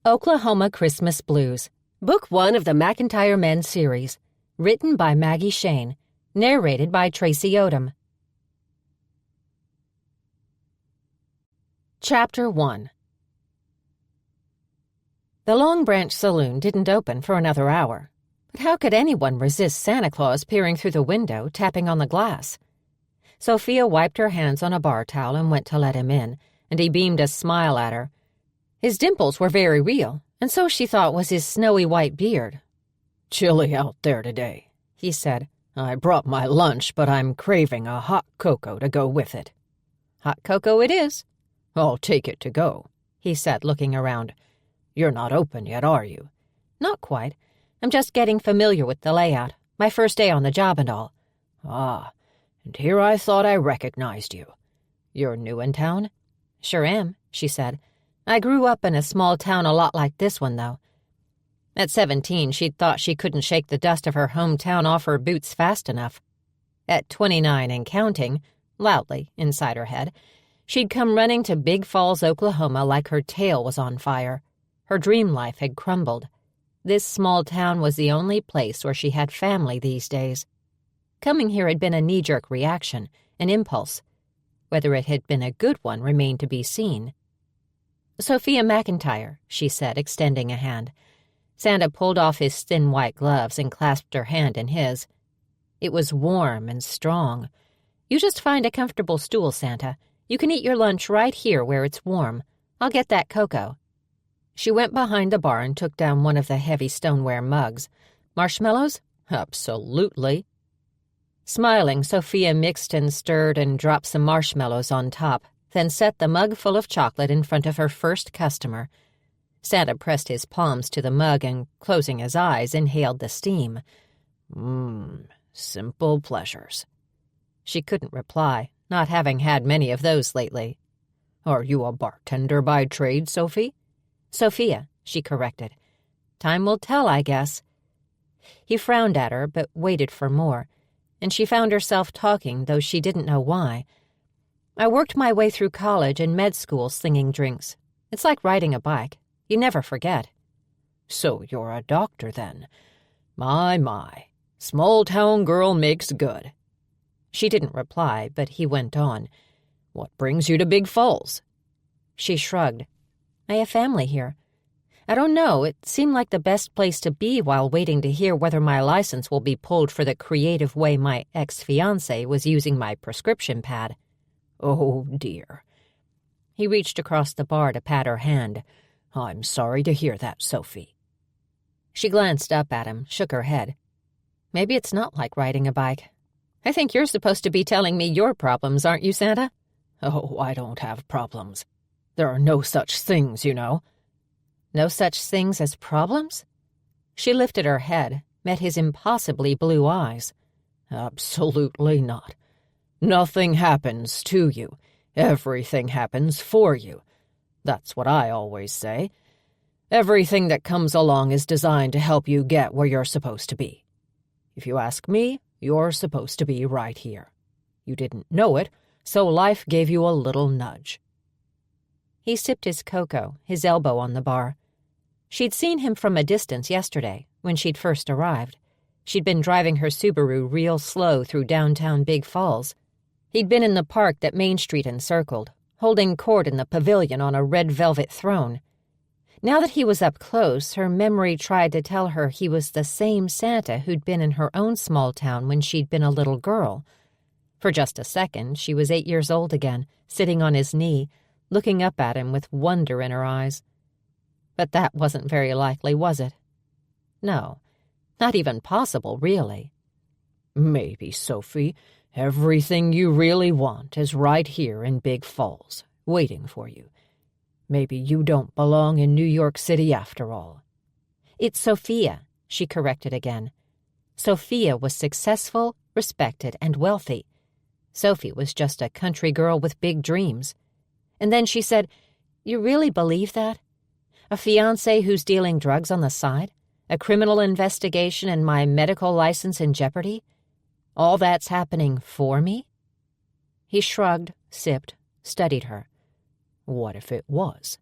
Oklahoma Christmas Blues, Book 1 of the McIntyre Men series, written by Maggie Shayne, narrated by Tracy Odom. Chapter 1. The Long Branch Saloon didn't open for another hour, but how could anyone resist Santa Claus peering through the window, tapping on the glass? Sophia wiped her hands on a bar towel and went to let him in, and he beamed a smile at her. His dimples were very real, and so she thought was his snowy white beard. "Chilly out there today," he said. "I brought my lunch, but I'm craving a hot cocoa to go with it." "Hot cocoa it is." "I'll take it to go," he said, looking around. "You're not open yet, are you?" "Not quite. I'm just getting familiar with the layout. My first day on the job and all." "Ah, and here I thought I recognized you. You're new in town?" "Sure am," she said. "I grew up in a small town a lot like this one, though." At 17, she'd thought she couldn't shake the dust of her hometown off her boots fast enough. At 29 and counting, loudly inside her head, she'd come running to Big Falls, Oklahoma like her tail was on fire. Her dream life had crumbled. This small town was the only place where she had family these days. Coming here had been a knee-jerk reaction, an impulse. Whether it had been a good one remained to be seen. "Sophia McIntyre," she said, extending a hand. Santa pulled off his thin white gloves and clasped her hand in his. It was warm and strong. "You just find a comfortable stool, Santa. You can eat your lunch right here where it's warm. I'll get that cocoa." She went behind the bar and took down one of the heavy stoneware mugs. "Marshmallows?" "Absolutely." Smiling, Sophia mixed and stirred and dropped some marshmallows on top, then set the mug full of chocolate in front of her first customer. Santa pressed his palms to the mug and, closing his eyes, inhaled the steam. Simple pleasures." She couldn't reply, not having had many of those lately. "Are you a bartender by trade, Sophie?" "Sophia," she corrected. "Time will tell, I guess." He frowned at her, but waited for more, and she found herself talking, though she didn't know why. "I worked my way through college and med school slinging drinks. It's like riding a bike. You never forget." "So you're a doctor, then? My. Small-town girl makes good." She didn't reply, but he went on. "What brings you to Big Falls?" She shrugged. "I have family here. I don't know, it seemed like the best place to be while waiting to hear whether my license will be pulled for the creative way my ex-fiancé was using my prescription pad." "Oh, dear." He reached across the bar to pat her hand. "I'm sorry to hear that, Sophie." She glanced up at him, shook her head. "Maybe it's not like riding a bike. I think you're supposed to be telling me your problems, aren't you, Santa?" "Oh, I don't have problems. There are no such things, you know." "No such things as problems?" She lifted her head, met his impossibly blue eyes. "Absolutely not. Nothing happens to you. Everything happens for you. That's what I always say. Everything that comes along is designed to help you get where you're supposed to be. If you ask me, you're supposed to be right here. You didn't know it, so life gave you a little nudge." He sipped his cocoa, his elbow on the bar. She'd seen him from a distance yesterday, when she'd first arrived. She'd been driving her Subaru real slow through downtown Big Falls. He'd been in the park that Main Street encircled, holding court in the pavilion on a red velvet throne. Now that he was up close, her memory tried to tell her he was the same Santa who'd been in her own small town when she'd been a little girl. For just a second, she was 8 years old again, sitting on his knee, looking up at him with wonder in her eyes. But that wasn't very likely, was it? No, not even possible, really. "Maybe, Sophie, everything you really want is right here in Big Falls, waiting for you. Maybe you don't belong in New York City after all." "It's Sophia," she corrected again. Sophia was successful, respected, and wealthy. Sophie was just a country girl with big dreams. And then she said, "You really believe that? A fiancé who's dealing drugs on the side? A criminal investigation and my medical license in jeopardy? All that's happening for me?" He shrugged, sipped, studied her. What if it was?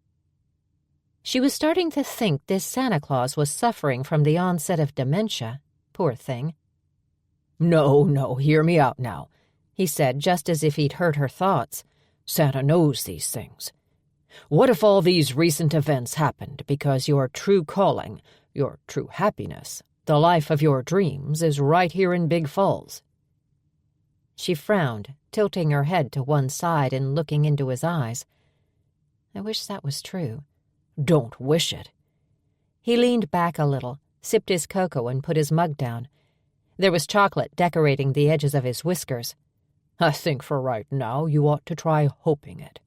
She was starting to think this Santa Claus was suffering from the onset of dementia. Poor thing. No, hear me out now, he said, just as if he'd heard her thoughts. Santa knows these things. What if all these recent events happened because your true calling, your true happiness, the life of your dreams is right here in Big Falls? She frowned, tilting her head to one side and looking into his eyes. I wish that was true. Don't wish it. He leaned back a little, sipped his cocoa, and put his mug down. There was chocolate decorating the edges of his whiskers. I think for right now you ought to try hoping it.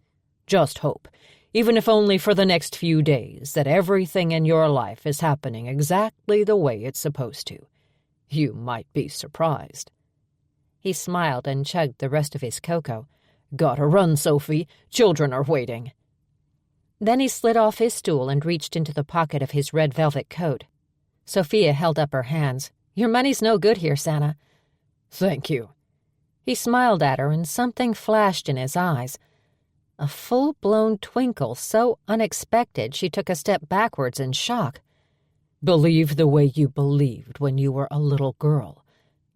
Just hope, even if only for the next few days, that everything in your life is happening exactly the way it's supposed to. You might be surprised. He smiled and chugged the rest of his cocoa. Gotta run, Sophie. Children are waiting. Then he slid off his stool and reached into the pocket of his red velvet coat. Sophia held up her hands. Your money's no good here, Santa. Thank you. He smiled at her, and something flashed in his eyes. A full-blown twinkle so unexpected she took a step backwards in shock. Believe the way you believed when you were a little girl,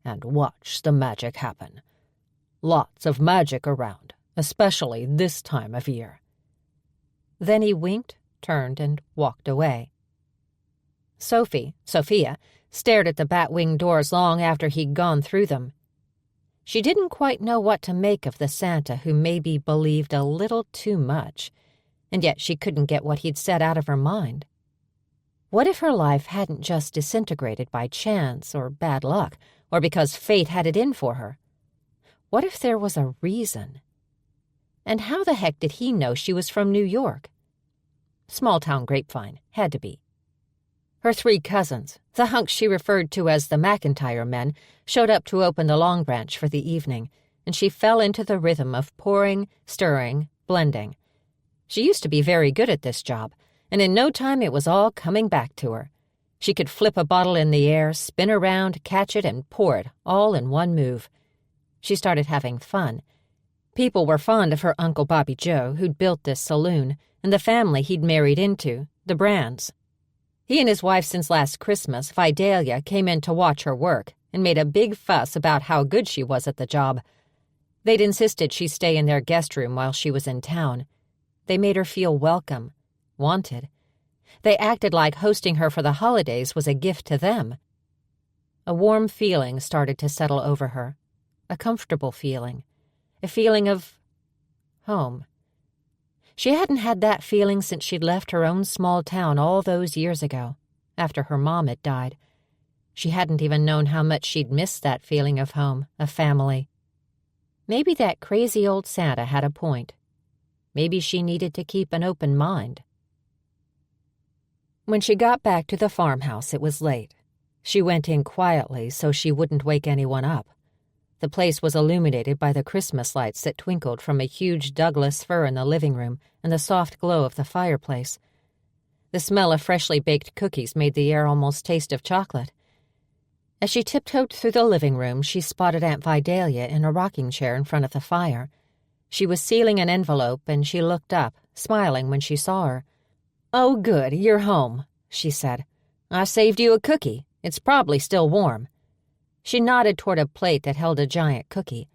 and watch the magic happen. Lots of magic around, especially this time of year. Then he winked, turned, and walked away. Sophia, stared at the bat-wing doors long after he'd gone through them. She didn't quite know what to make of the Santa who maybe believed a little too much, and yet she couldn't get what he'd said out of her mind. What if her life hadn't just disintegrated by chance or bad luck, or because fate had it in for her? What if there was a reason? And how the heck did he know she was from New York? Small-town grapevine, had to be. Her 3 cousins, the hunks she referred to as the McIntyre men, showed up to open the Long Branch for the evening, and she fell into the rhythm of pouring, stirring, blending. She used to be very good at this job, and in no time it was all coming back to her. She could flip a bottle in the air, spin around, catch it, and pour it, all in one move. She started having fun. People were fond of her Uncle Bobby Joe, who'd built this saloon, and the family he'd married into, the Brands. He and his wife since last Christmas, Vidalia, came in to watch her work and made a big fuss about how good she was at the job. They'd insisted she stay in their guest room while she was in town. They made her feel welcome, wanted. They acted like hosting her for the holidays was a gift to them. A warm feeling started to settle over her, a comfortable feeling, a feeling of home. She hadn't had that feeling since she'd left her own small town all those years ago, after her mom had died. She hadn't even known how much she'd missed that feeling of home, of family. Maybe that crazy old Santa had a point. Maybe she needed to keep an open mind. When she got back to the farmhouse, it was late. She went in quietly so she wouldn't wake anyone up. The place was illuminated by the Christmas lights that twinkled from a huge Douglas fir in the living room and the soft glow of the fireplace. The smell of freshly baked cookies made the air almost taste of chocolate. As she tiptoed through the living room, she spotted Aunt Vidalia in a rocking chair in front of the fire. She was sealing an envelope, and she looked up, smiling when she saw her. "Oh, good, you're home," she said. "I saved you a cookie. It's probably still warm." She nodded toward a plate that held a giant cookie.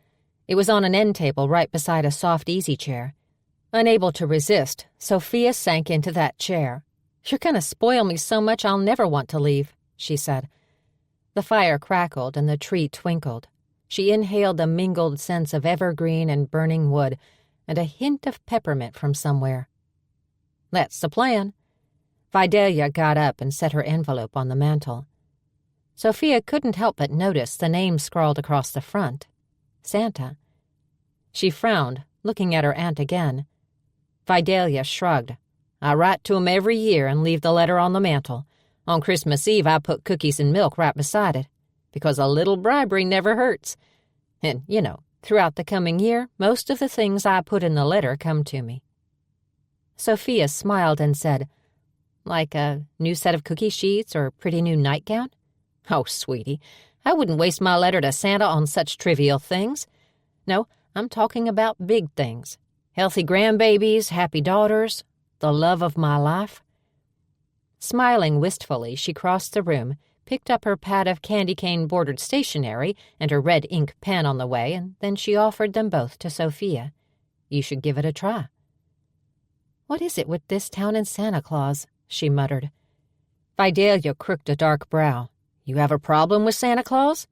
It was on an end table right beside a soft easy chair. Unable to resist, Sophia sank into that chair. "You're going to spoil me so much I'll never want to leave," she said. The fire crackled and the tree twinkled. She inhaled a mingled sense of evergreen and burning wood, and a hint of peppermint from somewhere. "That's the plan." Vidalia got up and set her envelope on the mantel. Sophia couldn't help but notice the name scrawled across the front. Santa. She frowned, looking at her aunt again. Vidalia shrugged. "I write to him every year and leave the letter on the mantel. On Christmas Eve, I put cookies and milk right beside it, because a little bribery never hurts. And, throughout the coming year, most of the things I put in the letter come to me." Sophia smiled and said, "Like a new set of cookie sheets or a pretty new nightgown?" "Oh, sweetie, I wouldn't waste my letter to Santa on such trivial things. No, I'm talking about big things. Healthy grandbabies, happy daughters, the love of my life. Smiling wistfully, she crossed the room, picked up her pad of candy cane-bordered stationery and her red ink pen on the way, and then she offered them both to Sophia. "You should give it a try." "What is it with this town and Santa Claus?" she muttered. Vidalia crooked a dark brow. "You have a problem with Santa Claus?"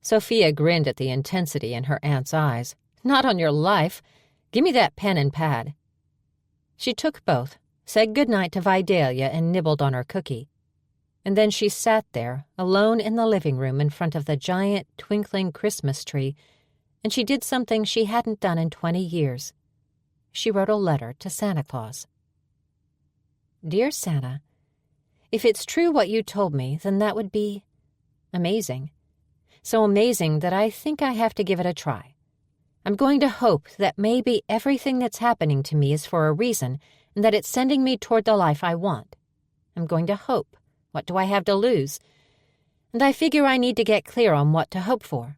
Sophia grinned at the intensity in her aunt's eyes. "Not on your life. Give me that pen and pad." She took both, said goodnight to Vidalia, and nibbled on her cookie. And then she sat there, alone in the living room in front of the giant, twinkling Christmas tree, and she did something she hadn't done in 20 years. She wrote a letter to Santa Claus. "Dear Santa, if it's true what you told me, then that would be amazing. So amazing that I think I have to give it a try. I'm going to hope that maybe everything that's happening to me is for a reason and that it's sending me toward the life I want. I'm going to hope. What do I have to lose? And I figure I need to get clear on what to hope for.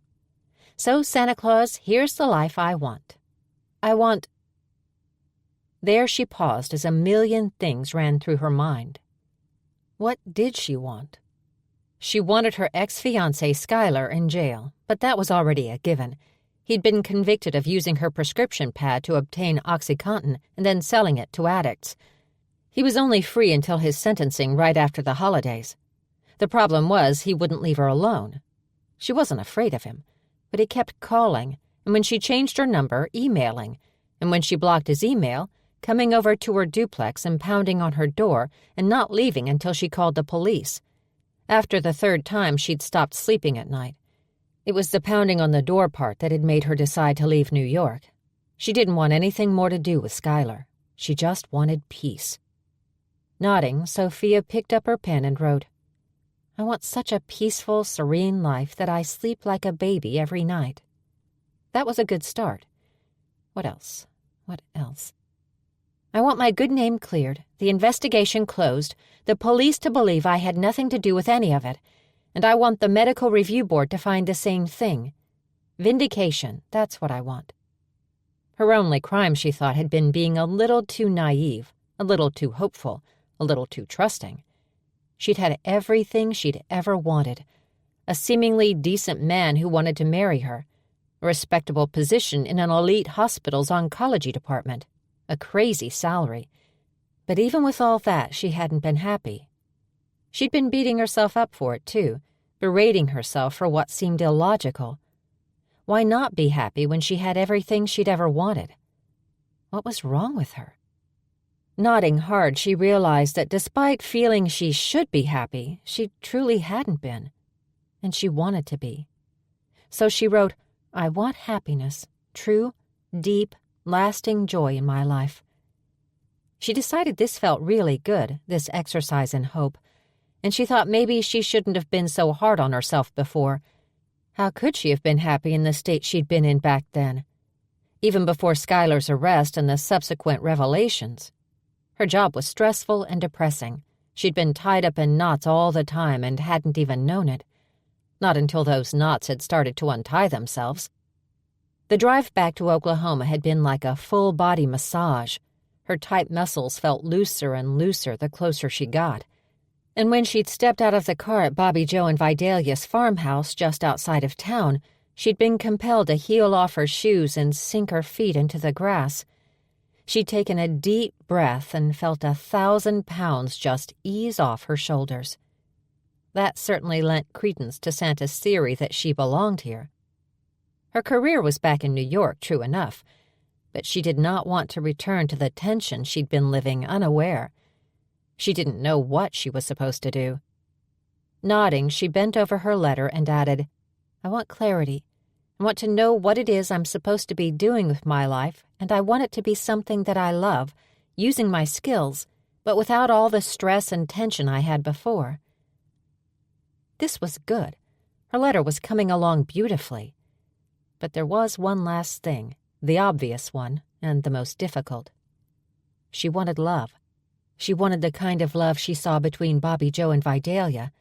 So, Santa Claus, here's the life I want. I want—" There she paused as a million things ran through her mind. What did she want? She wanted her ex-fiancé Skylar in jail, but that was already a given. He'd been convicted of using her prescription pad to obtain OxyContin and then selling it to addicts. He was only free until his sentencing right after the holidays. The problem was he wouldn't leave her alone. She wasn't afraid of him, but he kept calling, and when she changed her number, emailing, and when she blocked his email, coming over to her duplex and pounding on her door and not leaving until she called the police. After the third time, she'd stopped sleeping at night. It was the pounding on the door part that had made her decide to leave New York. She didn't want anything more to do with Skylar. She just wanted peace. Nodding, Sophia picked up her pen and wrote, "I want such a peaceful, serene life that I sleep like a baby every night." That was a good start. What else? What else? "I want my good name cleared, the investigation closed, the police to believe I had nothing to do with any of it, and I want the medical review board to find the same thing. Vindication, that's what I want." Her only crime, she thought, had been being a little too naive, a little too hopeful, a little too trusting. She'd had everything she'd ever wanted. A seemingly decent man who wanted to marry her, a respectable position in an elite hospital's oncology department, a crazy salary. But even with all that, she hadn't been happy. She'd been beating herself up for it, too, berating herself for what seemed illogical. Why not be happy when she had everything she'd ever wanted? What was wrong with her? Nodding hard, she realized that despite feeling she should be happy, she truly hadn't been. And she wanted to be. So she wrote, "I want happiness, true, deep, lasting joy in my life." She decided this felt really good, this exercise in hope, and she thought maybe she shouldn't have been so hard on herself before. How could she have been happy in the state she'd been in back then? Even before Skylar's arrest and the subsequent revelations. Her job was stressful and depressing. She'd been tied up in knots all the time and hadn't even known it. Not until those knots had started to untie themselves. The drive back to Oklahoma had been like a full-body massage. Her tight muscles felt looser and looser the closer she got. And when she'd stepped out of the car at Bobby Joe and Vidalia's farmhouse just outside of town, she'd been compelled to heel off her shoes and sink her feet into the grass. She'd taken a deep breath and felt 1,000 pounds just ease off her shoulders. That certainly lent credence to Santa's theory that she belonged here. Her career was back in New York, true enough, but she did not want to return to the tension she'd been living unaware. She didn't know what she was supposed to do. Nodding, she bent over her letter and added, "I want clarity. I want to know what it is I'm supposed to be doing with my life, and I want it to be something that I love, using my skills, but without all the stress and tension I had before." This was good. Her letter was coming along beautifully. But there was one last thing, the obvious one, and the most difficult. She wanted love. She wanted the kind of love she saw between Bobby Joe and Vidalia.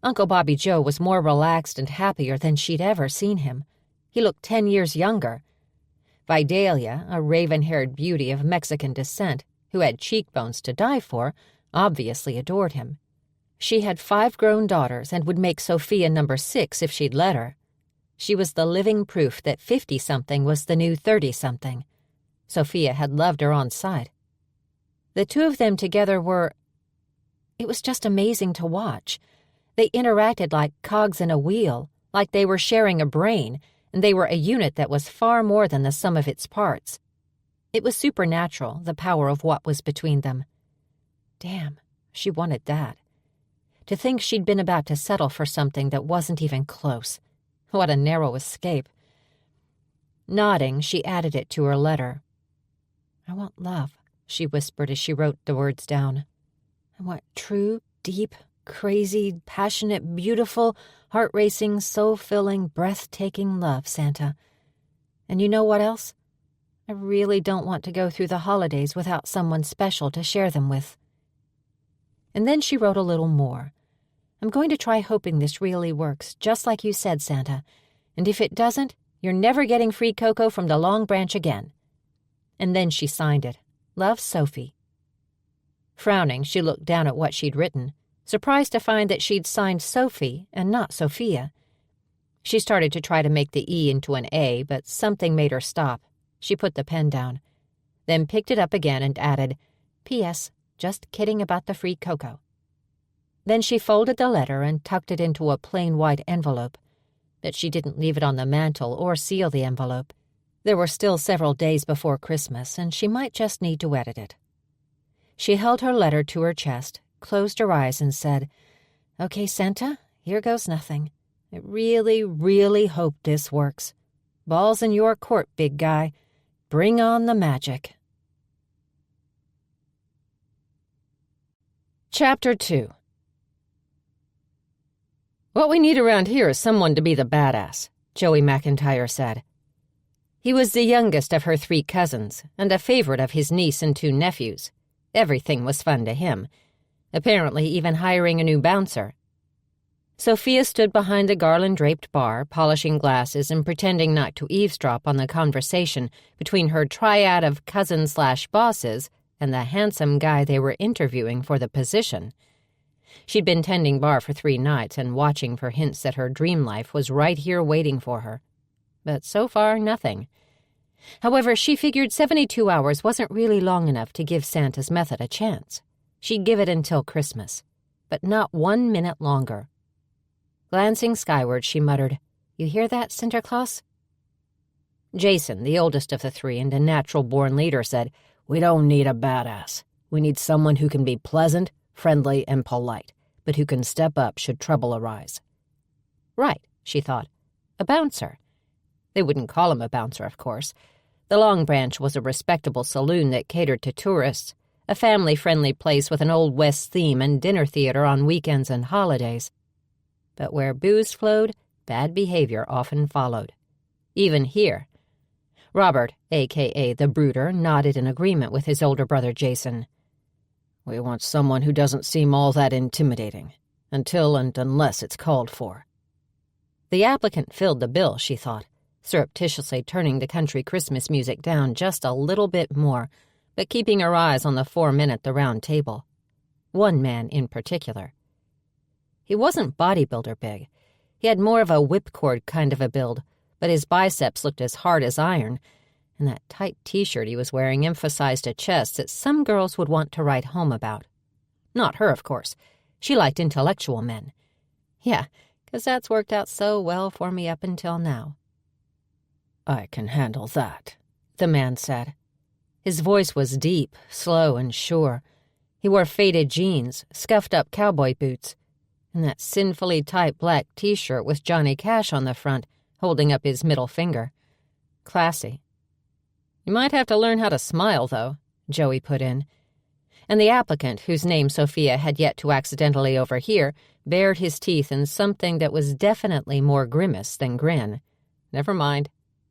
Uncle Bobby Joe was more relaxed and happier than she'd ever seen him. He looked 10 years younger. Vidalia, a raven-haired beauty of Mexican descent, who had cheekbones to die for, obviously adored him. She had 5 grown daughters and would make Sophia number 6 if she'd let her. She was the living proof that 50-something was the new 30-something. Sophia had loved her on sight. The two of them together it was just amazing to watch. They interacted like cogs in a wheel, like they were sharing a brain, and they were a unit that was far more than the sum of its parts. It was supernatural, the power of what was between them. Damn, she wanted that. To think she'd been about to settle for something that wasn't even close. What a narrow escape. Nodding, she added it to her letter. I want love, she whispered as she wrote the words down. I want true, deep, crazy, passionate, beautiful, heart-racing, soul-filling, breathtaking love, Santa. And you know what else? I really don't want to go through the holidays without someone special to share them with. And then she wrote a little more. I'm going to try hoping this really works, just like you said, Santa. And if it doesn't, you're never getting free cocoa from the Long Branch again. And then she signed it. Love, Sophie. Frowning, she looked down at what she'd written, surprised to find that she'd signed Sophie and not Sophia. She started to try to make the E into an A, but something made her stop. She put the pen down, then picked it up again and added, P.S. Just kidding about the free cocoa. Then she folded the letter and tucked it into a plain white envelope. But she didn't leave it on the mantel or seal the envelope. There were still several days before Christmas, and she might just need to edit it. She held her letter to her chest, closed her eyes, and said, Okay, Santa, here goes nothing. I really, really hope this works. Ball's in your court, big guy. Bring on the magic. Chapter 2. What we need around here is someone to be the badass, Joey McIntyre said. He was the youngest of her 3 cousins and a favorite of his niece and 2 nephews. Everything was fun to him, apparently even hiring a new bouncer. Sophia stood behind the garland-draped bar, polishing glasses and pretending not to eavesdrop on the conversation between her triad of cousin-slash-bosses and the handsome guy they were interviewing for the position. She'd been tending bar for 3 nights and watching for hints that her dream life was right here waiting for her. But so far, nothing. However, she figured 72 hours wasn't really long enough to give Santa's method a chance. She'd give it until Christmas, but not 1 minute longer. Glancing skyward, she muttered, You hear that, Sinterklaas? Jason, the oldest of the 3 and a natural-born leader, said, We don't need a badass. We need someone who can be pleasant, friendly, and polite, but who can step up should trouble arise. Right, she thought. A bouncer. They wouldn't call him a bouncer, of course. The Long Branch was a respectable saloon that catered to tourists, a family-friendly place with an Old West theme and dinner theater on weekends and holidays. But where booze flowed, bad behavior often followed. Even here. Robert, a.k.a. the Brooder, nodded in agreement with his older brother Jason. We want someone who doesn't seem all that intimidating, until and unless it's called for. The applicant filled the bill, she thought, surreptitiously turning the country Christmas music down just a little bit more, but keeping her eyes on the 4 men at the round table. One man in particular. He wasn't bodybuilder big. He had more of a whipcord kind of a build, but his biceps looked as hard as iron, and that tight T-shirt he was wearing emphasized a chest that some girls would want to write home about. Not her, of course. She liked intellectual men. Yeah, 'cause that's worked out so well for me up until now. I can handle that, the man said. His voice was deep, slow, and sure. He wore faded jeans, scuffed-up cowboy boots, and that sinfully tight black T-shirt with Johnny Cash on the front, holding up his middle finger. Classy. You might have to learn how to smile, though, Joey put in. And the applicant, whose name Sophia had yet to accidentally overhear, bared his teeth in something that was definitely more grimace than grin. Never mind.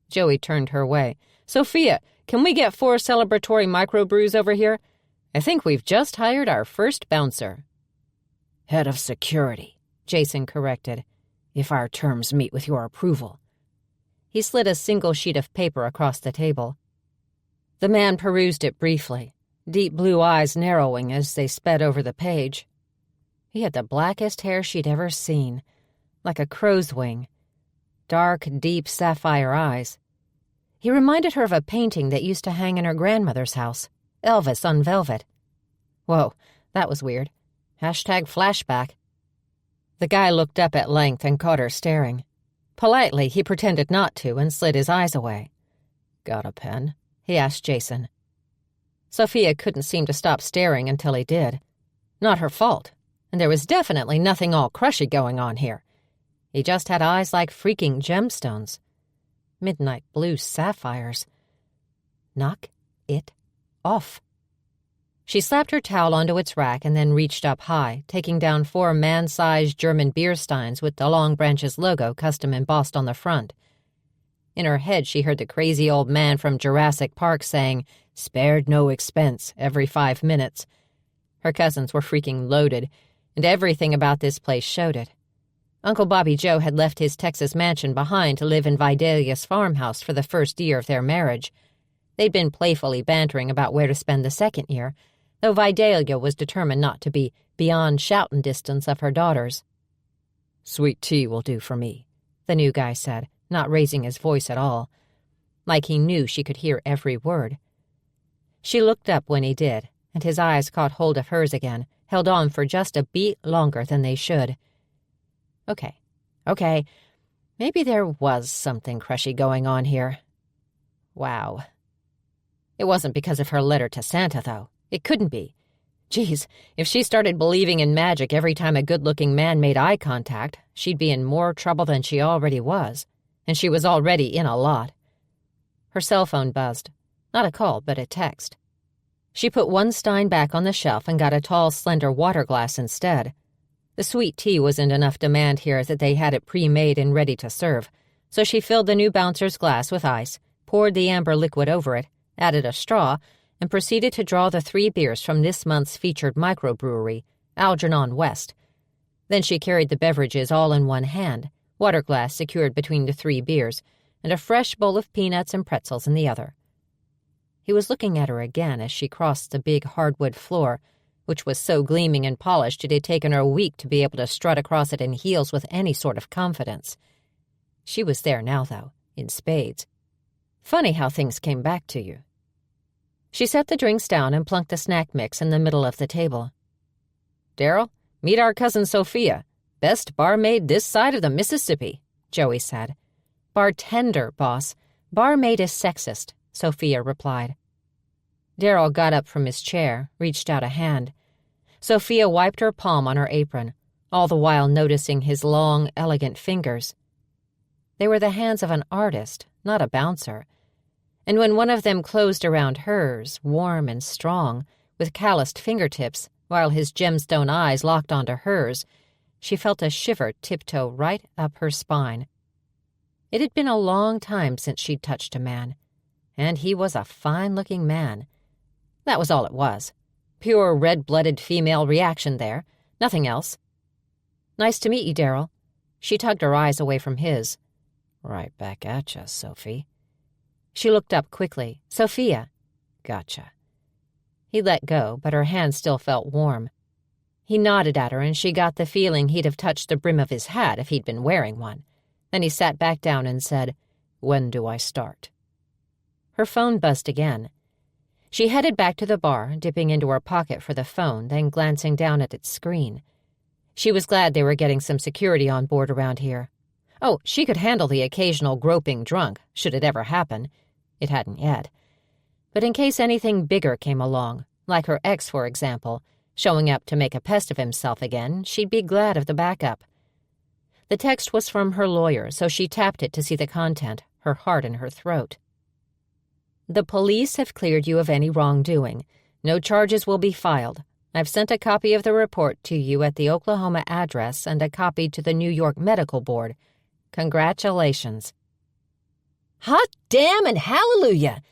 Joey turned her way. Sophia, can we get 4 celebratory microbrews over here? I think we've just hired our first bouncer. Head of security, Jason corrected, if our terms meet with your approval. He slid a single sheet of paper across the table. The man perused it briefly, deep blue eyes narrowing as they sped over the page. He had the blackest hair she'd ever seen, like a crow's wing. Dark, deep sapphire eyes. He reminded her of a painting that used to hang in her grandmother's house, Elvis on velvet. Whoa, that was weird. #flashback. The guy looked up at length and caught her staring. Politely, he pretended not to and slid his eyes away. Got a pen? He asked Jason. Sophia couldn't seem to stop staring until he did. Not her fault, and there was definitely nothing all crushy going on here. He just had eyes like freaking gemstones. Midnight blue sapphires. Knock it off. She slapped her towel onto its rack and then reached up high, taking down 4 man-sized German beer steins with the Long Branches logo custom embossed on the front. In her head, she heard the crazy old man from Jurassic Park saying, "Spared no expense," every 5 minutes. Her cousins were freaking loaded, and everything about this place showed it. Uncle Bobby Joe had left his Texas mansion behind to live in Vidalia's farmhouse for the first year of their marriage. They'd been playfully bantering about where to spend the second year, though Vidalia was determined not to be beyond shouting distance of her daughters. "Sweet tea will do for me," the new guy said, not raising his voice at all, like he knew she could hear every word. She looked up when he did, and his eyes caught hold of hers again, held on for just a beat longer than they should. Okay, maybe there was something crushy going on here. Wow. It wasn't because of her letter to Santa, though. It couldn't be. Geez, if she started believing in magic every time a good-looking man made eye contact, she'd be in more trouble than she already was, and she was already in a lot. Her cell phone buzzed. Not a call, but a text. She put one stein back on the shelf and got a tall, slender water glass instead. The sweet tea wasn't enough demand here that they had it pre-made and ready to serve, so she filled the new bouncer's glass with ice, poured the amber liquid over it, added a straw, and proceeded to draw the 3 beers from this month's featured microbrewery, Algernon West. Then she carried the beverages all in one hand, water glass secured between the 3 beers, and a fresh bowl of peanuts and pretzels in the other. He was looking at her again as she crossed the big hardwood floor, which was so gleaming and polished it had taken her a week to be able to strut across it in heels with any sort of confidence. She was there now, though, in spades. Funny how things came back to you. She set the drinks down and plunked the snack mix in the middle of the table. "Darryl, meet our cousin Sophia, best barmaid this side of the Mississippi," Joey said. "Bartender, boss. Barmaid is sexist," Sophia replied. Darryl got up from his chair, reached out a hand. Sophia wiped her palm on her apron, all the while noticing his long, elegant fingers. They were the hands of an artist, not a bouncer. And when one of them closed around hers, warm and strong, with calloused fingertips, while his gemstone eyes locked onto hers, she felt a shiver tiptoe right up her spine. It had been a long time since she'd touched a man, and he was a fine-looking man. That was all it was. Pure red-blooded female reaction there, nothing else. "Nice to meet you, Darryl." She tugged her eyes away from his. "Right back at ya, Sophie." She looked up quickly. "Sophia." "Gotcha." He let go, but her hand still felt warm. He nodded at her, and she got the feeling he'd have touched the brim of his hat if he'd been wearing one. Then he sat back down and said, "When do I start?" Her phone buzzed again. She headed back to the bar, dipping into her pocket for the phone, then glancing down at its screen. She was glad they were getting some security on board around here. Oh, she could handle the occasional groping drunk, should it ever happen. It hadn't yet. But in case anything bigger came along, like her ex, for example, showing up to make a pest of himself again, she'd be glad of the backup. The text was from her lawyer, so she tapped it to see the content, her heart in her throat. "The police have cleared you of any wrongdoing. No charges will be filed. I've sent a copy of the report to you at the Oklahoma address and a copy to the New York Medical Board. Congratulations." "Hot damn and hallelujah!"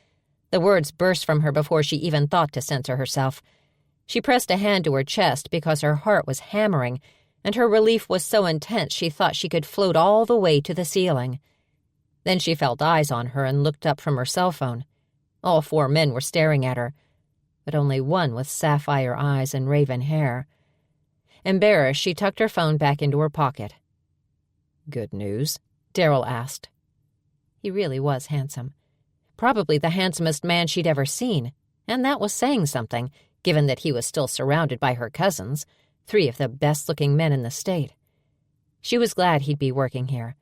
The words burst from her before she even thought to censor herself. She pressed a hand to her chest because her heart was hammering, and her relief was so intense she thought she could float all the way to the ceiling. Then she felt eyes on her and looked up from her cell phone. All 4 men were staring at her. but only one with sapphire eyes and raven hair. Embarrassed, she tucked her phone back into her pocket. "Good news?" Darryl asked. He really was handsome. Probably the handsomest man she'd ever seen, and that was saying something, given that he was still surrounded by her cousins, 3 of the best-looking men in the state. She was glad he'd be working here.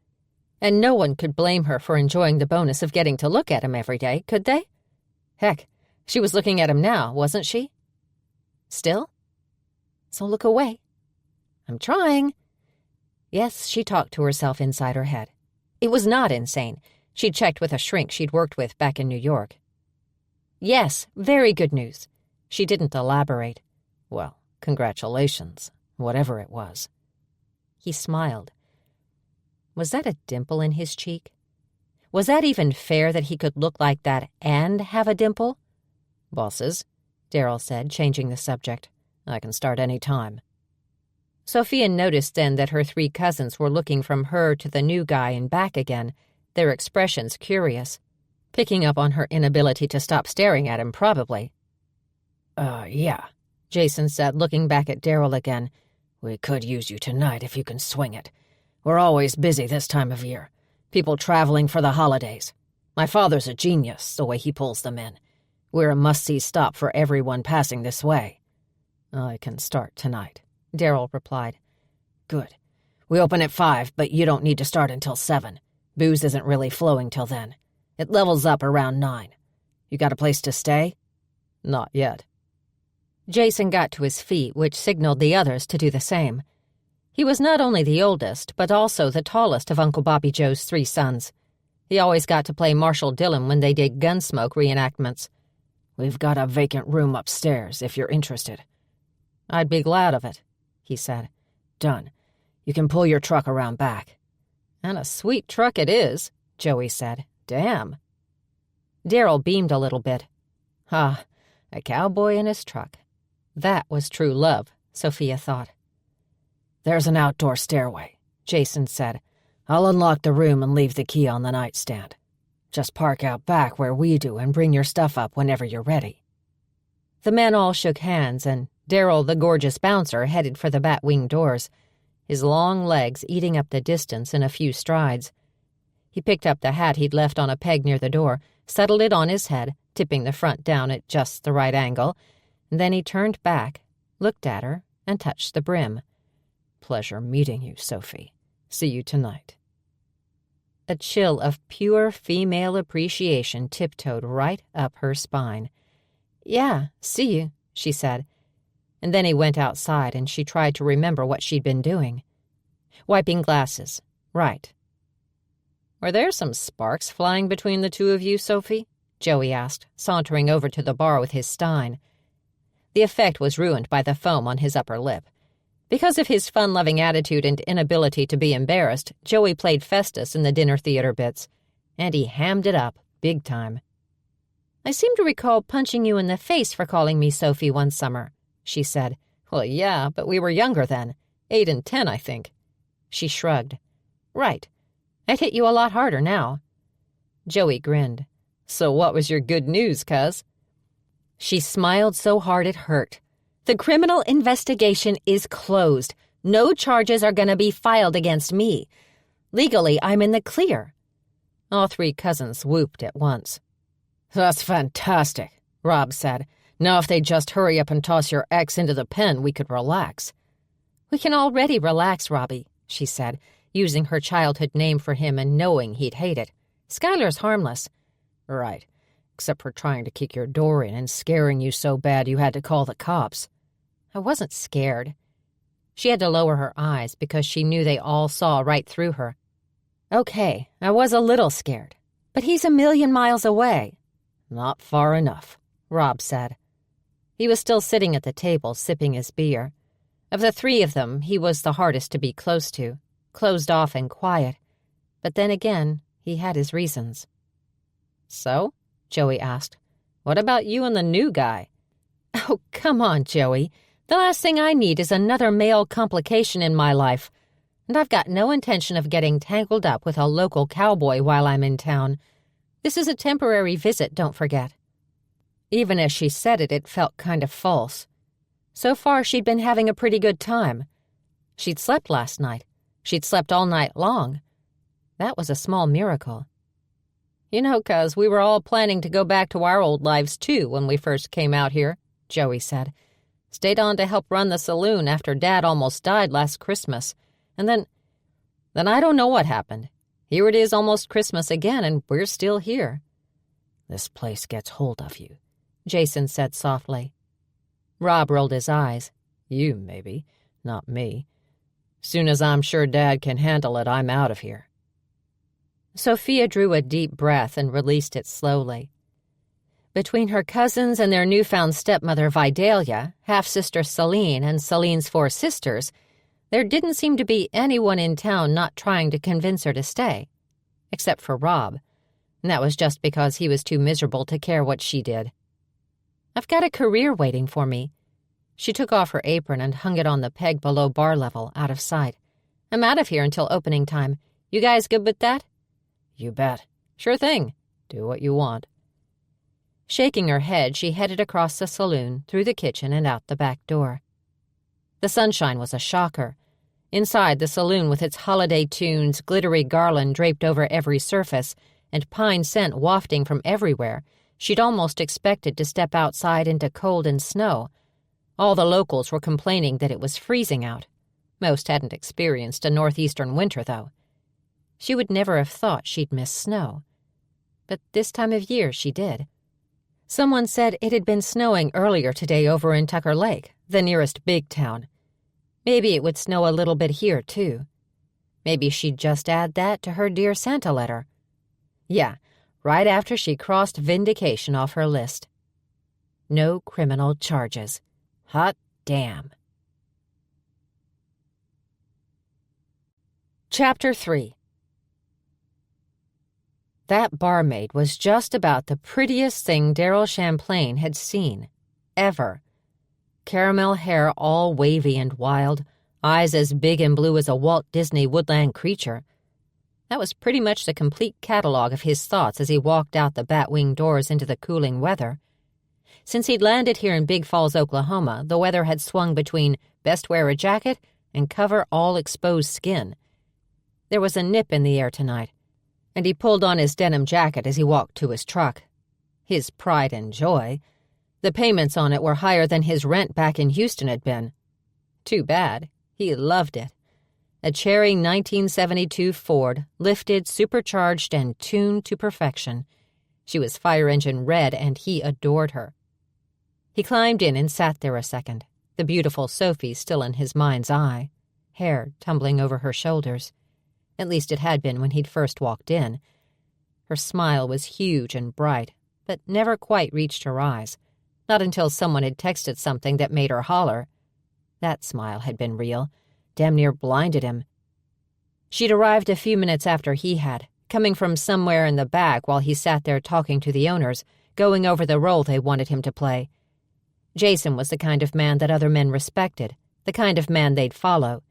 And no one could blame her for enjoying the bonus of getting to look at him every day, could they? Heck, she was looking at him now, wasn't she? Still? So look away. I'm trying. Yes, she talked to herself inside her head. It was not insane. She'd checked with a shrink she'd worked with back in New York. Yes, very good news. She didn't elaborate. Well, congratulations, whatever it was. He smiled. Was that a dimple in his cheek? Was that even fair that he could look like that and have a dimple? "Bosses," Darryl said, changing the subject. "I can start any time." Sophia noticed then that her 3 cousins were looking from her to the new guy and back again, their expressions curious, picking up on her inability to stop staring at him, probably. Yeah," Jason said, looking back at Darryl again. "We could use you tonight if you can swing it. We're always busy this time of year. People traveling for the holidays. My father's a genius, the way he pulls them in. We're a must-see stop for everyone passing this way." "I can start tonight," Darryl replied. "Good. We open at 5, but you don't need to start until 7. Booze isn't really flowing till then. It levels up around 9. You got a place to stay?" "Not yet." Jason got to his feet, which signaled the others to do the same. He was not only the oldest, but also the tallest of Uncle Bobby Joe's 3 sons. He always got to play Marshal Dillon when they did Gunsmoke reenactments. "We've got a vacant room upstairs, if you're interested." "I'd be glad of it," he said. "Done. You can pull your truck around back." "And a sweet truck it is," Joey said. "Damn." Darryl beamed a little bit. Ah, a cowboy in his truck. That was true love, Sophia thought. "There's an outdoor stairway," Jason said. "I'll unlock the room and leave the key on the nightstand. Just park out back where we do and bring your stuff up whenever you're ready." The men all shook hands, and Darryl, the gorgeous bouncer, headed for the bat-wing doors, his long legs eating up the distance in a few strides. He picked up the hat he'd left on a peg near the door, settled it on his head, tipping the front down at just the right angle, and then he turned back, looked at her, and touched the brim. "Pleasure meeting you, Sophie. See you tonight." A chill of pure female appreciation tiptoed right up her spine. "Yeah, see you," she said. And then he went outside, and she tried to remember what she'd been doing. Wiping glasses. Right. "Were there some sparks flying between the 2 of you, Sophie?" Joey asked, sauntering over to the bar with his stein. The effect was ruined by the foam on his upper lip. Because of his fun-loving attitude and inability to be embarrassed, Joey played Festus in the dinner theater bits, and he hammed it up big time. "I seem to recall punching you in the face for calling me Sophie one summer," she said. "Well, yeah, but we were younger then. 8 and 10, I think." She shrugged. "Right. I'd hit you a lot harder now." Joey grinned. "So what was your good news, cuz?" She smiled so hard it hurt. "The criminal investigation is closed. No charges are going to be filed against me. Legally, I'm in the clear." All 3 cousins whooped at once. "That's fantastic," Rob said. "Now if they'd just hurry up and toss your ex into the pen, we could relax." "We can already relax, Robbie," she said, using her childhood name for him and knowing he'd hate it. "Skylar's harmless." "Right, except for trying to kick your door in and scaring you so bad you had to call the cops." "I wasn't scared." She had to lower her eyes because she knew they all saw right through her. "Okay, I was a little scared, but he's a million miles away." "Not far enough," Rob said. He was still sitting at the table, sipping his beer. Of the 3 of them, he was the hardest to be close to, closed off and quiet. But then again, he had his reasons. "So?" Joey asked. "What about you and the new guy?" "Oh, come on, Joey. The last thing I need is another male complication in my life. And I've got no intention of getting tangled up with a local cowboy while I'm in town. This is a temporary visit, don't forget." Even as she said it, it felt kind of false. So far, she'd been having a pretty good time. She'd slept last night. She'd slept all night long. That was a small miracle. You know, cuz we were all planning to go back to our old lives, too, when we first came out here, Joey said. Stayed on to help run the saloon after Dad almost died last Christmas. And then I don't know what happened. Here it is almost Christmas again, and we're still here. This place gets hold of you, Jason said softly. Rob rolled his eyes. You, maybe, not me. Soon as I'm sure Dad can handle it, I'm out of here. Sophia drew a deep breath and released it slowly. Between her cousins and their newfound stepmother Vidalia, half-sister Celine, and Celine's 4 sisters, there didn't seem to be anyone in town not trying to convince her to stay. Except for Rob. And that was just because he was too miserable to care what she did. I've got a career waiting for me. She took off her apron and hung it on the peg below bar level, out of sight. I'm out of here until opening time. You guys good with that? You bet. Sure thing. Do what you want. Shaking her head, she headed across the saloon, through the kitchen, and out the back door. The sunshine was a shocker. Inside the saloon, with its holiday tunes, glittery garland draped over every surface, and pine scent wafting from everywhere, she'd almost expected to step outside into cold and snow. All the locals were complaining that it was freezing out. Most hadn't experienced a northeastern winter, though. She would never have thought she'd miss snow. But this time of year she did. Someone said it had been snowing earlier today over in Tucker Lake, the nearest big town. Maybe it would snow a little bit here, too. Maybe she'd just add that to her Dear Santa letter. Yeah, right after she crossed vindication off her list. No criminal charges. Hot damn. Chapter 3. That barmaid was just about the prettiest thing Darryl Champlain had seen, ever. Caramel hair all wavy and wild, eyes as big and blue as a Walt Disney woodland creature. That was pretty much the complete catalog of his thoughts as he walked out the bat-wing doors into the cooling weather. Since he'd landed here in Big Falls, Oklahoma, the weather had swung between best wear a jacket and cover all exposed skin. There was a nip in the air tonight, and he pulled on his denim jacket as he walked to his truck. His pride and joy. The payments on it were higher than his rent back in Houston had been. Too bad. He loved it. A cherry 1972 Ford, lifted, supercharged, and tuned to perfection. She was fire engine red, and he adored her. He climbed in and sat there a second, the beautiful Sophie still in his mind's eye, hair tumbling over her shoulders. At least it had been when he'd first walked in. Her smile was huge and bright, but never quite reached her eyes, not until someone had texted something that made her holler. That smile had been real, damn near blinded him. She'd arrived a few minutes after he had, coming from somewhere in the back while he sat there talking to the owners, going over the role they wanted him to play. Jason was the kind of man that other men respected, the kind of man they'd follow.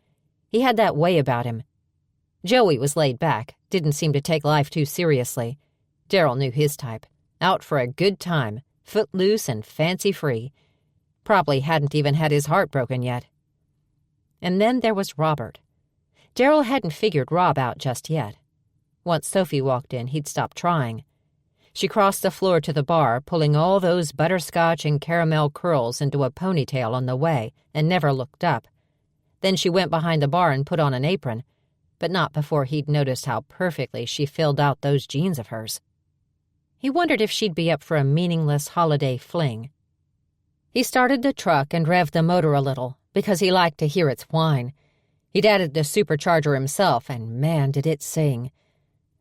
He had that way about him. Joey was laid back, didn't seem to take life too seriously. Darryl knew his type. Out for a good time, footloose and fancy-free. Probably hadn't even had his heart broken yet. And then there was Robert. Darryl hadn't figured Rob out just yet. Once Sophie walked in, he'd stopped trying. She crossed the floor to the bar, pulling all those butterscotch and caramel curls into a ponytail on the way, and never looked up. Then she went behind the bar and put on an apron, but not before he'd noticed how perfectly she filled out those jeans of hers. He wondered if she'd be up for a meaningless holiday fling. He started the truck and revved the motor a little, because he liked to hear its whine. He'd added the supercharger himself, and man, did it sing.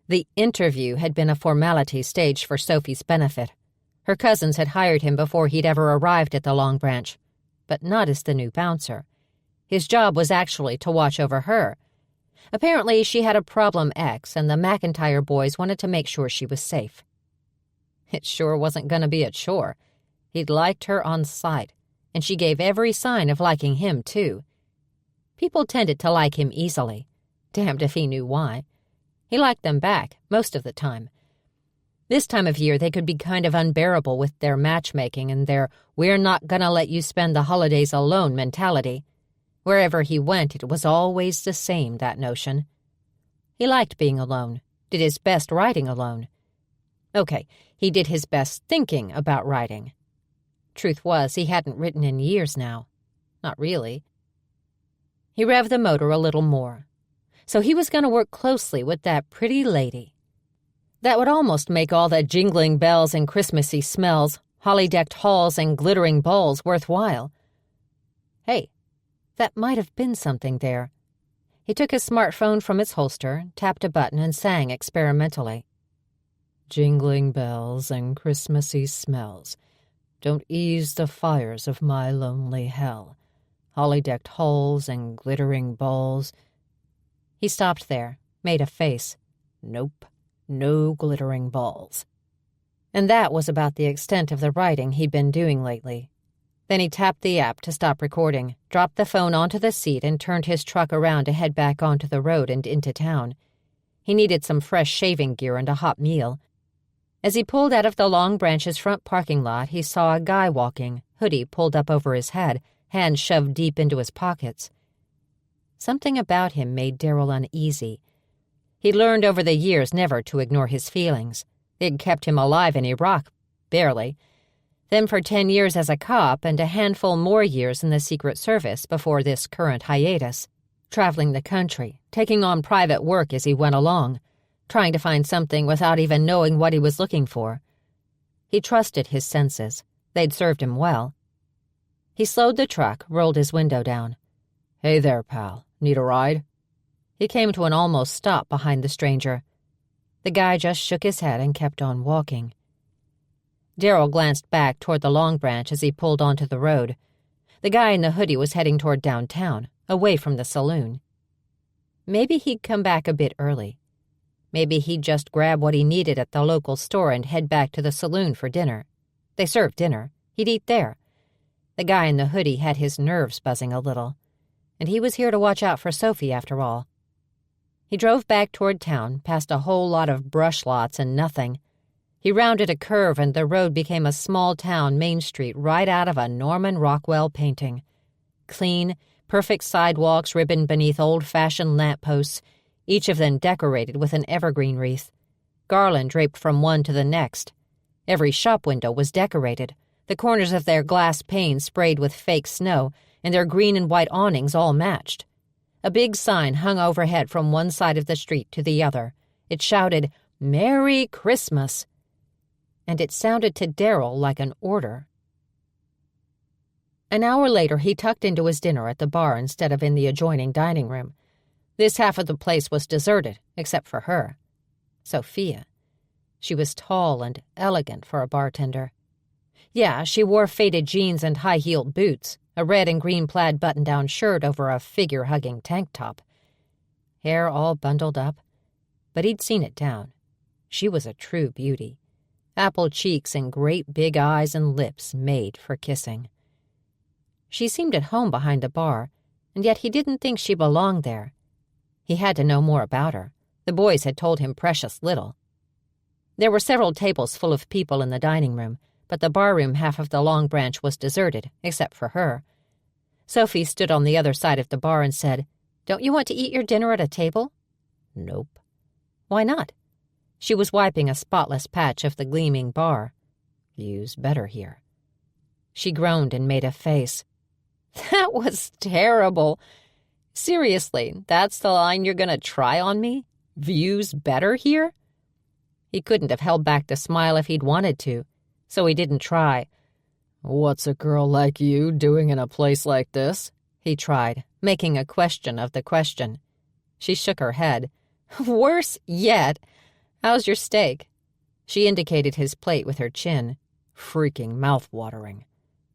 The interview had been a formality staged for Sophie's benefit. Her cousins had hired him before he'd ever arrived at the Long Branch, but not as the new bouncer. His job was actually to watch over her. Apparently, she had a problem ex, and the McIntyre boys wanted to make sure she was safe. It sure wasn't going to be a chore. He'd liked her on sight, and she gave every sign of liking him, too. People tended to like him easily. Damned if he knew why. He liked them back, most of the time. This time of year, they could be kind of unbearable with their matchmaking and their "we're not gonna let you spend the holidays alone" mentality. Wherever he went, it was always the same, that notion. He liked being alone, did his best writing alone. Okay, he did his best thinking about writing. Truth was, he hadn't written in years now. Not really. He revved the motor a little more. So he was going to work closely with that pretty lady. That would almost make all the jingling bells and Christmassy smells, holly-decked halls and glittering balls worthwhile. Hey, that might have been something there. He took his smartphone from its holster, tapped a button, and sang experimentally. Jingling bells and Christmassy smells don't ease the fires of my lonely hell. Holly-decked halls and glittering balls. He stopped there, made a face. Nope, no glittering balls. And that was about the extent of the writing he'd been doing lately. Then he tapped the app to stop recording, dropped the phone onto the seat, and turned his truck around to head back onto the road and into town. He needed some fresh shaving gear and a hot meal. As he pulled out of the Long Branch's front parking lot, he saw a guy walking, hoodie pulled up over his head, hands shoved deep into his pockets. Something about him made Darryl uneasy. He'd learned over the years never to ignore his feelings. They'd kept him alive in Iraq, barely. Then for 10 years as a cop and a handful more years in the Secret Service before this current hiatus, traveling the country, taking on private work as he went along, trying to find something without even knowing what he was looking for. He trusted his senses. They'd served him well. He slowed the truck, rolled his window down. "Hey there, pal. Need a ride?" He came to an almost stop behind the stranger. The guy just shook his head and kept on walking. Darryl glanced back toward the Long Branch as he pulled onto the road. The guy in the hoodie was heading toward downtown, away from the saloon. Maybe he'd come back a bit early. Maybe he'd just grab what he needed at the local store and head back to the saloon for dinner. They served dinner. He'd eat there. The guy in the hoodie had his nerves buzzing a little, and he was here to watch out for Sophie after all. He drove back toward town, past a whole lot of brush lots and nothing. He rounded a curve and the road became a small-town main street right out of a Norman Rockwell painting. Clean, perfect sidewalks ribboned beneath old-fashioned lampposts, each of them decorated with an evergreen wreath. Garland draped from one to the next. Every shop window was decorated, the corners of their glass panes sprayed with fake snow, and their green and white awnings all matched. A big sign hung overhead from one side of the street to the other. It shouted, "Merry Christmas!" And it sounded to Darryl like an order. An hour later, he tucked into his dinner at the bar instead of in the adjoining dining room. This half of the place was deserted, except for her. Sophia. She was tall and elegant for a bartender. Yeah, she wore faded jeans and high-heeled boots, a red and green plaid button-down shirt over a figure-hugging tank top. Hair all bundled up, but he'd seen it down. She was a true beauty. Apple cheeks and great big eyes and lips made for kissing. She seemed at home behind the bar, and yet he didn't think she belonged there. He had to know more about her. The boys had told him precious little. There were several tables full of people in the dining room, but the barroom half of the Long Branch was deserted, except for her. Sophie stood on the other side of the bar and said, "Don't you want to eat your dinner at a table?" "Nope." "Why not?" She was wiping a spotless patch of the gleaming bar. "View's better here." She groaned and made a face. "That was terrible. Seriously, that's the line you're going to try on me? View's better here?" He couldn't have held back the smile if he'd wanted to, so he didn't try. "What's a girl like you doing in a place like this?" he tried, making a question of the question. She shook her head. "Worse yet. How's your steak?" She indicated his plate with her chin. "Freaking mouth-watering."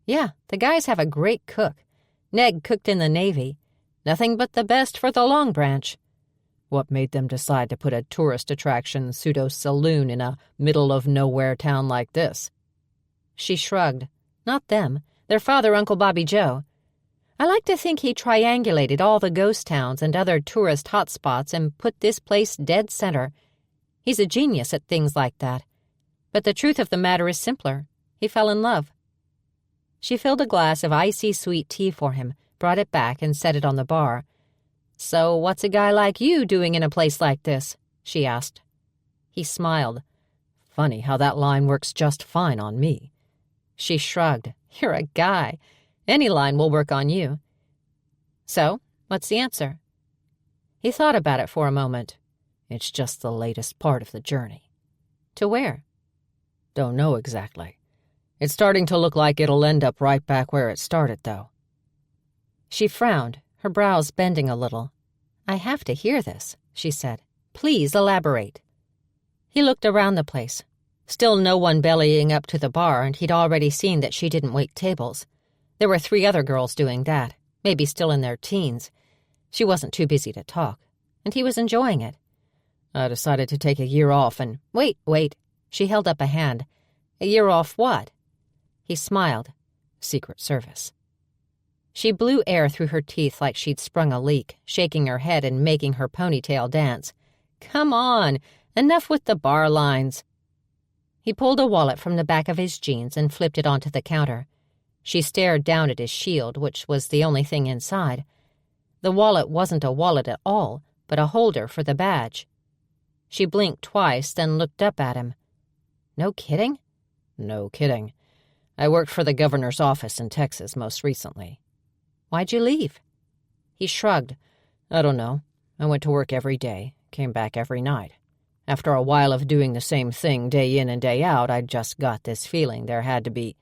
"Yeah, the guys have a great cook. Ned cooked in the Navy. Nothing but the best for the Long Branch." "What made them decide to put a tourist attraction pseudo-saloon in a middle-of-nowhere town like this?" She shrugged. "Not them. Their father, Uncle Bobby Joe. I like to think he triangulated all the ghost towns and other tourist hotspots and put this place dead center. He's a genius at things like that. But the truth of the matter is simpler. He fell in love. She filled a glass of icy sweet tea for him, brought it back, and set it on the bar. "So what's a guy like you doing in a place like this?" she asked. He smiled. "Funny how that line works just fine on me." She shrugged. "You're a guy. Any line will work on you." "So, what's the answer?" He thought about it for a moment. "It's just the latest part of the journey." "To where?" "Don't know exactly. It's starting to look like it'll end up right back where it started, though." She frowned, her brows bending a little. "I have to hear this," she said. "Please elaborate." He looked around the place. Still no one bellying up to the bar, and he'd already seen that she didn't wait tables. There were 3 other girls doing that, maybe still in their teens. She wasn't too busy to talk, and he was enjoying it. "I decided to take a year off and—" Wait. She held up a hand. "A year off what?" He smiled. "Secret Service." She blew air through her teeth like she'd sprung a leak, shaking her head and making her ponytail dance. "Come on, enough with the bar lines." He pulled a wallet from the back of his jeans and flipped it onto the counter. She stared down at his shield, which was the only thing inside. The wallet wasn't a wallet at all, but a holder for the badge. She blinked twice, then looked up at him. "No kidding?" "No kidding. I worked for the governor's office in Texas most recently." "Why'd you leave?" He shrugged. "I don't know. I went to work every day, came back every night. After a while of doing the same thing day in and day out, I just got this feeling there had to be—"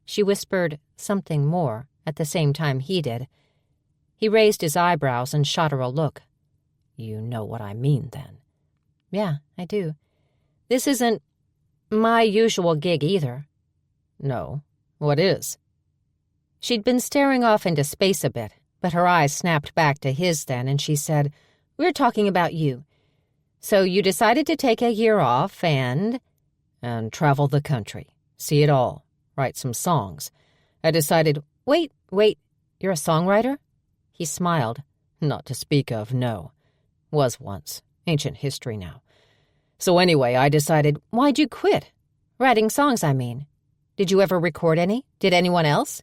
She whispered something more at the same time he did. He raised his eyebrows and shot her a look. "You know what I mean, then?" "Yeah, I do. This isn't my usual gig either." "No. What is?" She'd been staring off into space a bit, but her eyes snapped back to his then, and she said, "We're talking about you. So you decided to take a year off and—" "And travel the country, see it all, write some songs. I decided—" Wait, you're a songwriter?" He smiled. "Not to speak of, no. Was once. Ancient history now. So anyway, I decided—" "Why'd you quit? Writing songs, I mean. Did you ever record any? Did anyone else?"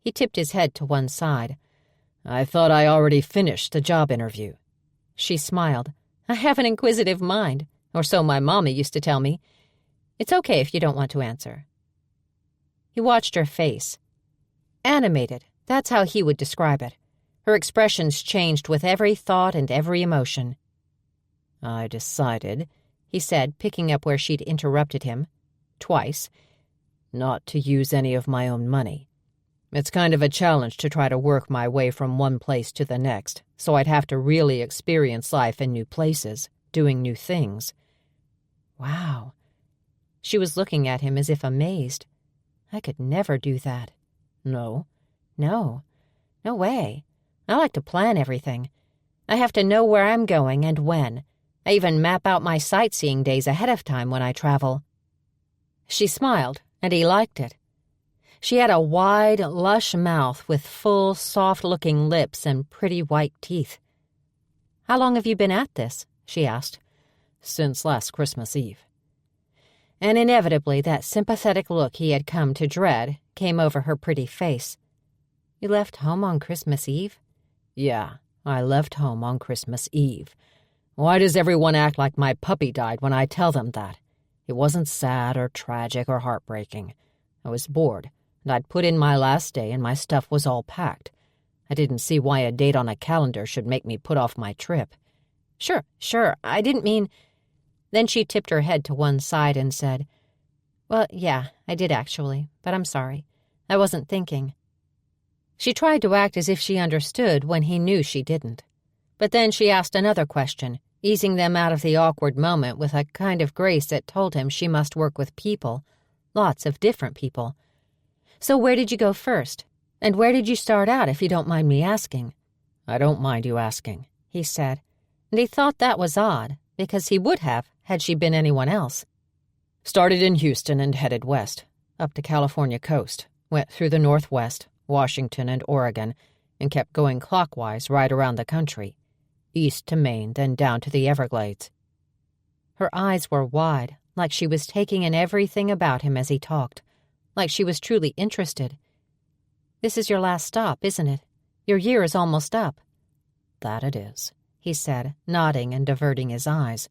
He tipped his head to one side. "I thought I already finished the job interview." She smiled. "I have an inquisitive mind, or so my mommy used to tell me. It's okay if you don't want to answer." He watched her face. Animated, that's how he would describe it. Her expressions changed with every thought and every emotion. "I decided," he said, picking up where she'd interrupted him, twice, "not to use any of my own money. It's kind of a challenge to try to work my way from one place to the next, so I'd have to really experience life in new places, doing new things." Wow. She was looking at him as if amazed. "I could never do that." "No?" "No. No way. I like to plan everything. I have to know where I'm going and when. I even map out my sightseeing days ahead of time when I travel." She smiled, and he liked it. She had a wide, lush mouth with full, soft-looking lips and pretty white teeth. "How long have you been at this?" she asked. "Since last Christmas Eve." And inevitably that sympathetic look he had come to dread came over her pretty face. "You left home on Christmas Eve?" "Yeah, I left home on Christmas Eve. Why does everyone act like my puppy died when I tell them that? It wasn't sad or tragic or heartbreaking. I was bored, and I'd put in my last day and my stuff was all packed. I didn't see why a date on a calendar should make me put off my trip." Sure, I didn't mean—" Then she tipped her head to one side and said, "Well, yeah, I did actually, but I'm sorry. I wasn't thinking." She tried to act as if she understood when he knew she didn't. But then she asked another question, easing them out of the awkward moment with a kind of grace that told him she must work with people, lots of different people. "So where did you go first? And where did you start out, if you don't mind me asking?" "I don't mind you asking," he said, and he thought that was odd, because he would have, had she been anyone else. "Started in Houston and headed west, up the California coast, went through the Northwest, Washington and Oregon, and kept going clockwise right around the country, east to Maine, then down to the Everglades." Her eyes were wide, like she was taking in everything about him as he talked, like she was truly interested. "This is your last stop, isn't it? Your year is almost up." "That it is," he said, nodding and diverting his eyes.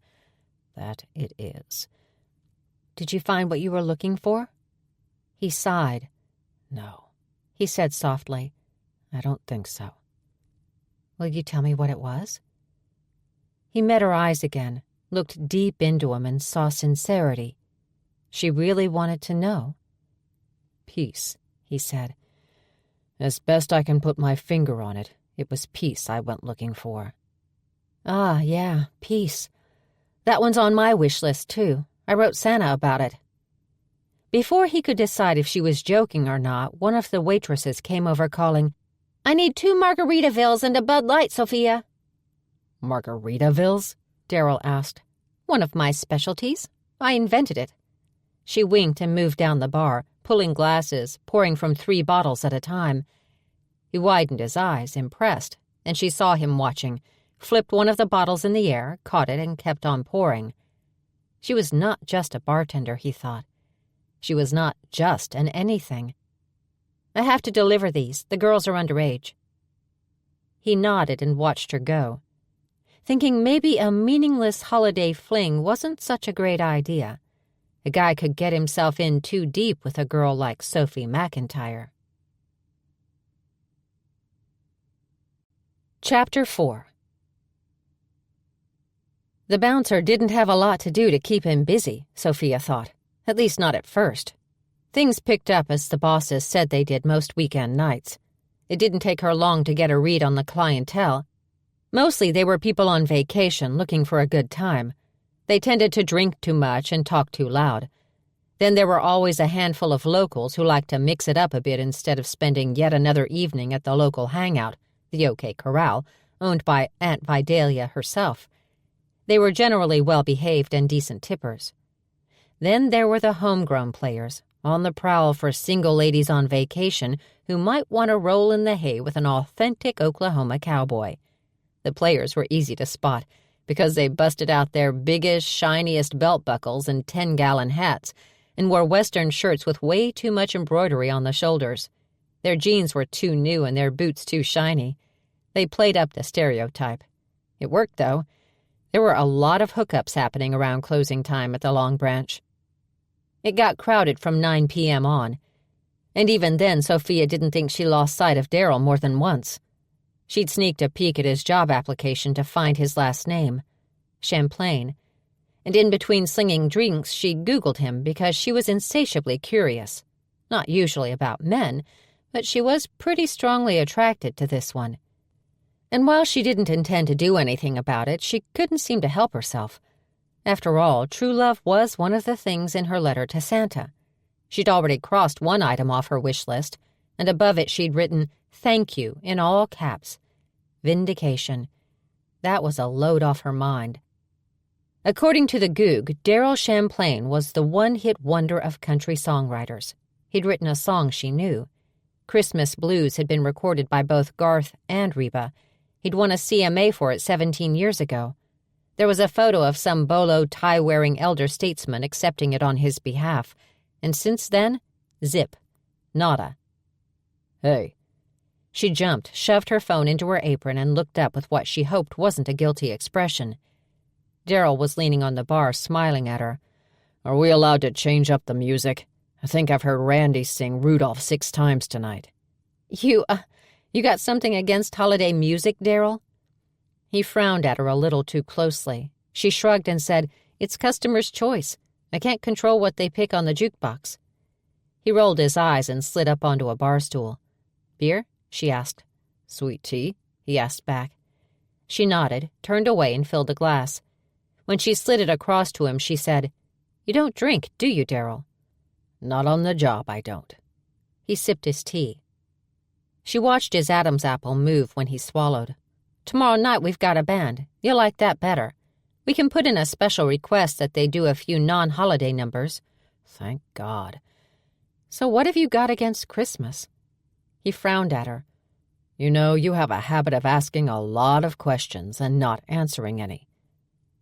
"That it is." "Did you find what you were looking for?" He sighed. "No," he said softly. "I don't think so." "Will you tell me what it was?" He met her eyes again, looked deep into him, and saw sincerity. She really wanted to know. "Peace," he said. "As best I can put my finger on it, it was peace I went looking for." "Ah, yeah, peace. That one's on my wish list, too. I wrote Santa about it." Before he could decide if she was joking or not, one of the waitresses came over calling, "I need 2 Margaritavilles and a Bud Light, Sophia." "Margaritavilles?" Darryl asked. "One of my specialties. I invented it." She winked and moved down the bar, pulling glasses, pouring from 3 bottles at a time. He widened his eyes, impressed, and she saw him watching, flipped one of the bottles in the air, caught it, and kept on pouring. She was not just a bartender, he thought. She was not just an anything. "I have to deliver these. The girls are underage." He nodded and watched her go, thinking maybe a meaningless holiday fling wasn't such a great idea. A guy could get himself in too deep with a girl like Sophie McIntyre. Chapter 4. The bouncer didn't have a lot to do to keep him busy, Sophia thought. At least not at first. Things picked up as the bosses said they did most weekend nights. It didn't take her long to get a read on the clientele. Mostly they were people on vacation looking for a good time. They tended to drink too much and talk too loud. Then there were always a handful of locals who liked to mix it up a bit instead of spending yet another evening at the local hangout, the OK Corral, owned by Aunt Vidalia herself. They were generally well-behaved and decent tippers. Then there were the homegrown players, on the prowl for single ladies on vacation who might want to roll in the hay with an authentic Oklahoma cowboy. The players were easy to spot because they busted out their biggest, shiniest belt buckles and 10-gallon hats and wore Western shirts with way too much embroidery on the shoulders. Their jeans were too new and their boots too shiny. They played up the stereotype. It worked, though. There were a lot of hookups happening around closing time at the Long Branch. It got crowded from 9 p.m. on, and even then Sophia didn't think she lost sight of Darryl more than once. She'd sneaked a peek at his job application to find his last name, Champlain, and in between slinging drinks she Googled him because she was insatiably curious. Not usually about men, but she was pretty strongly attracted to this one. And while she didn't intend to do anything about it, she couldn't seem to help herself. After all, true love was one of the things in her letter to Santa. She'd already crossed one item off her wish list, and above it she'd written, "Thank you," in all caps. Vindication. That was a load off her mind. According to the Goog, Darryl Champlain was the one-hit wonder of country songwriters. He'd written a song she knew. Christmas Blues had been recorded by both Garth and Reba. He'd won a CMA for it 17 years ago. There was a photo of some bolo tie-wearing elder statesman accepting it on his behalf, and since then, zip. Nada. "Hey." She jumped, shoved her phone into her apron, and looked up with what she hoped wasn't a guilty expression. Darryl was leaning on the bar, smiling at her. "Are we allowed to change up the music? I think I've heard Randy sing Rudolph 6 times tonight." You got something against holiday music, Darryl?" He frowned at her a little too closely. She shrugged and said, "It's customer's choice. I can't control what they pick on the jukebox." He rolled his eyes and slid up onto a bar stool. "Beer?" she asked. "Sweet tea?" he asked back. She nodded, turned away, and filled a glass. When she slid it across to him, she said, "You don't drink, do you, Darryl?" "Not on the job, I don't." He sipped his tea. She watched his Adam's apple move when he swallowed. "Tomorrow night we've got a band. You'll like that better. We can put in a special request that they do a few non-holiday numbers." "Thank God." "So what have you got against Christmas?" He frowned at her. "You know, you have a habit of asking a lot of questions and not answering any."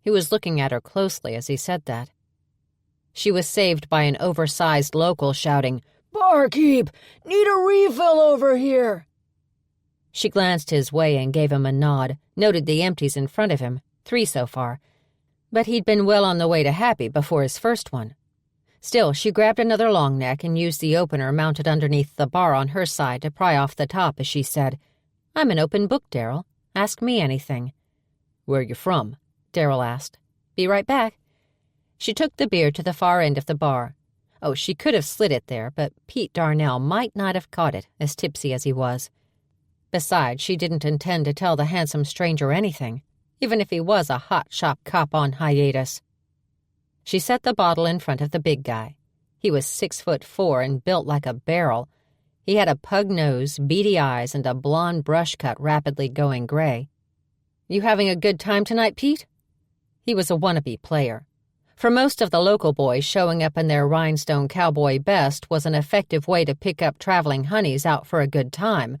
He was looking at her closely as he said that. She was saved by an oversized local shouting, "Barkeep! Need a refill over here!" She glanced his way and gave him a nod, noted the empties in front of him, 3 so far. But he'd been well on the way to happy before his first one. Still, she grabbed another long neck and used the opener mounted underneath the bar on her side to pry off the top as she said, "I'm an open book, Darryl. Ask me anything." "Where you from?" Darryl asked. "Be right back." She took the beer to the far end of the bar. Oh, she could have slid it there, but Pete Darnell might not have caught it, as tipsy as he was. Besides, she didn't intend to tell the handsome stranger anything, even if he was a hot shop cop on hiatus. She set the bottle in front of the big guy. He was 6'4" and built like a barrel. He had a pug nose, beady eyes, and a blonde brush cut rapidly going gray. "You having a good time tonight, Pete?" He was a wannabe player. For most of the local boys, showing up in their rhinestone cowboy best was an effective way to pick up traveling honeys out for a good time.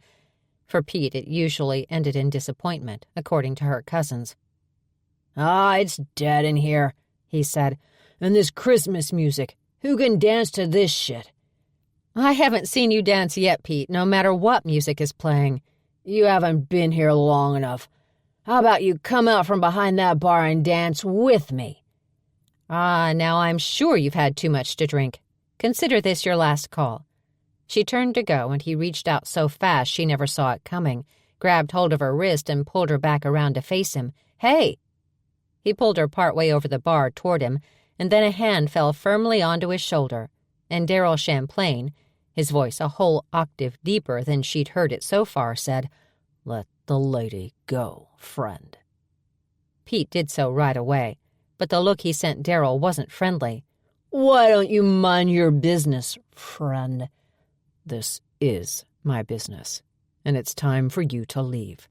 For Pete, it usually ended in disappointment, according to her cousins. It's dead in here," he said. "And this Christmas music. Who can dance to this shit?" "I haven't seen you dance yet, Pete, no matter what music is playing." "You haven't been here long enough. How about you come out from behind that bar and dance with me?" Now I'm sure you've had too much to drink. Consider this your last call." She turned to go, and he reached out so fast she never saw it coming, grabbed hold of her wrist and pulled her back around to face him. "Hey!" He pulled her partway over the bar toward him, and then a hand fell firmly onto his shoulder, and Darryl Champlain, his voice a whole octave deeper than she'd heard it so far, said, "Let the lady go, friend." Pete did so right away, but the look he sent Darryl wasn't friendly. "Why don't you mind your business, friend?" "This is my business, and it's time for you to leave."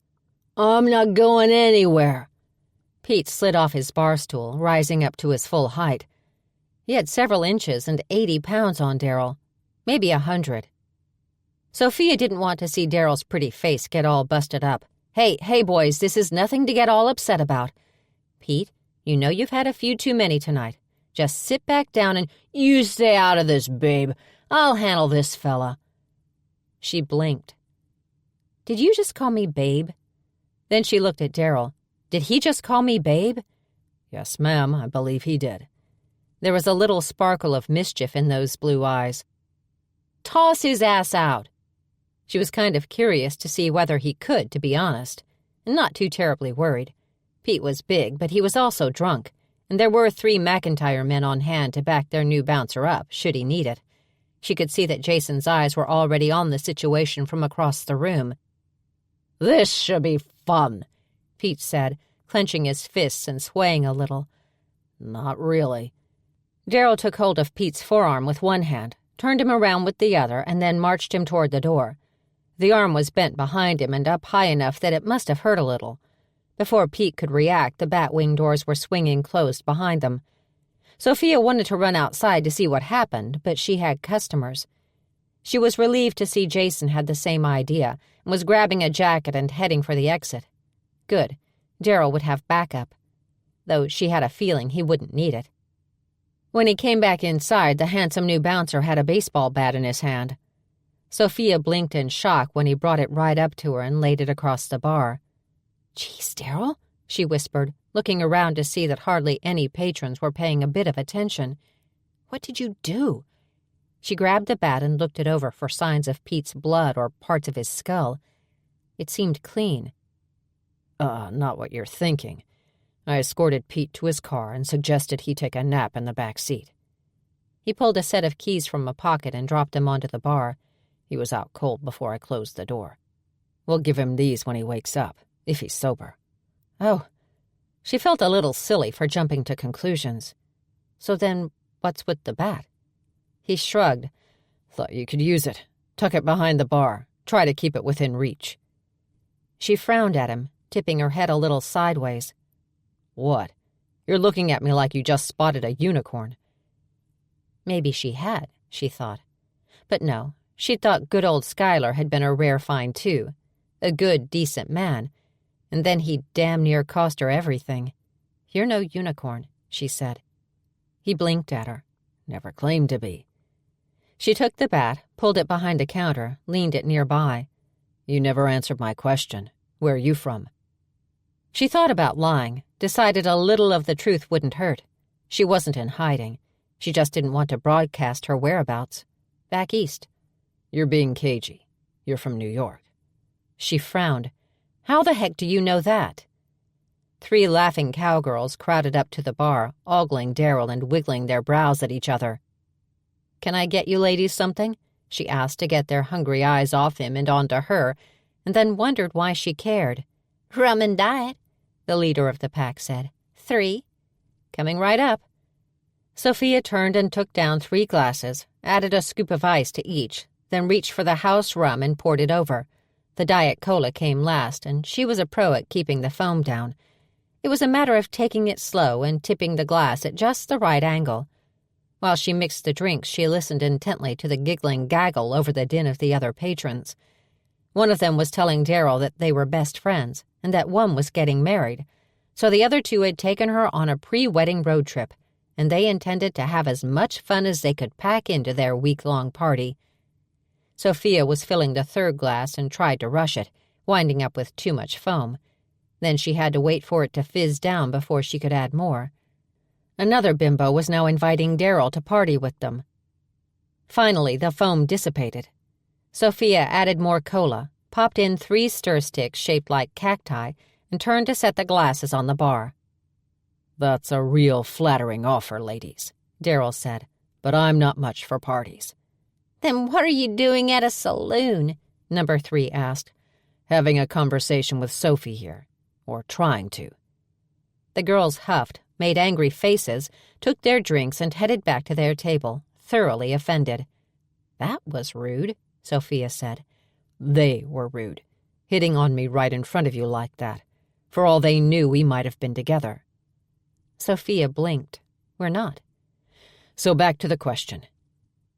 "I'm not going anywhere." Pete slid off his bar stool, rising up to his full height. He had several inches and 80 pounds on Darryl, maybe 100. Sophia didn't want to see Darryl's pretty face get all busted up. Hey, boys, this is nothing to get all upset about. Pete, you know you've had a few too many tonight. Just sit back down and—" "You stay out of this, babe. I'll handle this fella." She blinked. "Did you just call me babe?" Then she looked at Darryl. "Did he just call me babe?" "Yes, ma'am, I believe he did." There was a little sparkle of mischief in those blue eyes. "Toss his ass out." She was kind of curious to see whether he could, to be honest, and not too terribly worried. Pete was big, but he was also drunk, and there were 3 McIntyre men on hand to back their new bouncer up, should he need it. She could see that Jason's eyes were already on the situation from across the room. "This should be fun," Pete said, clenching his fists and swaying a little. "Not really." Darryl took hold of Pete's forearm with one hand, turned him around with the other, and then marched him toward the door. The arm was bent behind him and up high enough that it must have hurt a little. Before Pete could react, the batwing doors were swinging closed behind them. Sophia wanted to run outside to see what happened, but she had customers. She was relieved to see Jason had the same idea and was grabbing a jacket and heading for the exit. Good. Darryl would have backup, though she had a feeling he wouldn't need it. When he came back inside, the handsome new bouncer had a baseball bat in his hand. Sophia blinked in shock when he brought it right up to her and laid it across the bar. "Geez, Darryl," she whispered, looking around to see that hardly any patrons were paying a bit of attention. "What did you do?" She grabbed the bat and looked it over for signs of Pete's blood or parts of his skull. It seemed clean. Not what you're thinking. I escorted Pete to his car and suggested he take a nap in the back seat." He pulled a set of keys from a pocket and dropped them onto the bar. He was out cold before I closed the door. We'll give him these when he wakes up, if he's sober. Oh. She felt a little silly for jumping to conclusions. So then, what's with the bat? He shrugged. Thought you could use it. Tuck it behind the bar. Try to keep it within reach. She frowned at him, tipping her head a little sideways. What? You're looking at me like you just spotted a unicorn. Maybe she had, she thought. But no, she thought good old Schuyler had been a rare find too. A good, decent man. And then he'd damn near cost her everything. "You're no unicorn," she said. He blinked at her. Never claimed to be. She took the bat, pulled it behind a counter, leaned it nearby. You never answered my question. Where are you from? She thought about lying, decided a little of the truth wouldn't hurt. She wasn't in hiding. She just didn't want to broadcast her whereabouts. Back east. You're being cagey. You're from New York. She frowned. How the heck do you know that? 3 laughing cowgirls crowded up to the bar, ogling Darryl and wiggling their brows at each other. Can I get you ladies something? She asked to get their hungry eyes off him and onto her, and then wondered why she cared. Rum and diet, the leader of the pack said. 3. Coming right up. Sophia turned and took down 3 glasses, added a scoop of ice to each, then reached for the house rum and poured it over. The Diet Cola came last, and she was a pro at keeping the foam down. It was a matter of taking it slow and tipping the glass at just the right angle. While she mixed the drinks, she listened intently to the giggling gaggle over the din of the other patrons. One of them was telling Darryl that they were best friends, and that one was getting married, so the other 2 had taken her on a pre-wedding road trip, and they intended to have as much fun as they could pack into their week-long party. Sophia was filling the 3rd glass and tried to rush it, winding up with too much foam. Then she had to wait for it to fizz down before she could add more. Another bimbo was now inviting Darryl to party with them. Finally, the foam dissipated. Sophia added more cola, popped in 3 stir sticks shaped like cacti, and turned to set the glasses on the bar. That's a real flattering offer, ladies, Darryl said, but I'm not much for parties. Then what are you doing at a saloon? Number 3 asked. Having a conversation with Sophie here. Or trying to. The girls huffed, made angry faces, took their drinks, and headed back to their table, thoroughly offended. That was rude, Sophia said. They were rude, hitting on me right in front of you like that. For all they knew, we might have been together. Sophia blinked. We're not. So back to the question.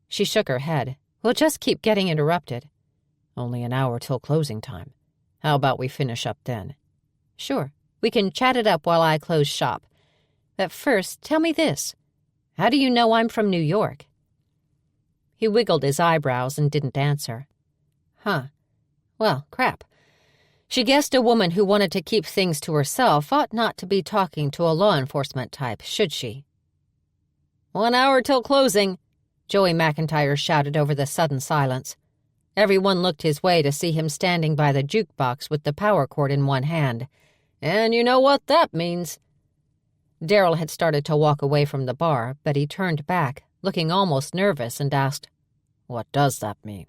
She shook her head. We'll just keep getting interrupted. Only an hour till closing time. How about we finish up then? Sure. We can chat it up while I close shop. But first, tell me this. How do you know I'm from New York? He wiggled his eyebrows and didn't answer. Huh. Well, crap. She guessed a woman who wanted to keep things to herself ought not to be talking to a law enforcement type, should she? 1 hour till closing, Joey McIntyre shouted over the sudden silence. Everyone looked his way to see him standing by the jukebox with the power cord in one hand. And you know what that means. Darryl had started to walk away from the bar, but he turned back, looking almost nervous, and asked, What does that mean?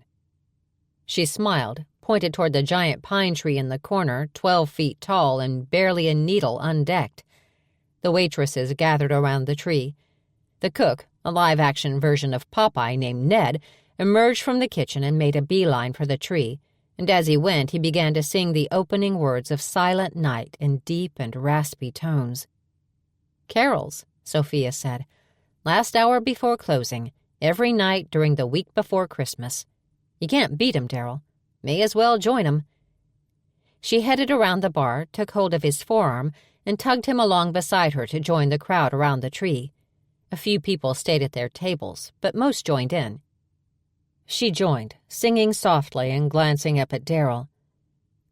She smiled, pointed toward the giant pine tree in the corner, 12 feet tall and barely a needle undecked. The waitresses gathered around the tree. The cook, a live-action version of Popeye named Ned, emerged from the kitchen and made a beeline for the tree, and as he went he began to sing the opening words of Silent Night in deep and raspy tones. Carols, Sophia said. Last hour before closing, every night during the week before Christmas. You can't beat 'em, Darryl. May as well join 'em. She headed around the bar, took hold of his forearm, and tugged him along beside her to join the crowd around the tree. A few people stayed at their tables, but most joined in. She joined, singing softly and glancing up at Darryl.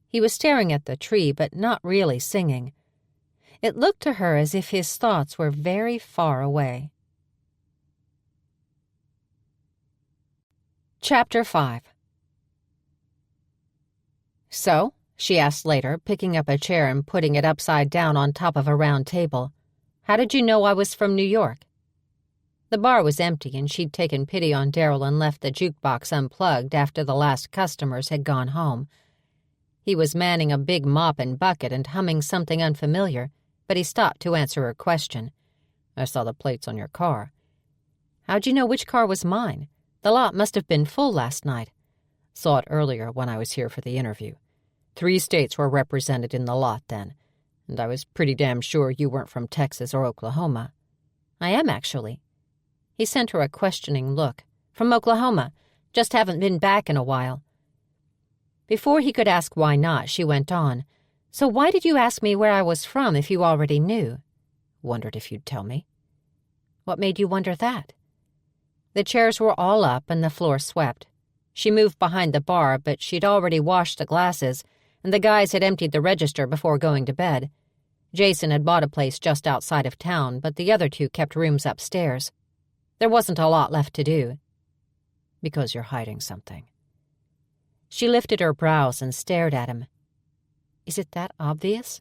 He was staring at the tree, but not really singing. It looked to her as if his thoughts were very far away. Chapter 5. So, she asked later, picking up a chair and putting it upside down on top of a round table, how did you know I was from New York? The bar was empty, and she'd taken pity on Darryl and left the jukebox unplugged after the last customers had gone home. He was manning a big mop and bucket and humming something unfamiliar, but he stopped to answer her question. I saw the plates on your car. How'd you know which car was mine? The lot must have been full last night. Saw it earlier when I was here for the interview. 3 states were represented in the lot then, and I was pretty damn sure you weren't from Texas or Oklahoma. I am, actually. He sent her a questioning look. From Oklahoma. Just haven't been back in a while. Before he could ask why not, she went on. So why did you ask me where I was from if you already knew? Wondered if you'd tell me. What made you wonder that? The chairs were all up and the floor swept. She moved behind the bar, but she'd already washed the glasses, and the guys had emptied the register before going to bed. Jason had bought a place just outside of town, but the other two kept rooms upstairs. There wasn't a lot left to do. Because you're hiding something. She lifted her brows and stared at him. Is it that obvious?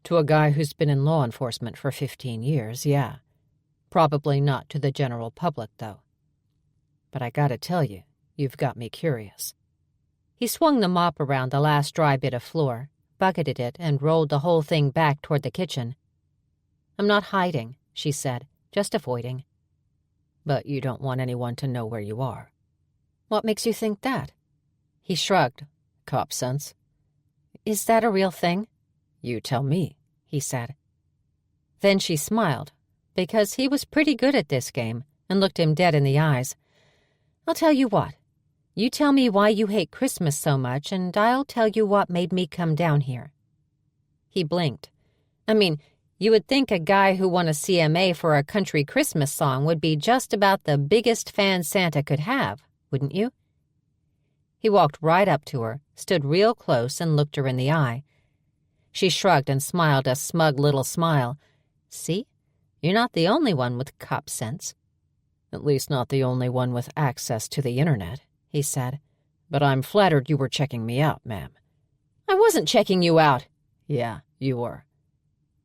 To a guy who's been in law enforcement for 15 years, yeah. Probably not to the general public, though. But I gotta tell you, you've got me curious. He swung the mop around the last dry bit of floor, bucketed it, and rolled the whole thing back toward the kitchen. I'm not hiding, she said, just avoiding. But you don't want anyone to know where you are. What makes you think that? He shrugged. Cop sense. Is that a real thing? You tell me, he said. Then she smiled, because he was pretty good at this game, and looked him dead in the eyes. I'll tell you what. You tell me why you hate Christmas so much, and I'll tell you what made me come down here. He blinked. I mean, you would think a guy who won a CMA for a country Christmas song would be just about the biggest fan Santa could have, wouldn't you? He walked right up to her, stood real close, and looked her in the eye. She shrugged and smiled a smug little smile. See? You're not the only one with cop sense. At least not the only one with access to the internet, he said. But I'm flattered you were checking me out, ma'am. I wasn't checking you out. Yeah, you were.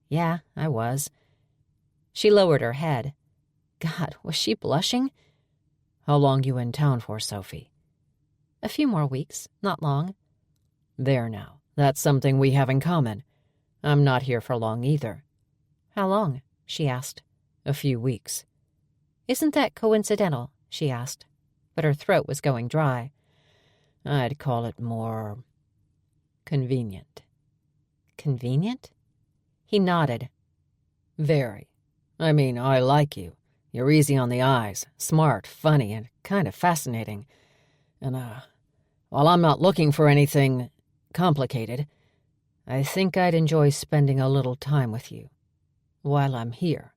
Yeah, I was. She lowered her head. God, was she blushing? How long you in town for, Sophie? A few more weeks, not long. There now, that's something we have in common. I'm not here for long either. How long? She asked. A few weeks. Isn't that coincidental? She asked, but her throat was going dry. I'd call it more convenient. Convenient? He nodded. Very. I mean, I like you. You're easy on the eyes, smart, funny, and kind of fascinating. And, while I'm not looking for anything complicated, I think I'd enjoy spending a little time with you while I'm here.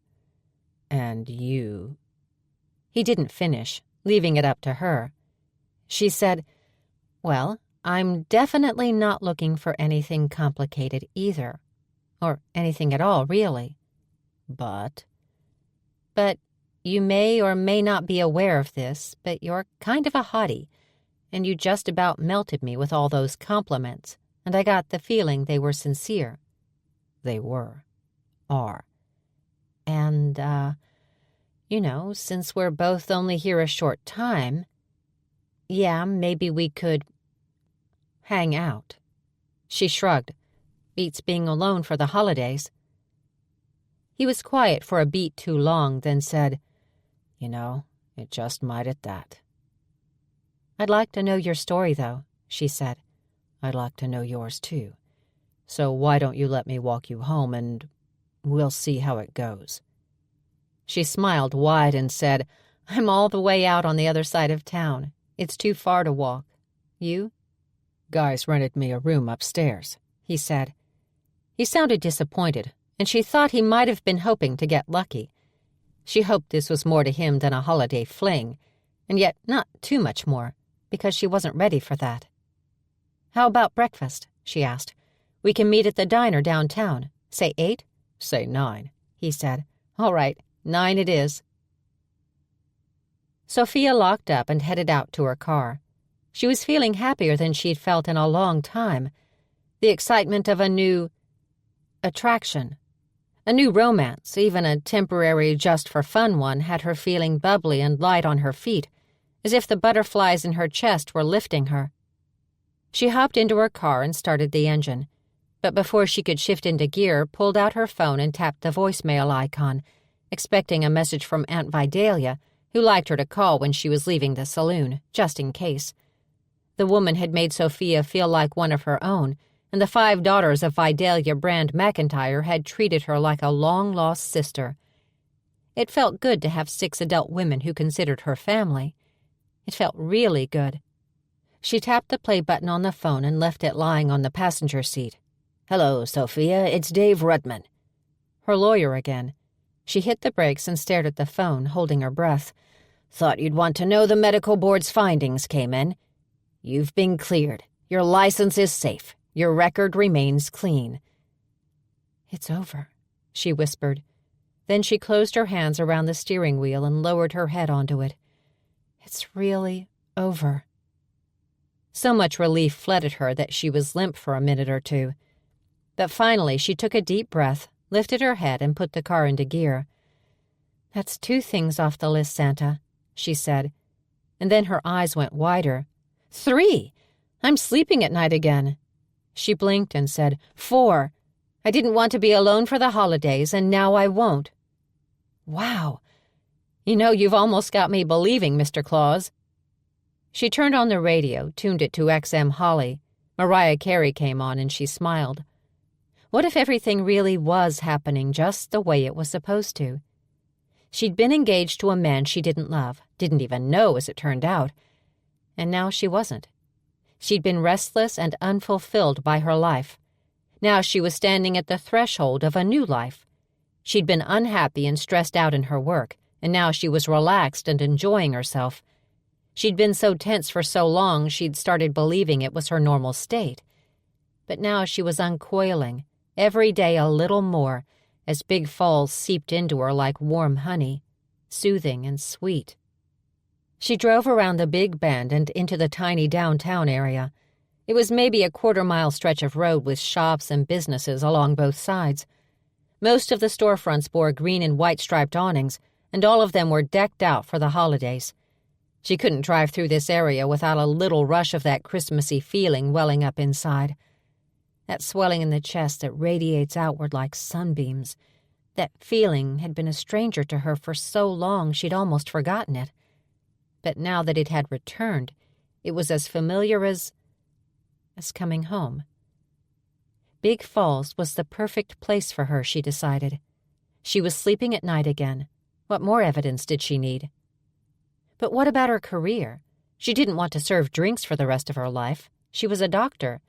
And you... He didn't finish, leaving it up to her. She said, Well, I'm definitely not looking for anything complicated either. Or anything at all, really. But you may or may not be aware of this, but you're kind of a hottie, and you just about melted me with all those compliments, and I got the feeling they were sincere. They were. Are. And, since we're both only here a short time, yeah, maybe we could hang out. She shrugged. Beats being alone for the holidays. He was quiet for a beat too long, then said, It just might at that. I'd like to know your story, though, she said. I'd like to know yours, too. So why don't you let me walk you home and we'll see how it goes. She smiled wide and said, I'm all the way out on the other side of town. It's too far to walk. You? Guys rented me a room upstairs, he said. He sounded disappointed, and she thought he might have been hoping to get lucky. She hoped this was more to him than a holiday fling, and yet not too much more, because she wasn't ready for that. How about breakfast? She asked. We can meet at the diner downtown. Say 8? Say 9, he said. All right, 9 it is. Sophia locked up and headed out to her car. She was feeling happier than she'd felt in a long time. The excitement of a new attraction. A new romance, even a temporary just-for-fun one, had her feeling bubbly and light on her feet, as if the butterflies in her chest were lifting her. She hopped into her car and started the engine, but before she could shift into gear, pulled out her phone and tapped the voicemail icon, expecting a message from Aunt Vidalia, who liked her to call when she was leaving the saloon, just in case. The woman had made Sophia feel like one of her own, and the 5 daughters of Vidalia Brand McIntyre had treated her like a long-lost sister. It felt good to have 6 adult women who considered her family. It felt really good. She tapped the play button on the phone and left it lying on the passenger seat. Hello, Sophia, it's Dave Rudman. Her lawyer again. She hit the brakes and stared at the phone, holding her breath. Thought you'd want to know the medical board's findings came in. You've been cleared. Your license is safe. Your record remains clean." "It's over," she whispered. Then she closed her hands around the steering wheel and lowered her head onto it. "It's really over." So much relief flooded her that she was limp for a minute or two. But finally she took a deep breath, lifted her head, and put the car into gear. "That's 2 things off the list, Santa," she said. And then her eyes went wider. 3! I'm sleeping at night again." She blinked and said, 4. I didn't want to be alone for the holidays, and now I won't." "Wow. You know, you've almost got me believing, Mr. Claus." She turned on the radio, tuned it to XM Holly. Mariah Carey came on, and she smiled. What if everything really was happening just the way it was supposed to? She'd been engaged to a man she didn't love, didn't even know as it turned out, and now she wasn't. She'd been restless and unfulfilled by her life. Now she was standing at the threshold of a new life. She'd been unhappy and stressed out in her work, and now she was relaxed and enjoying herself. She'd been so tense for so long she'd started believing it was her normal state. But now she was uncoiling, every day a little more, as big falls seeped into her like warm honey, soothing and sweet. She drove around the big bend and into the tiny downtown area. It was maybe a quarter-mile stretch of road with shops and businesses along both sides. Most of the storefronts bore green and white striped awnings, and all of them were decked out for the holidays. She couldn't drive through this area without a little rush of that Christmassy feeling welling up inside. That swelling in the chest that radiates outward like sunbeams. That feeling had been a stranger to her for so long she'd almost forgotten it. But now that it had returned, it was as familiar as coming home. Big Falls was the perfect place for her, she decided. She was sleeping at night again. What more evidence did she need? But what about her career? She didn't want to serve drinks for the rest of her life. She was a doctor.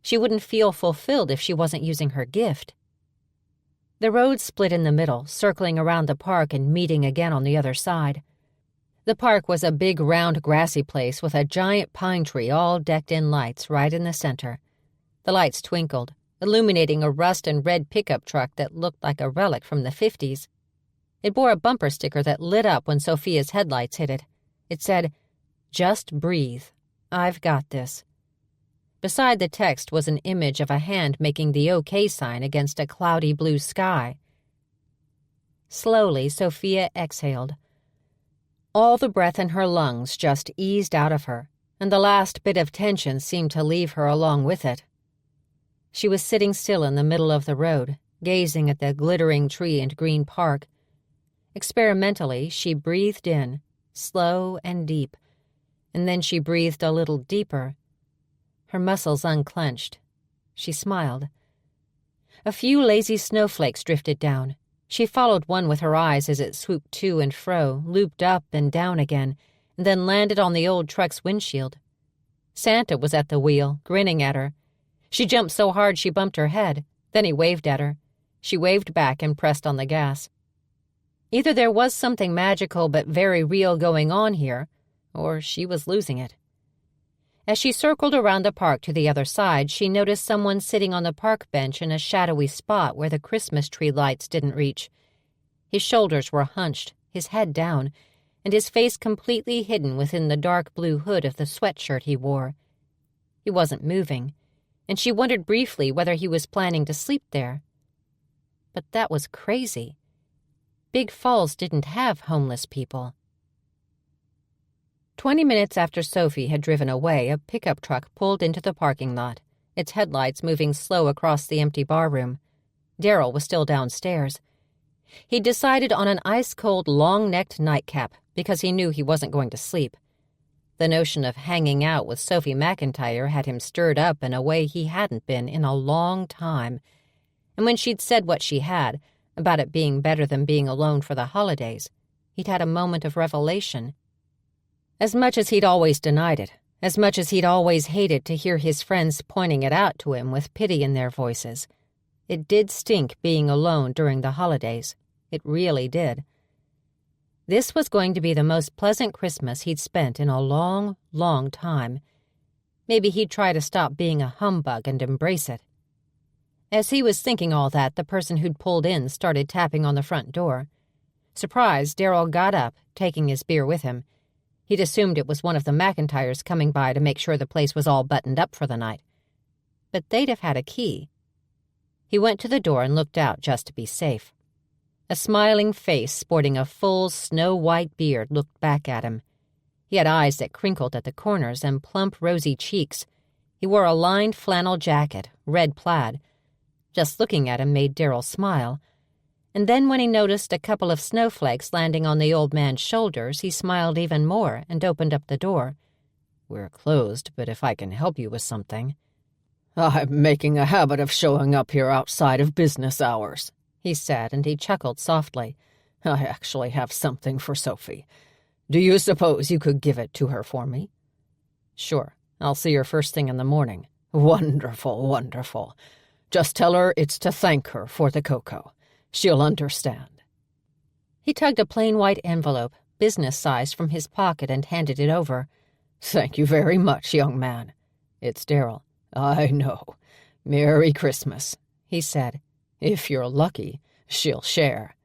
She wouldn't feel fulfilled if she wasn't using her gift. The road split in the middle, circling around the park and meeting again on the other side. The park was a big, round, grassy place with a giant pine tree all decked in lights right in the center. The lights twinkled, illuminating a rust and red pickup truck that looked like a relic from the 50s. It bore a bumper sticker that lit up when Sophia's headlights hit it. It said, "Just breathe. I've got this." Beside the text was an image of a hand making the OK sign against a cloudy blue sky. Slowly, Sophia exhaled. All the breath in her lungs just eased out of her, and the last bit of tension seemed to leave her along with it. She was sitting still in the middle of the road, gazing at the glittering tree and green park. Experimentally, she breathed in, slow and deep, and then she breathed a little deeper. Her muscles unclenched. She smiled. A few lazy snowflakes drifted down. She followed one with her eyes as it swooped to and fro, looped up and down again, and then landed on the old truck's windshield. Santa was at the wheel, grinning at her. She jumped so hard she bumped her head. Then he waved at her. She waved back and pressed on the gas. Either there was something magical but very real going on here, or she was losing it. As she circled around the park to the other side, she noticed someone sitting on the park bench in a shadowy spot where the Christmas tree lights didn't reach. His shoulders were hunched, his head down, and his face completely hidden within the dark blue hood of the sweatshirt he wore. He wasn't moving, and she wondered briefly whether he was planning to sleep there. But that was crazy. Big Falls didn't have homeless people. 20 minutes after Sophie had driven away, a pickup truck pulled into the parking lot, its headlights moving slow across the empty barroom. Darryl was still downstairs. He'd decided on an ice-cold, long-necked nightcap because he knew he wasn't going to sleep. The notion of hanging out with Sophie McIntyre had him stirred up in a way he hadn't been in a long time. And when she'd said what she had, about it being better than being alone for the holidays, he'd had a moment of revelation. As much as he'd always denied it, as much as he'd always hated to hear his friends pointing it out to him with pity in their voices, it did stink being alone during the holidays. It really did. This was going to be the most pleasant Christmas he'd spent in a long, long time. Maybe he'd try to stop being a humbug and embrace it. As he was thinking all that, the person who'd pulled in started tapping on the front door. Surprised, Darryl got up, taking his beer with him. He'd assumed it was one of the McIntyres coming by to make sure the place was all buttoned up for the night. But they'd have had a key. He went to the door and looked out just to be safe. A smiling face sporting a full snow-white beard looked back at him. He had eyes that crinkled at the corners and plump, rosy cheeks. He wore a lined flannel jacket, red plaid. Just looking at him made Darryl smile. And then when he noticed a couple of snowflakes landing on the old man's shoulders, he smiled even more and opened up the door. "We're closed, but if I can help you with something." "I'm making a habit of showing up here outside of business hours," he said, and he chuckled softly. "I actually have something for Sophie. Do you suppose you could give it to her for me?" "Sure. I'll see her first thing in the morning." "Wonderful, wonderful. Just tell her it's to thank her for the cocoa. She'll understand." He tugged a plain white envelope, business-sized, from his pocket and handed it over. "Thank you very much, young man." "It's Darryl." "I know. Merry Christmas," he said. "If you're lucky, she'll share."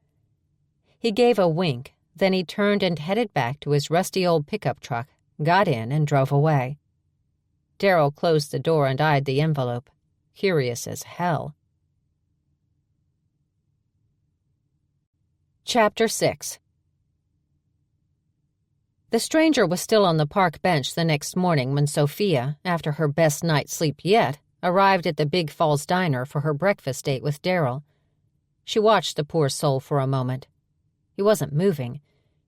He gave a wink, then he turned and headed back to his rusty old pickup truck, got in, and drove away. Darryl closed the door and eyed the envelope, curious as hell. Chapter 6. The stranger was still on the park bench the next morning when Sophia, after her best night's sleep yet, arrived at the Big Falls Diner for her breakfast date with Darryl. She watched the poor soul for a moment. He wasn't moving,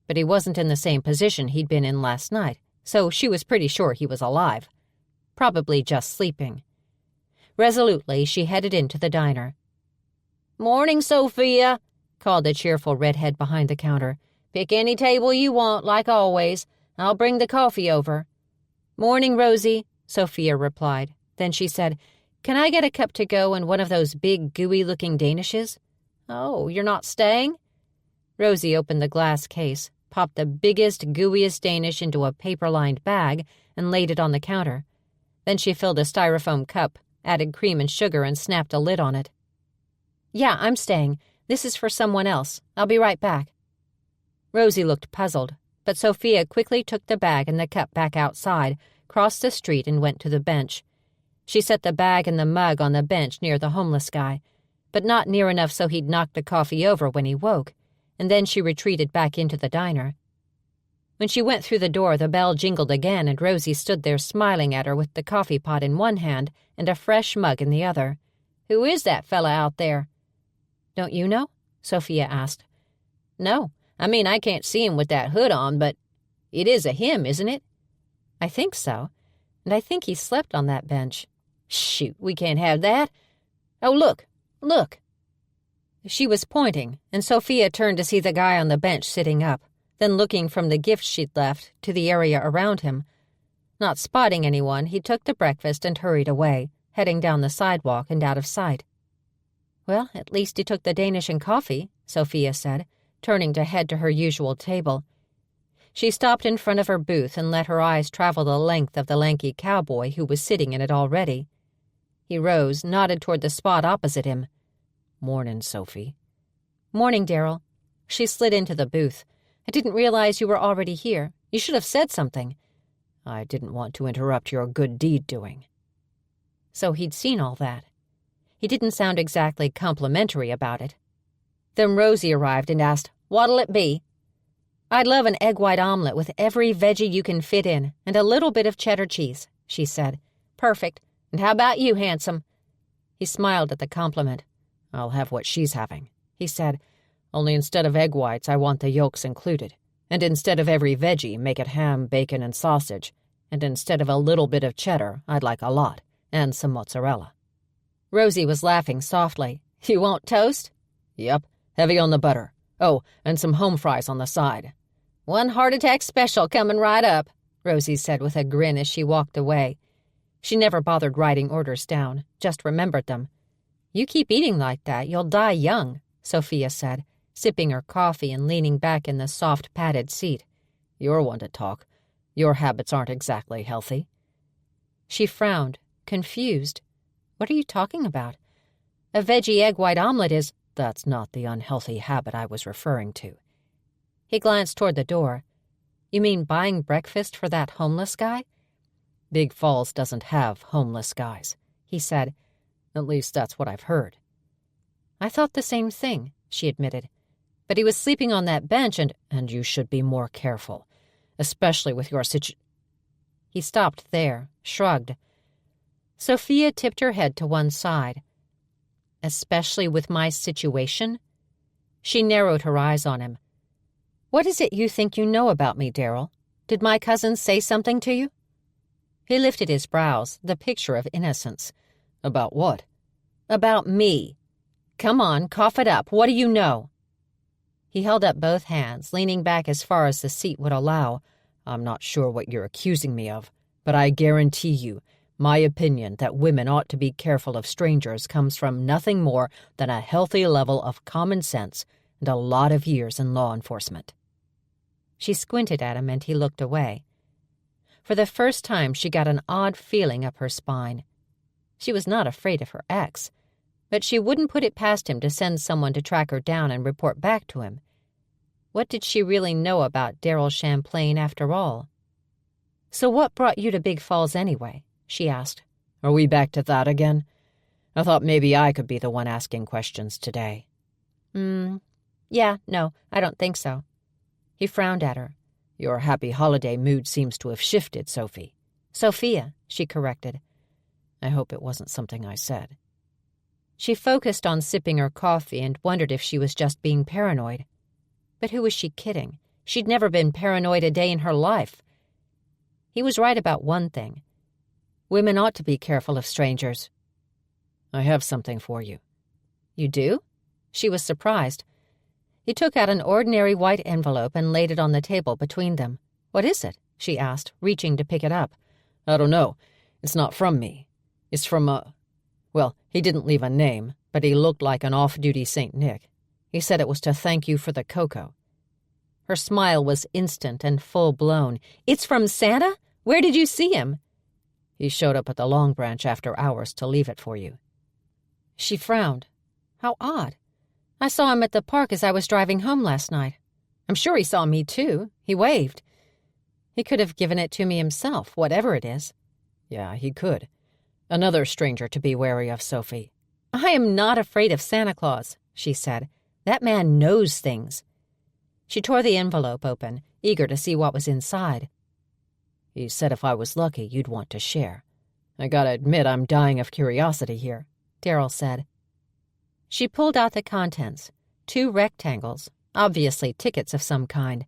but he wasn't in the same position he'd been in last night, so she was pretty sure he was alive. Probably just sleeping. Resolutely, she headed into the diner. "Morning, Sophia," called the cheerful redhead behind the counter. "Pick any table you want, like always. I'll bring the coffee over." "Morning, Rosie," Sophia replied. Then she said, "Can I get a cup to go and one of those big, gooey-looking Danishes?" "Oh, you're not staying?" Rosie opened the glass case, popped the biggest, gooeyest Danish into a paper-lined bag, and laid it on the counter. Then she filled a styrofoam cup, added cream and sugar, and snapped a lid on it. "Yeah, I'm staying. This is for someone else. I'll be right back." Rosie looked puzzled, but Sophia quickly took the bag and the cup back outside, crossed the street, and went to the bench. She set the bag and the mug on the bench near the homeless guy, but not near enough so he'd knock the coffee over when he woke, and then she retreated back into the diner. When she went through the door, the bell jingled again, and Rosie stood there smiling at her with the coffee pot in one hand and a fresh mug in the other. "Who is that fella out there?" "Don't you know?" Sophia asked. "No. I mean, I can't see him with that hood on, but it is a him, isn't it?" "I think so. And I think he slept on that bench." "Shoot, we can't have that. Oh, look, look." She was pointing, and Sophia turned to see the guy on the bench sitting up, then looking from the gift she'd left to the area around him. Not spotting anyone, he took the breakfast and hurried away, heading down the sidewalk and out of sight. "Well, at least he took the Danish and coffee," Sophia said, turning to head to her usual table. She stopped in front of her booth and let her eyes travel the length of the lanky cowboy who was sitting in it already. He rose, nodded toward the spot opposite him. "Mornin', Sophie." "Morning, Darryl." She slid into the booth. "I didn't realize you were already here. You should have said something." "I didn't want to interrupt your good deed doing." So he'd seen all that. He didn't sound exactly complimentary about it. Then Rosie arrived and asked, "What'll it be?" "I'd love an egg white omelet with every veggie you can fit in, and a little bit of cheddar cheese," she said. "Perfect. And how about you, handsome?" He smiled at the compliment. "I'll have what she's having," he said. "Only instead of egg whites, I want the yolks included. And instead of every veggie, make it ham, bacon, and sausage. And instead of a little bit of cheddar, I'd like a lot, and some mozzarella." Rosie was laughing softly. "You want toast?" "Yep, heavy on the butter. Oh, and some home fries on the side." "One heart attack special coming right up," Rosie said with a grin as she walked away. She never bothered writing orders down, just remembered them. "You keep eating like that, you'll die young," Sophia said, sipping her coffee and leaning back in the soft padded seat. "You're one to talk. Your habits aren't exactly healthy." She frowned, confused. What are you talking about? A veggie egg white omelet is— That's not the unhealthy habit I was referring to. He glanced toward the door. You mean buying breakfast for that homeless guy? Big Falls doesn't have homeless guys, he said. At least that's what I've heard. I thought the same thing, she admitted. But he was sleeping on that bench and you should be more careful, especially with your He stopped there, shrugged. Sophia tipped her head to one side. Especially with my situation? She narrowed her eyes on him. What is it you think you know about me, Darryl? Did my cousin say something to you? He lifted his brows, the picture of innocence. About what? About me. Come on, cough it up. What do you know? He held up both hands, leaning back as far as the seat would allow. I'm not sure what you're accusing me of, but I guarantee you, my opinion that women ought to be careful of strangers comes from nothing more than a healthy level of common sense and a lot of years in law enforcement. She squinted at him and he looked away. For the first time, she got an odd feeling up her spine. She was not afraid of her ex, but she wouldn't put it past him to send someone to track her down and report back to him. What did she really know about Darryl Champlain after all? So what brought you to Big Falls anyway? She asked. Are we back to that again? I thought maybe I could be the one asking questions today. Yeah, no, I don't think so. He frowned at her. Your happy holiday mood seems to have shifted, Sophie. Sophia, she corrected. I hope it wasn't something I said. She focused on sipping her coffee and wondered if she was just being paranoid. But who was she kidding? She'd never been paranoid a day in her life. He was right about one thing. Women ought to be careful of strangers. I have something for you. You do? She was surprised. He took out an ordinary white envelope and laid it on the table between them. What is it? She asked, reaching to pick it up. I don't know. It's not from me. It's from well, he didn't leave a name, but he looked like an off-duty St. Nick. He said it was to thank you for the cocoa. Her smile was instant and full-blown. It's from Santa? Where did you see him? He showed up at the Long Branch after hours to leave it for you. She frowned. How odd. I saw him at the park as I was driving home last night. I'm sure he saw me, too. He waved. He could have given it to me himself, whatever it is. Yeah, he could. Another stranger to be wary of, Sophie. I am not afraid of Santa Claus, she said. That man knows things. She tore the envelope open, eager to see what was inside. He said if I was lucky, you'd want to share. I gotta admit I'm dying of curiosity here, Darryl said. She pulled out the contents, 2 rectangles, obviously tickets of some kind.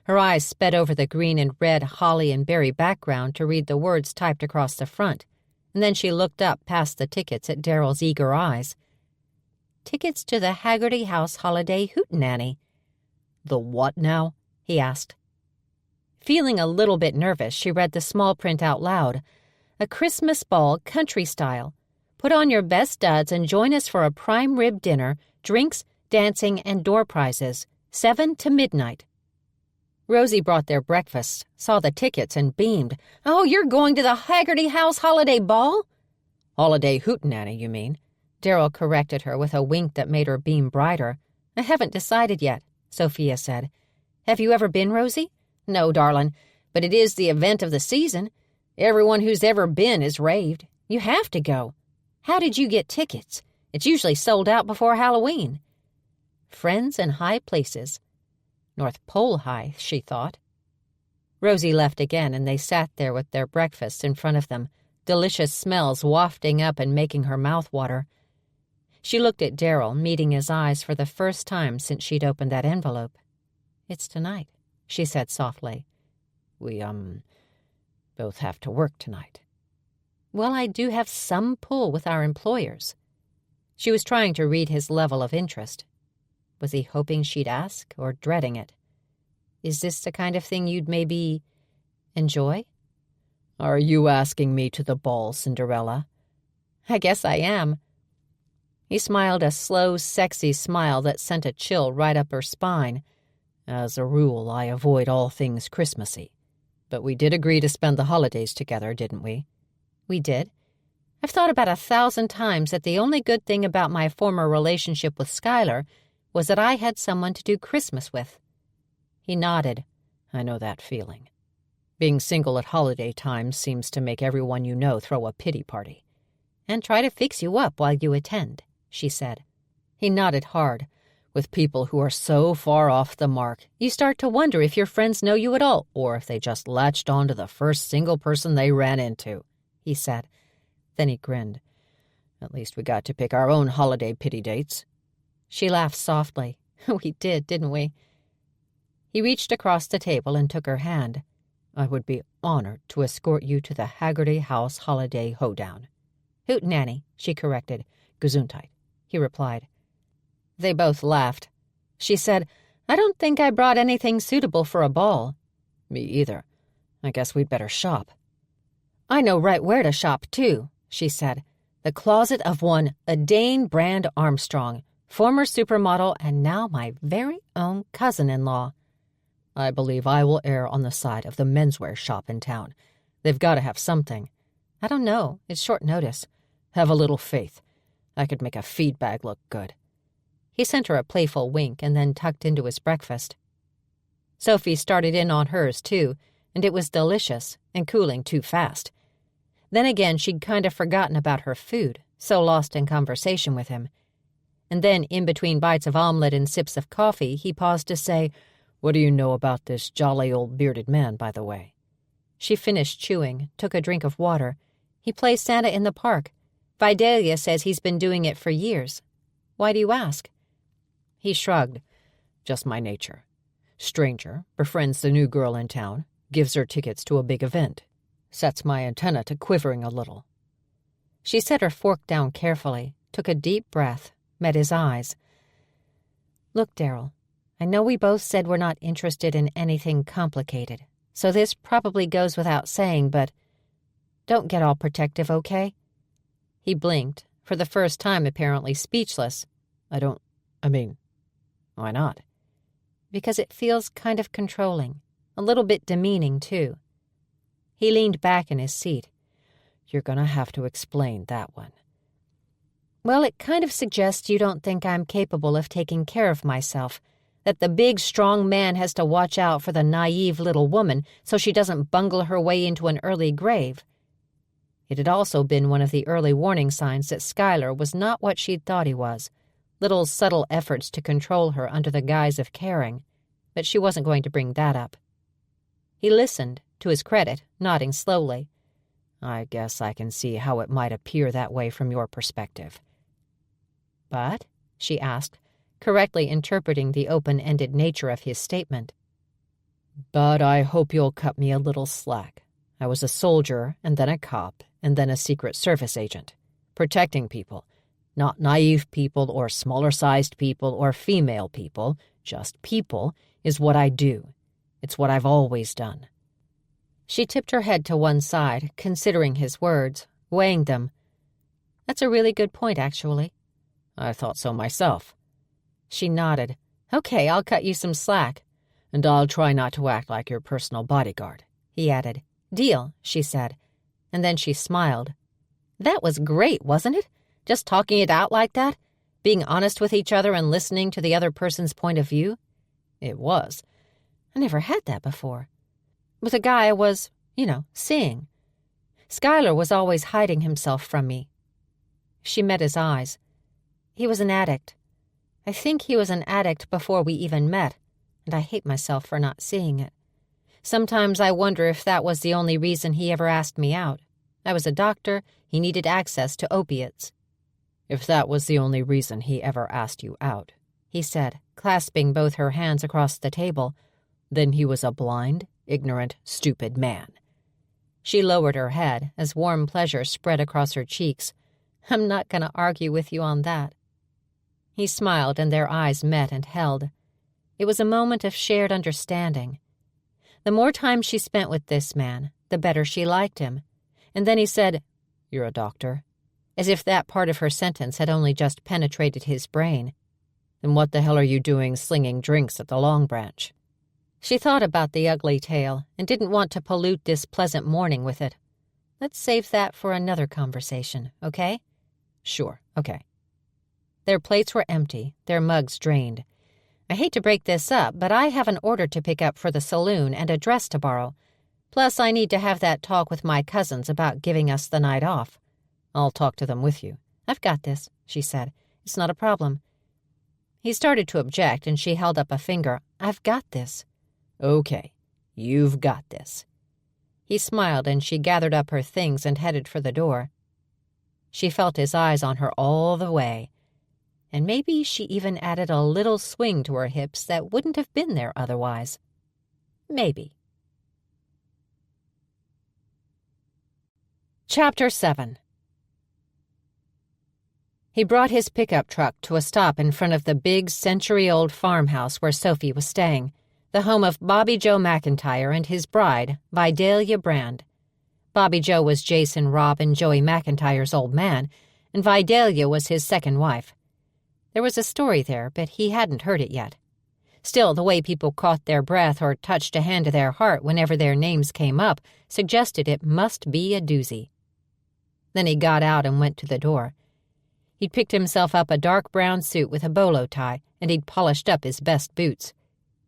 Her eyes sped over the green and red holly and berry background to read the words typed across the front, and then she looked up past the tickets at Darryl's eager eyes. Tickets to the Haggerty House Holiday Hootenanny. The what now? He asked. Feeling a little bit nervous, she read the small print out loud. A Christmas ball country style. Put on your best duds and join us for a prime rib dinner, drinks, dancing, and door prizes, 7 to midnight. Rosie brought their breakfasts, saw the tickets, and beamed. Oh, you're going to the Haggerty House Holiday Ball? Holiday Hootenanny, you mean? Darryl corrected her with a wink that made her beam brighter. I haven't decided yet, Sophia said. Have you ever been, Rosie? No, darling, but it is the event of the season. Everyone who's ever been is raved. You have to go. How did you get tickets? It's usually sold out before Halloween. Friends in high places. North Pole high, she thought. Rosie left again, and they sat there with their breakfast in front of them, delicious smells wafting up and making her mouth water. She looked at Darryl, meeting his eyes for the first time since she'd opened that envelope. It's tonight, she said softly. We, both have to work tonight. Well, I do have some pull with our employers. She was trying to read his level of interest. Was he hoping she'd ask, or dreading it? Is this the kind of thing you'd maybe enjoy? Are you asking me to the ball, Cinderella? I guess I am. He smiled a slow, sexy smile that sent a chill right up her spine. As a rule, I avoid all things Christmassy. But we did agree to spend the holidays together, didn't we? We did. I've thought about 1,000 times that the only good thing about my former relationship with Skylar was that I had someone to do Christmas with. He nodded. I know that feeling. Being single at holiday times seems to make everyone you know throw a pity party. And try to fix you up while you attend, she said. He nodded hard. With people who are so far off the mark, you start to wonder if your friends know you at all, or if they just latched on to the first single person they ran into, he said. Then he grinned. At least we got to pick our own holiday pity dates. She laughed softly. We did, didn't we? He reached across the table and took her hand. I would be honored to escort you to the Haggerty House holiday hoedown. Hootenanny, she corrected. Gesundheit, he replied. They both laughed. She said, I don't think I brought anything suitable for a ball. Me either. I guess we'd better shop. I know right where to shop, too, she said. The closet of one Adane Brand Armstrong, former supermodel and now my very own cousin-in-law. I believe I will err on the side of the menswear shop in town. They've got to have something. I don't know. It's short notice. Have a little faith. I could make a feed bag look good. He sent her a playful wink and then tucked into his breakfast. Sophie started in on hers, too, and it was delicious and cooling too fast. Then again, she'd kind of forgotten about her food, so lost in conversation with him. And then, in between bites of omelet and sips of coffee, he paused to say, What do you know about this jolly old bearded man, by the way? She finished chewing, took a drink of water. He plays Santa in the park. Vidalia says he's been doing it for years. Why do you ask? He shrugged. Just my nature. Stranger, befriends the new girl in town, gives her tickets to a big event. Sets my antenna to quivering a little. She set her fork down carefully, took a deep breath, met his eyes. Look, Darryl, I know we both said we're not interested in anything complicated, so this probably goes without saying, but don't get all protective, okay? He blinked, for the first time apparently speechless. Why not? Because it feels kind of controlling, a little bit demeaning, too. He leaned back in his seat. You're gonna have to explain that one. Well, it kind of suggests you don't think I'm capable of taking care of myself, that the big, strong man has to watch out for the naive little woman so she doesn't bungle her way into an early grave. It had also been one of the early warning signs that Skylar was not what she'd thought he was, little subtle efforts to control her under the guise of caring, but she wasn't going to bring that up. He listened, to his credit, nodding slowly. I guess I can see how it might appear that way from your perspective. But, she asked, correctly interpreting the open-ended nature of his statement. But I hope you'll cut me a little slack. I was a soldier, and then a cop, and then a Secret Service agent, protecting people. Not naive people or smaller-sized people or female people, just people, is what I do. It's what I've always done. She tipped her head to one side, considering his words, weighing them. That's a really good point, actually. I thought so myself. She nodded. Okay, I'll cut you some slack. And I'll try not to act like your personal bodyguard, he added. Deal, she said. And then she smiled. That was great, wasn't it? Just talking it out like that? Being honest with each other and listening to the other person's point of view? It was. I never had that before. With a guy I was, seeing. Skylar was always hiding himself from me. She met his eyes. He was an addict. I think he was an addict before we even met, and I hate myself for not seeing it. Sometimes I wonder if that was the only reason he ever asked me out. I was a doctor. He needed access to opiates. If that was the only reason he ever asked you out, he said, clasping both her hands across the table, then he was a blind, ignorant, stupid man. She lowered her head as warm pleasure spread across her cheeks. I'm not going to argue with you on that. He smiled and their eyes met and held. It was a moment of shared understanding. The more time she spent with this man, the better she liked him. And then he said, You're a doctor? as if that part of her sentence had only just penetrated his brain. "Then what the hell are you doing slinging drinks at the Long Branch?" She thought about the ugly tale and didn't want to pollute this pleasant morning with it. Let's save that for another conversation, okay? "Sure, okay." Their plates were empty, their mugs drained. "I hate to break this up, but I have an order to pick up for the saloon and a dress to borrow. Plus, I need to have that talk with my cousins about giving us the night off." "I'll talk to them with you." "I've got this," she said. "It's not a problem." He started to object, and she held up a finger. "I've got this." "Okay, you've got this." He smiled, and she gathered up her things and headed for the door. She felt his eyes on her all the way, and maybe she even added a little swing to her hips that wouldn't have been there otherwise. Maybe. Chapter 7. He brought his pickup truck to a stop in front of the big century-old farmhouse where Sophie was staying, the home of Bobby Joe McIntyre and his bride, Vidalia Brand. Bobby Joe was Jason, Rob, and Joey McIntyre's old man, and Vidalia was his second wife. There was a story there, but he hadn't heard it yet. Still, the way people caught their breath or touched a hand to their heart whenever their names came up suggested it must be a doozy. Then he got out and went to the door. He'd picked himself up a dark brown suit with a bolo tie, and he'd polished up his best boots.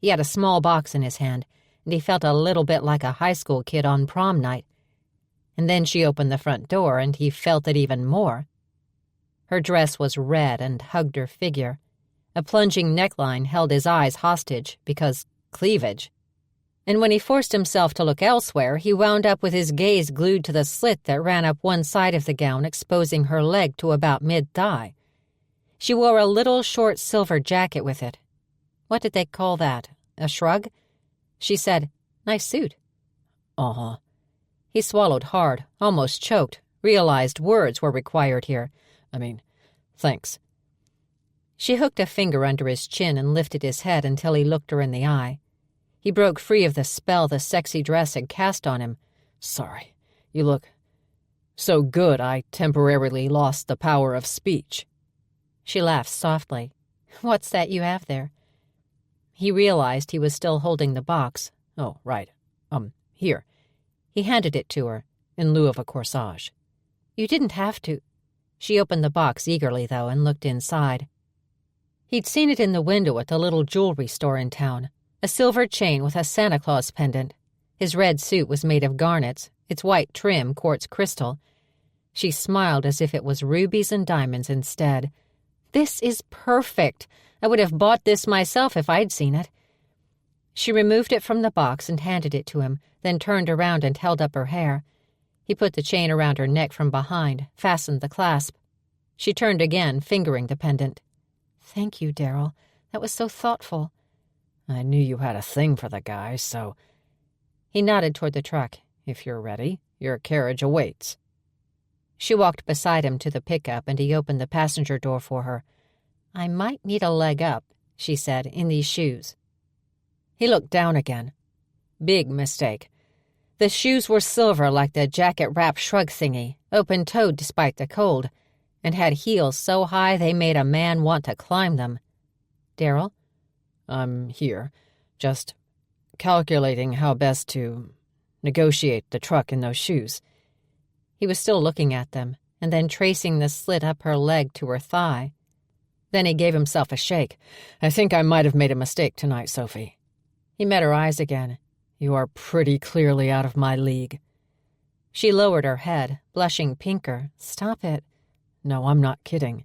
He had a small box in his hand, and he felt a little bit like a high school kid on prom night. And then she opened the front door, and he felt it even more. Her dress was red and hugged her figure. A plunging neckline held his eyes hostage because cleavage. And when he forced himself to look elsewhere, he wound up with his gaze glued to the slit that ran up one side of the gown, exposing her leg to about mid-thigh. She wore a little short silver jacket with it. What did they call that? A shrug? She said, "Nice suit." "Uh-huh." He swallowed hard, almost choked, realized words were required here. Thanks." She hooked a finger under his chin and lifted his head until he looked her in the eye. He broke free of the spell the sexy dress had cast on him. "Sorry, you look so good I temporarily lost the power of speech." She laughed softly. "What's that you have there?" He realized he was still holding the box. "Oh, right. Here." He handed it to her. "In lieu of a corsage." "You didn't have to." She opened the box eagerly, though, and looked inside. He'd seen it in the window at the little jewelry store in town, a silver chain with a Santa Claus pendant. His red suit was made of garnets, its white trim quartz crystal. She smiled as if it was rubies and diamonds instead. "This is perfect. I would have bought this myself if I'd seen it." She removed it from the box and handed it to him, then turned around and held up her hair. He put the chain around her neck from behind, fastened the clasp. She turned again, fingering the pendant. "Thank you, Darryl. That was so thoughtful." "I knew you had a thing for the guy, so—" He nodded toward the truck. "If you're ready, your carriage awaits." She walked beside him to the pickup, and he opened the passenger door for her. "I might need a leg up," she said, "in these shoes." He looked down again. Big mistake. The shoes were silver like the jacket-wrap shrug thingy, open-toed despite the cold, and had heels so high they made a man want to climb them. "Darryl?" "I'm here, just calculating how best to negotiate the truck in those shoes." He was still looking at them, and then tracing the slit up her leg to her thigh. Then he gave himself a shake. "I think I might have made a mistake tonight, Sophie." He met her eyes again. "You are pretty clearly out of my league." She lowered her head, blushing pinker. "Stop it." "No, I'm not kidding.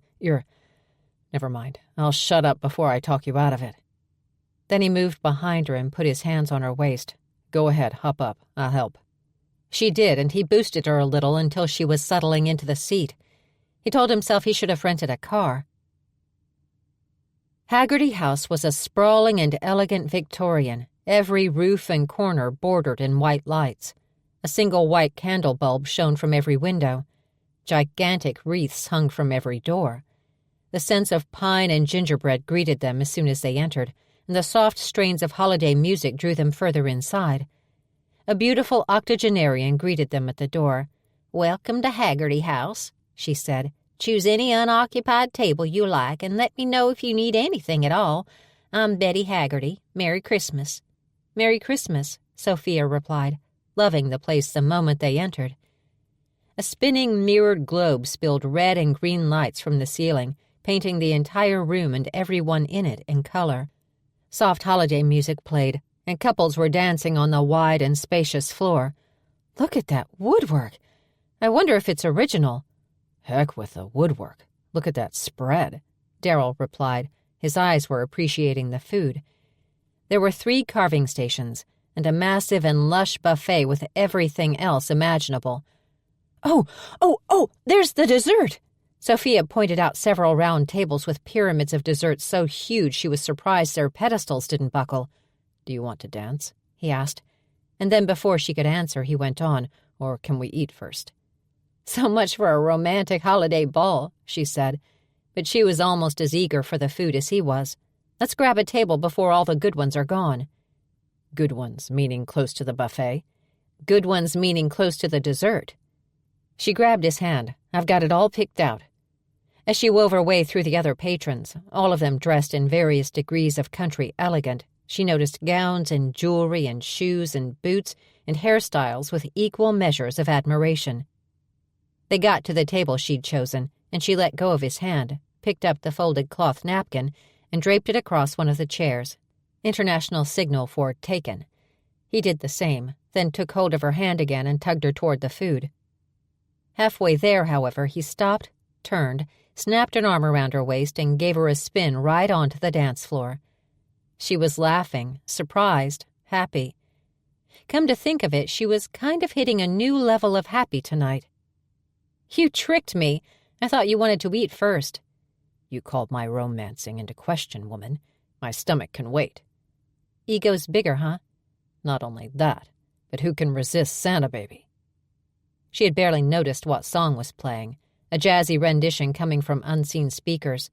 Never mind. I'll shut up before I talk you out of it." Then he moved behind her and put his hands on her waist. "Go ahead, hop up. I'll help." She did, and he boosted her a little until she was settling into the seat. He told himself he should have rented a car. Haggerty House was a sprawling and elegant Victorian, every roof and corner bordered in white lights. A single white candle bulb shone from every window. Gigantic wreaths hung from every door. The scents of pine and gingerbread greeted them as soon as they entered, and the soft strains of holiday music drew them further inside. A beautiful octogenarian greeted them at the door. "Welcome to Haggerty House," she said. "Choose any unoccupied table you like and let me know if you need anything at all. I'm Betty Haggerty. Merry Christmas." "Merry Christmas," Sophia replied, loving the place the moment they entered. A spinning mirrored globe spilled red and green lights from the ceiling, painting the entire room and everyone in it in color. Soft holiday music played, and couples were dancing on the wide and spacious floor. "Look at that woodwork. I wonder if it's original." "Heck with the woodwork. Look at that spread," Darryl replied. His eyes were appreciating the food. There were 3 carving stations and a massive and lush buffet with everything else imaginable. Oh, there's the dessert!" Sophia pointed out several round tables with pyramids of desserts so huge she was surprised their pedestals didn't buckle. "Do you want to dance?" he asked. And then before she could answer, he went on, "Or can we eat first?" "So much for a romantic holiday ball," she said. But she was almost as eager for the food as he was. "Let's grab a table before all the good ones are gone." "Good ones, meaning close to the buffet?" "Good ones, meaning close to the dessert." She grabbed his hand. "I've got it all picked out." As she wove her way through the other patrons, all of them dressed in various degrees of country elegant, she noticed gowns and jewelry and shoes and boots and hairstyles with equal measures of admiration. They got to the table she'd chosen, and she let go of his hand, picked up the folded cloth napkin, and draped it across one of the chairs. International signal for taken. He did the same, then took hold of her hand again and tugged her toward the food. Halfway there, however, he stopped, turned, snapped an arm around her waist, and gave her a spin right onto the dance floor. She was laughing, surprised, happy. Come to think of it, she was kind of hitting a new level of happy tonight. "You tricked me. I thought you wanted to eat first." "You called my romancing into question, woman. My stomach can wait." "Ego's bigger, huh?" "Not only that, but who can resist Santa Baby?" She had barely noticed what song was playing, a jazzy rendition coming from unseen speakers.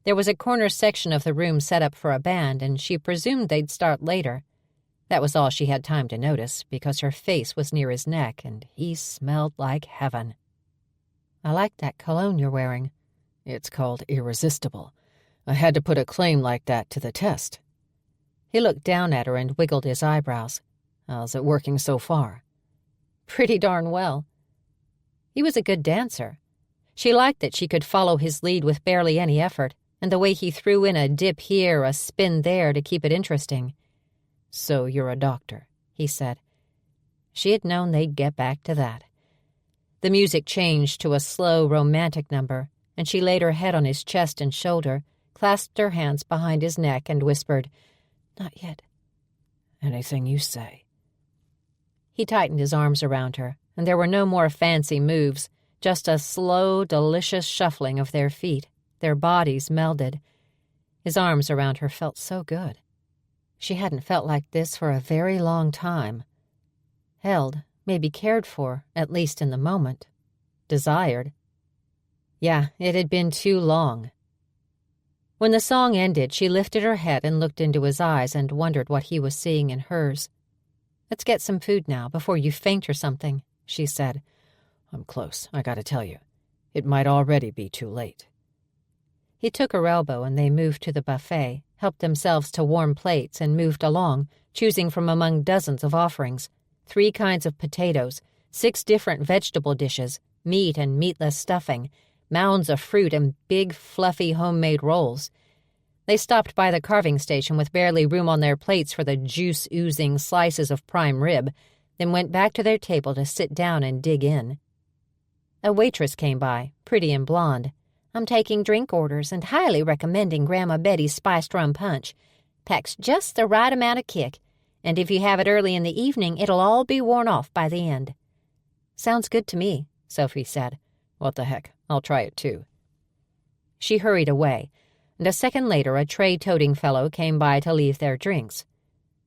There was a corner section of the room set up for a band, and she presumed they'd start later. That was all she had time to notice, because her face was near his neck, and he smelled like heaven. "I like that cologne you're wearing." "It's called Irresistible. I had to put a claim like that to the test." He looked down at her and wiggled his eyebrows. "How's it working so far?" "Pretty darn well." He was a good dancer. She liked that she could follow his lead with barely any effort, and the way he threw in a dip here, a spin there to keep it interesting. "So you're a doctor," he said. She had known they'd get back to that. The music changed to a slow, romantic number, and she laid her head on his chest and shoulder, clasped her hands behind his neck, and whispered, "Not yet." "Anything you say." He tightened his arms around her, and there were no more fancy moves, just a slow, delicious shuffling of their feet, their bodies melded. His arms around her felt so good. She hadn't felt like this for a very long time. Held, maybe cared for, at least in the moment. Desired. Yeah, it had been too long. When the song ended, she lifted her head and looked into his eyes and wondered what he was seeing in hers. "Let's get some food now, before you faint or something," she said. "I'm close, I gotta tell you. It might already be too late." He took her elbow and they moved to the buffet, helped themselves to warm plates, and moved along, choosing from among dozens of offerings. 3 kinds of potatoes, 6 different vegetable dishes, meat and meatless stuffing, mounds of fruit, and big, fluffy homemade rolls. They stopped by the carving station with barely room on their plates for the juice-oozing slices of prime rib, then went back to their table to sit down and dig in. A waitress came by, pretty and blonde. "I'm taking drink orders and highly recommending Grandma Betty's spiced rum punch. Packs just the right amount of kick, and if you have it early in the evening, it'll all be worn off by the end." "Sounds good to me," Sophie said. "What the heck, I'll try it too." She hurried away, and a second later a tray-toting fellow came by to leave their drinks.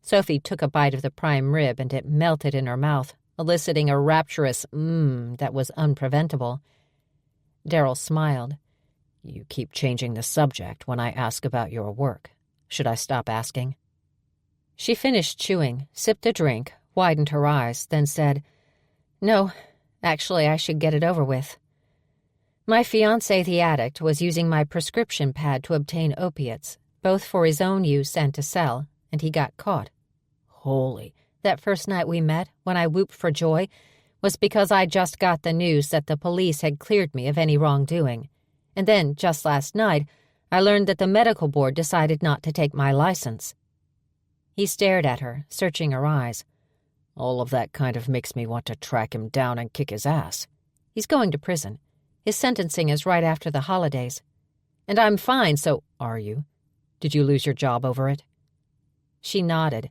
Sophie took a bite of the prime rib, and it melted in her mouth, eliciting a rapturous that was unpreventable. Darryl smiled. "You keep changing the subject when I ask about your work. Should I stop asking?" She finished chewing, sipped a drink, widened her eyes, then said, "No, actually I should get it over with." My fiancé, the addict, was using my prescription pad to obtain opiates, both for his own use and to sell, and he got caught. Holy, that first night we met, when I whooped for joy, was because I just got the news that the police had cleared me of any wrongdoing. And then, just last night, I learned that the medical board decided not to take my license. He stared at her, searching her eyes. All of that kind of makes me want to track him down and kick his ass. He's going to prison. His sentencing is right after the holidays. And I'm fine, so— Are you? Did you lose your job over it? She nodded.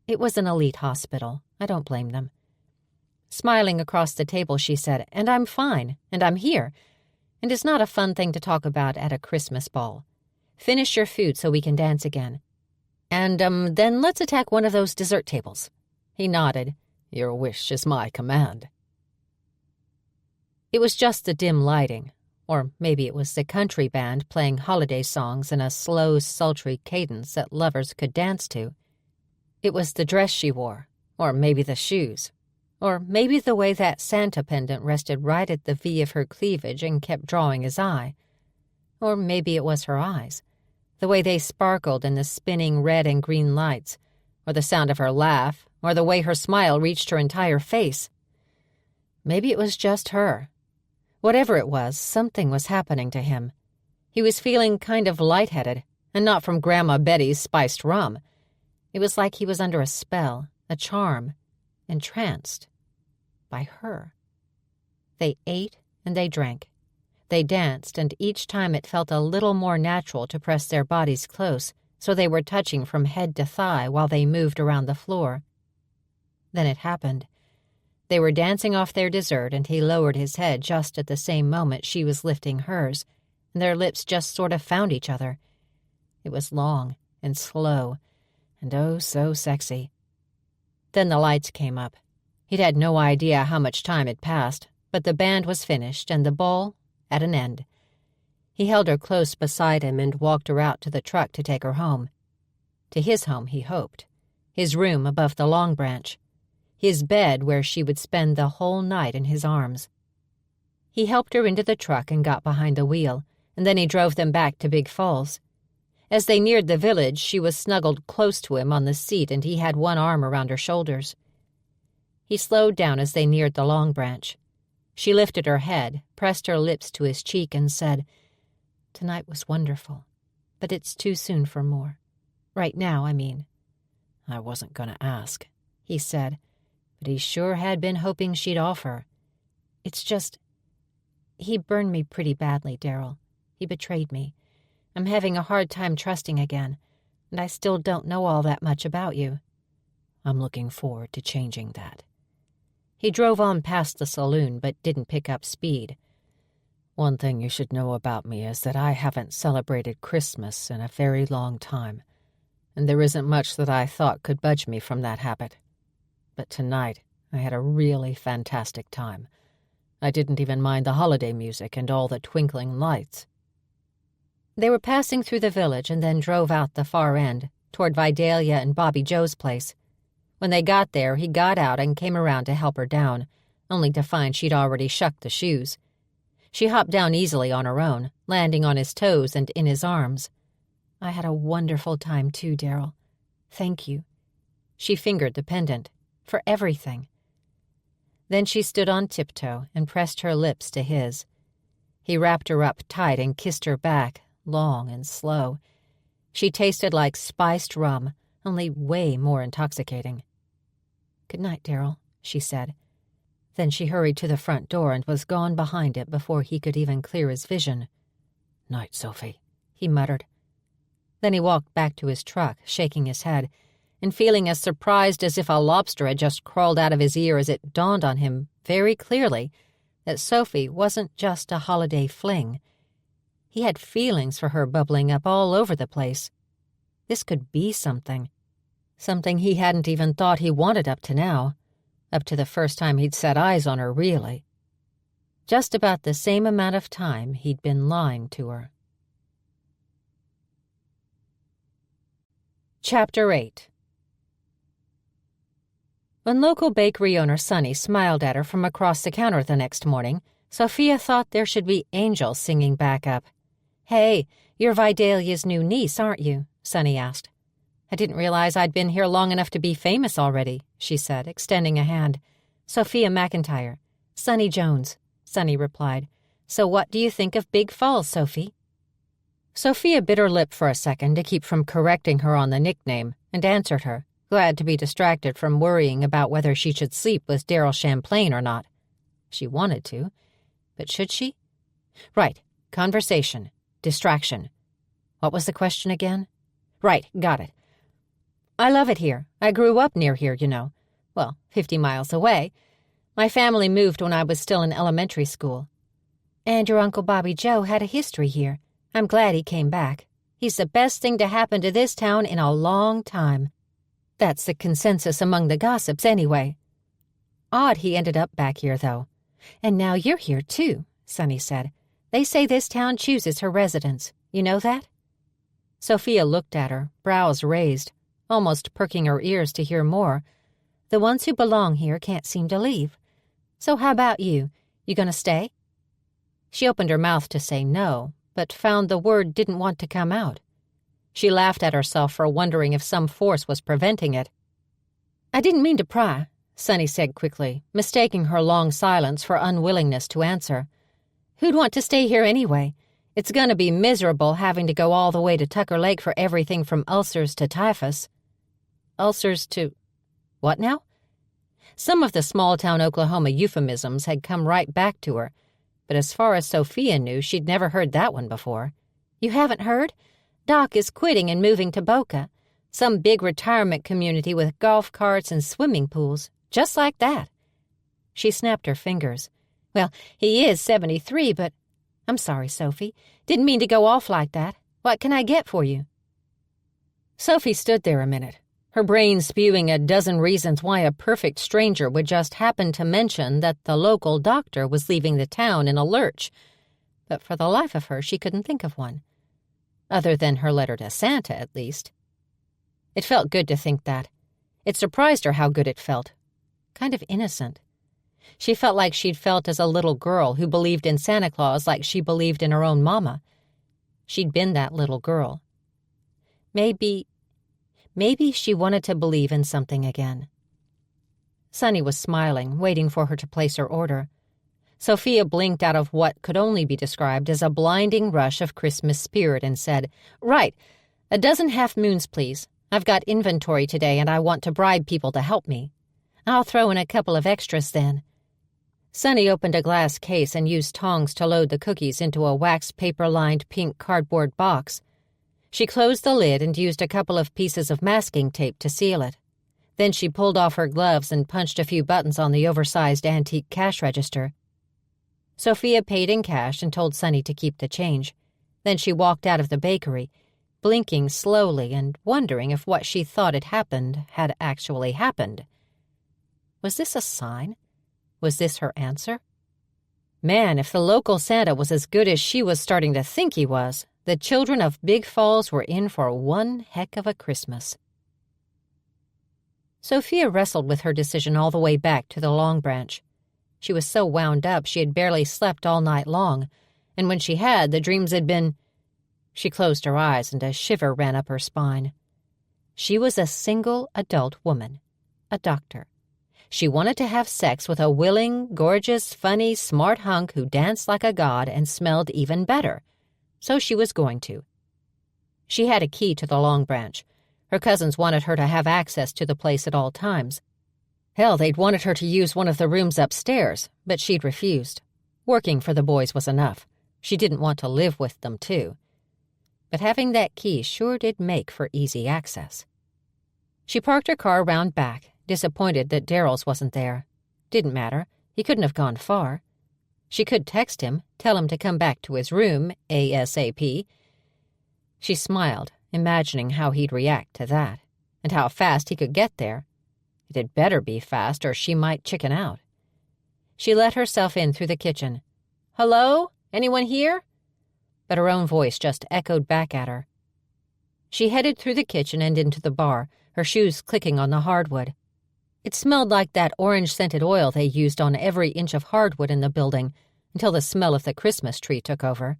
It was an elite hospital. I don't blame them. Smiling across the table, she said, and I'm fine, and I'm here. And it's not a fun thing to talk about at a Christmas ball. Finish your food so we can dance again. And, then let's attack one of those dessert tables. He nodded. Your wish is my command. It was just the dim lighting, or maybe it was the country band playing holiday songs in a slow, sultry cadence that lovers could dance to. It was the dress she wore, or maybe the shoes, or maybe the way that Santa pendant rested right at the V of her cleavage and kept drawing his eye. Or maybe it was her eyes, the way they sparkled in the spinning red and green lights, or the sound of her laugh, or the way her smile reached her entire face. Maybe it was just her. Whatever it was, something was happening to him. He was feeling kind of lightheaded, and not from Grandma Betty's spiced rum. It was like he was under a spell, a charm, entranced by her. They ate and they drank. They danced, and each time it felt a little more natural to press their bodies close, so they were touching from head to thigh while they moved around the floor. Then it happened. They were dancing off their dessert, and he lowered his head just at the same moment she was lifting hers, and their lips just sort of found each other. It was long and slow, and oh, so sexy. Then the lights came up. He'd had no idea how much time had passed, but the band was finished and the ball at an end. He held her close beside him and walked her out to the truck to take her home. To his home, he hoped. His room above the Long Branch. His bed where she would spend the whole night in his arms. He helped her into the truck and got behind the wheel, and then he drove them back to Big Falls. As they neared the village, she was snuggled close to him on the seat, and he had one arm around her shoulders. He slowed down as they neared the Long Branch. She lifted her head, pressed her lips to his cheek, and said, "Tonight was wonderful, but it's too soon for more. Right now, I mean." "I wasn't going to ask," he said, but he sure had been hoping she'd offer. "It's just, he burned me pretty badly, Darryl. He betrayed me. I'm having a hard time trusting again, and I still don't know all that much about you." "I'm looking forward to changing that." He drove on past the saloon, but didn't pick up speed. "One thing you should know about me is that I haven't celebrated Christmas in a very long time, and there isn't much that I thought could budge me from that habit. But tonight, I had a really fantastic time. I didn't even mind the holiday music and all the twinkling lights." They were passing through the village and then drove out the far end, toward Vidalia and Bobby Joe's place. When they got there, he got out and came around to help her down, only to find she'd already shucked the shoes. She hopped down easily on her own, landing on his toes and in his arms. "I had a wonderful time too, Darryl. Thank you." She fingered the pendant. "For everything." Then she stood on tiptoe and pressed her lips to his. He wrapped her up tight and kissed her back, long and slow. She tasted like spiced rum, only way more intoxicating. "Good night, Darryl," she said. Then she hurried to the front door and was gone behind it before he could even clear his vision. "Night, Sophie," he muttered. Then he walked back to his truck, shaking his head, and feeling as surprised as if a lobster had just crawled out of his ear as it dawned on him very clearly that Sophie wasn't just a holiday fling. He had feelings for her bubbling up all over the place. This could be something he hadn't even thought he wanted up to now, up to the first time he'd set eyes on her really. Just about the same amount of time he'd been lying to her. Chapter 8. When local bakery owner Sonny smiled at her from across the counter the next morning, Sophia thought there should be angels singing back up. "Hey, you're Vidalia's new niece, aren't you?" Sonny asked. "I didn't realize I'd been here long enough to be famous already," she said, extending a hand. "Sophia McIntyre. Sonny Jones," Sonny replied. "So what do you think of Big Falls, Sophie?" Sophia bit her lip for a second to keep from correcting her on the nickname, and answered her, glad to be distracted from worrying about whether she should sleep with Darryl Champlain or not. She wanted to, but should she? Right, conversation, distraction. What was the question again? Right, got it. "I love it here. I grew up near here, you know. Well, 50 miles away. My family moved when I was still in elementary school. And your Uncle Bobby Joe had a history here. I'm glad he came back. He's the best thing to happen to this town in a long time. That's the consensus among the gossips anyway. Odd he ended up back here, though. And now you're here, too," Sonny said. "They say this town chooses her residents. You know that?" Sophia looked at her, brows raised, almost perking her ears to hear more. "The ones who belong here can't seem to leave. So how about you? You gonna stay?" She opened her mouth to say no, but found the word didn't want to come out. She laughed at herself for wondering if some force was preventing it. "I didn't mean to pry," Sonny said quickly, mistaking her long silence for unwillingness to answer. "Who'd want to stay here anyway? It's gonna be miserable having to go all the way to Tucker Lake for everything from ulcers to typhus." "Ulcers to what now?" Some of the small-town Oklahoma euphemisms had come right back to her, but as far as Sophia knew, she'd never heard that one before. "You haven't heard? Doc is quitting and moving to Boca, some big retirement community with golf carts and swimming pools, just like that." She snapped her fingers. "Well, he is 73, but I'm sorry, Sophie. Didn't mean to go off like that. What can I get for you?" Sophie stood there a minute, her brain spewing a dozen reasons why a perfect stranger would just happen to mention that the local doctor was leaving the town in a lurch. But for the life of her, she couldn't think of one. Other than her letter to Santa, at least. It felt good to think that. It surprised her how good it felt. Kind of innocent. She felt like she'd felt as a little girl who believed in Santa Claus like she believed in her own mama. She'd been that little girl. Maybe she wanted to believe in something again. Sonny was smiling, waiting for her to place her order. Sophia blinked out of what could only be described as a blinding rush of Christmas spirit and said, "Right, a dozen half-moons, please. I've got inventory today and I want to bribe people to help me. I'll throw in a couple of extras then." Sonny opened a glass case and used tongs to load the cookies into a wax paper-lined pink cardboard box. She closed the lid and used a couple of pieces of masking tape to seal it. Then she pulled off her gloves and punched a few buttons on the oversized antique cash register. Sophia paid in cash and told Sonny to keep the change. Then she walked out of the bakery, blinking slowly and wondering if what she thought had happened had actually happened. Was this a sign? Was this her answer? Man, if the local Santa was as good as she was starting to think he was, the children of Big Falls were in for one heck of a Christmas. Sophia wrestled with her decision all the way back to the Long Branch. She was so wound up she had barely slept all night long, and when she had, the dreams had been— She closed her eyes and a shiver ran up her spine. She was a single adult woman, a doctor. She wanted to have sex with a willing, gorgeous, funny, smart hunk who danced like a god and smelled even better. So she was going to. She had a key to the Long Branch. Her cousins wanted her to have access to the place at all times. Hell, they'd wanted her to use one of the rooms upstairs, but she'd refused. Working for the boys was enough. She didn't want to live with them, too. But having that key sure did make for easy access. She parked her car round back, disappointed that Darryl's wasn't there. Didn't matter. He couldn't have gone far. She could text him, tell him to come back to his room, ASAP. She smiled, imagining how he'd react to that, and how fast he could get there. It had better be fast, or she might chicken out. She let herself in through the kitchen. "Hello? Anyone here?" But her own voice just echoed back at her. She headed through the kitchen and into the bar, her shoes clicking on the hardwood. It smelled like that orange-scented oil they used on every inch of hardwood in the building, until the smell of the Christmas tree took over.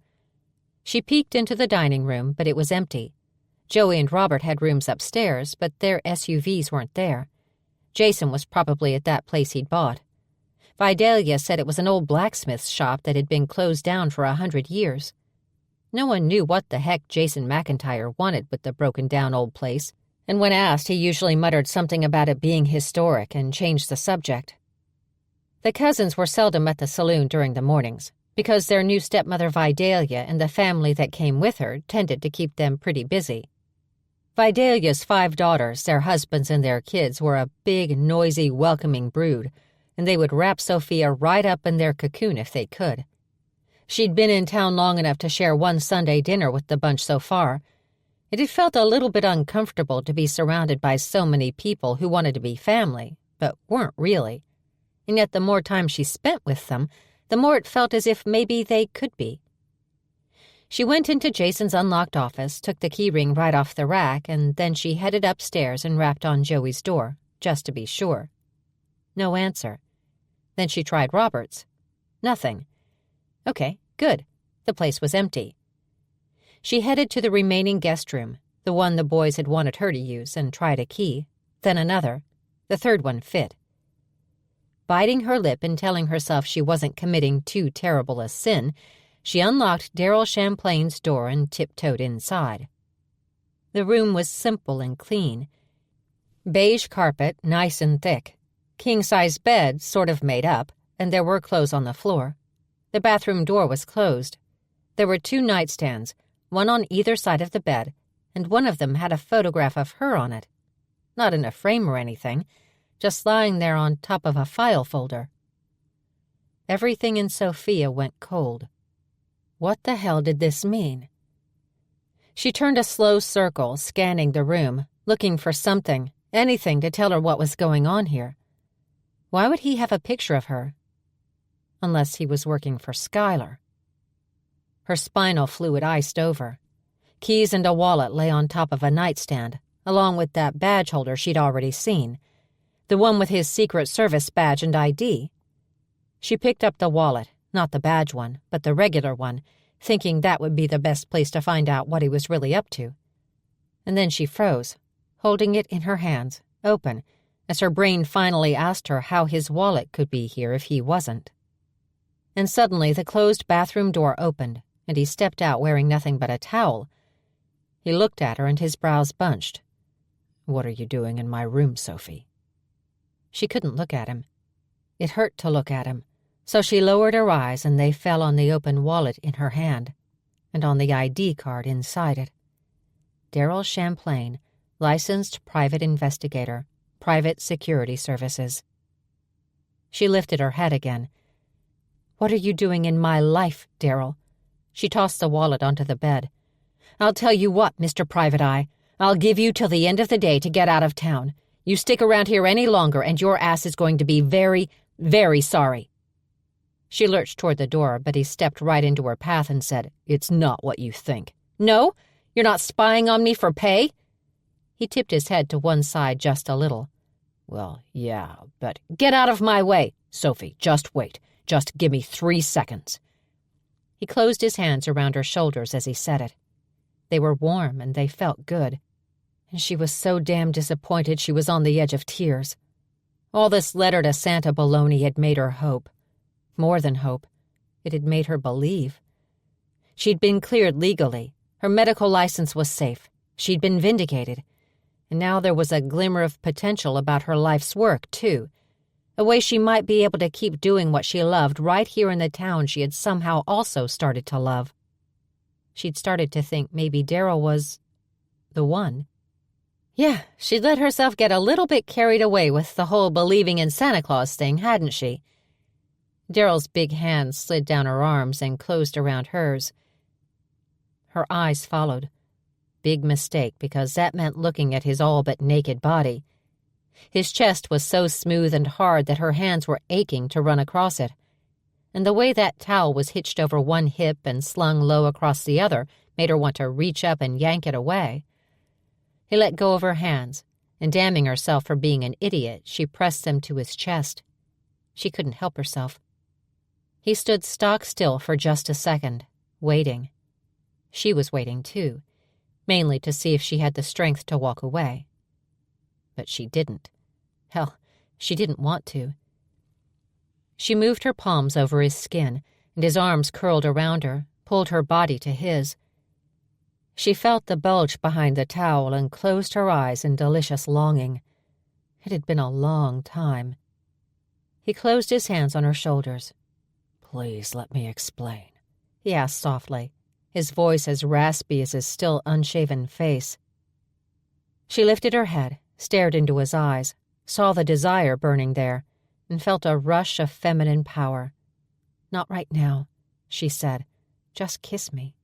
She peeked into the dining room, but it was empty. Joey and Robert had rooms upstairs, but their SUVs weren't there. Jason was probably at that place he'd bought. Vidalia said it was an old blacksmith's shop that had been closed down for 100 years. No one knew what the heck Jason McIntyre wanted with the broken-down old place, and when asked, he usually muttered something about it being historic and changed the subject. The cousins were seldom at the saloon during the mornings, because their new stepmother Vidalia and the family that came with her tended to keep them pretty busy. Vidalia's 5 daughters, their husbands, and their kids were a big, noisy, welcoming brood, and they would wrap Sophia right up in their cocoon if they could. She'd been in town long enough to share one Sunday dinner with the bunch so far. It had felt a little bit uncomfortable to be surrounded by so many people who wanted to be family, but weren't really. And yet the more time she spent with them, the more it felt as if maybe they could be. She went into Jason's unlocked office, took the keyring right off the rack, and then she headed upstairs and rapped on Joey's door, just to be sure. No answer. Then she tried Robert's. Nothing. Okay, good. The place was empty. She headed to the remaining guest room, the one the boys had wanted her to use, and tried a key, then another. The third one fit. Biting her lip and telling herself she wasn't committing too terrible a sin, she unlocked Darryl Champlain's door and tiptoed inside. The room was simple and clean. Beige carpet, nice and thick. King-size bed, sort of made up, and there were clothes on the floor. The bathroom door was closed. There were 2 nightstands, one on either side of the bed, and one of them had a photograph of her on it. Not in a frame or anything, just lying there on top of a file folder. Everything in Sophia went cold. What the hell did this mean? She turned a slow circle, scanning the room, looking for something, anything to tell her what was going on here. Why would he have a picture of her? Unless he was working for Skylar. Her spinal fluid iced over. Keys and a wallet lay on top of a nightstand, along with that badge holder she'd already seen. The one with his Secret Service badge and ID. She picked up the wallet, not the badge one, but the regular one, thinking that would be the best place to find out what he was really up to. And then she froze, holding it in her hands, open, as her brain finally asked her how his wallet could be here if he wasn't. And suddenly the closed bathroom door opened, and he stepped out wearing nothing but a towel. He looked at her and his brows bunched. "What are you doing in my room, Sophie?" She couldn't look at him. It hurt to look at him, so she lowered her eyes and they fell on the open wallet in her hand, and on the ID card inside it. Darryl Champlain, licensed private investigator, Private Security Services. She lifted her head again. "What are you doing in my life, Darryl?" She tossed the wallet onto the bed. "I'll tell you what, Mr. Private Eye. I'll give you till the end of the day to get out of town. You stick around here any longer and your ass is going to be very, very sorry." She lurched toward the door, but he stepped right into her path and said, "It's not what you think." "No? You're not spying on me for pay?" He tipped his head to one side just a little. "Well, yeah, but—" "Get out of my way." "Sophie, just wait. Just give me 3 seconds." He closed his hands around her shoulders as he said it. They were warm and they felt good. And she was so damn disappointed she was on the edge of tears. All this letter to Santa baloney had made her hope. More than hope. It had made her believe. She'd been cleared legally. Her medical license was safe. She'd been vindicated. And now there was a glimmer of potential about her life's work, too. A way she might be able to keep doing what she loved right here in the town she had somehow also started to love. She'd started to think maybe Darryl was the one. Yeah, she'd let herself get a little bit carried away with the whole believing in Santa Claus thing, hadn't she? Darryl's big hand slid down her arms and closed around hers. Her eyes followed. Big mistake, because that meant looking at his all-but-naked body. His chest was so smooth and hard that her hands were aching to run across it. And the way that towel was hitched over one hip and slung low across the other made her want to reach up and yank it away. He let go of her hands, and damning herself for being an idiot, she pressed them to his chest. She couldn't help herself. He stood stock still for just a second, waiting. She was waiting too, mainly to see if she had the strength to walk away. But she didn't. Hell, she didn't want to. She moved her palms over his skin, and his arms curled around her, pulled her body to his. She felt the bulge behind the towel and closed her eyes in delicious longing. It had been a long time. He closed his hands on her shoulders. "Please let me explain," he asked softly, his voice as raspy as his still unshaven face. She lifted her head, stared into his eyes, saw the desire burning there, and felt a rush of feminine power. "Not right now," she said. "Just kiss me."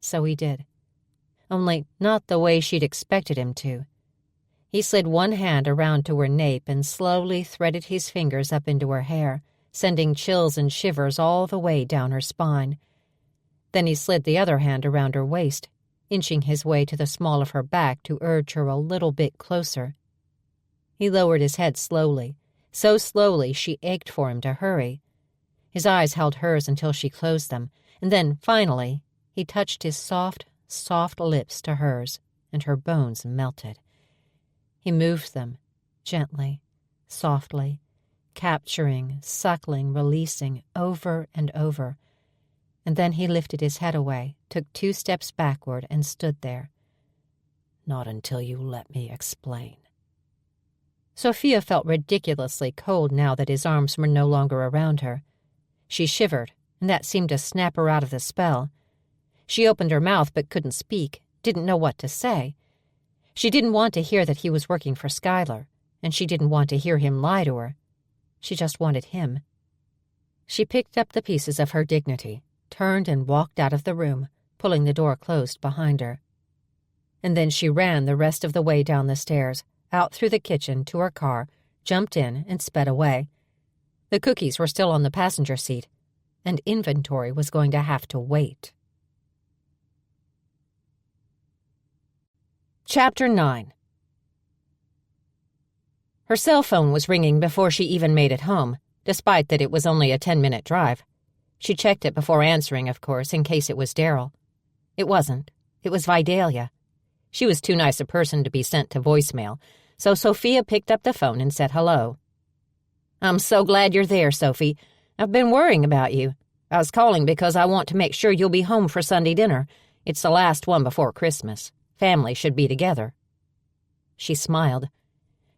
So he did. Only not the way she'd expected him to. He slid one hand around to her nape and slowly threaded his fingers up into her hair, sending chills and shivers all the way down her spine. Then he slid the other hand around her waist, inching his way to the small of her back to urge her a little bit closer. He lowered his head slowly, so slowly she ached for him to hurry. His eyes held hers until she closed them, and then, finally, he touched his soft, soft lips to hers, and her bones melted. He moved them, gently, softly, capturing, suckling, releasing, over and over. And then he lifted his head away, took 2 steps backward, and stood there. "Not until you let me explain." Sophia felt ridiculously cold now that his arms were no longer around her. She shivered, and that seemed to snap her out of the spell. She opened her mouth but couldn't speak, didn't know what to say. She didn't want to hear that he was working for Skylar, and she didn't want to hear him lie to her. She just wanted him. She picked up the pieces of her dignity, turned and walked out of the room, pulling the door closed behind her. And then she ran the rest of the way down the stairs, out through the kitchen to her car, jumped in, and sped away. The cookies were still on the passenger seat, and inventory was going to have to wait. Chapter 9. Her cell phone was ringing before she even made it home, despite that it was only a 10-minute drive. She checked it before answering, of course, in case it was Darryl. It wasn't. It was Vidalia. She was too nice a person to be sent to voicemail, so Sophia picked up the phone and said hello. "I'm so glad you're there, Sophie. I've been worrying about you. I was calling because I want to make sure you'll be home for Sunday dinner. It's the last one before Christmas. Family should be together." She smiled.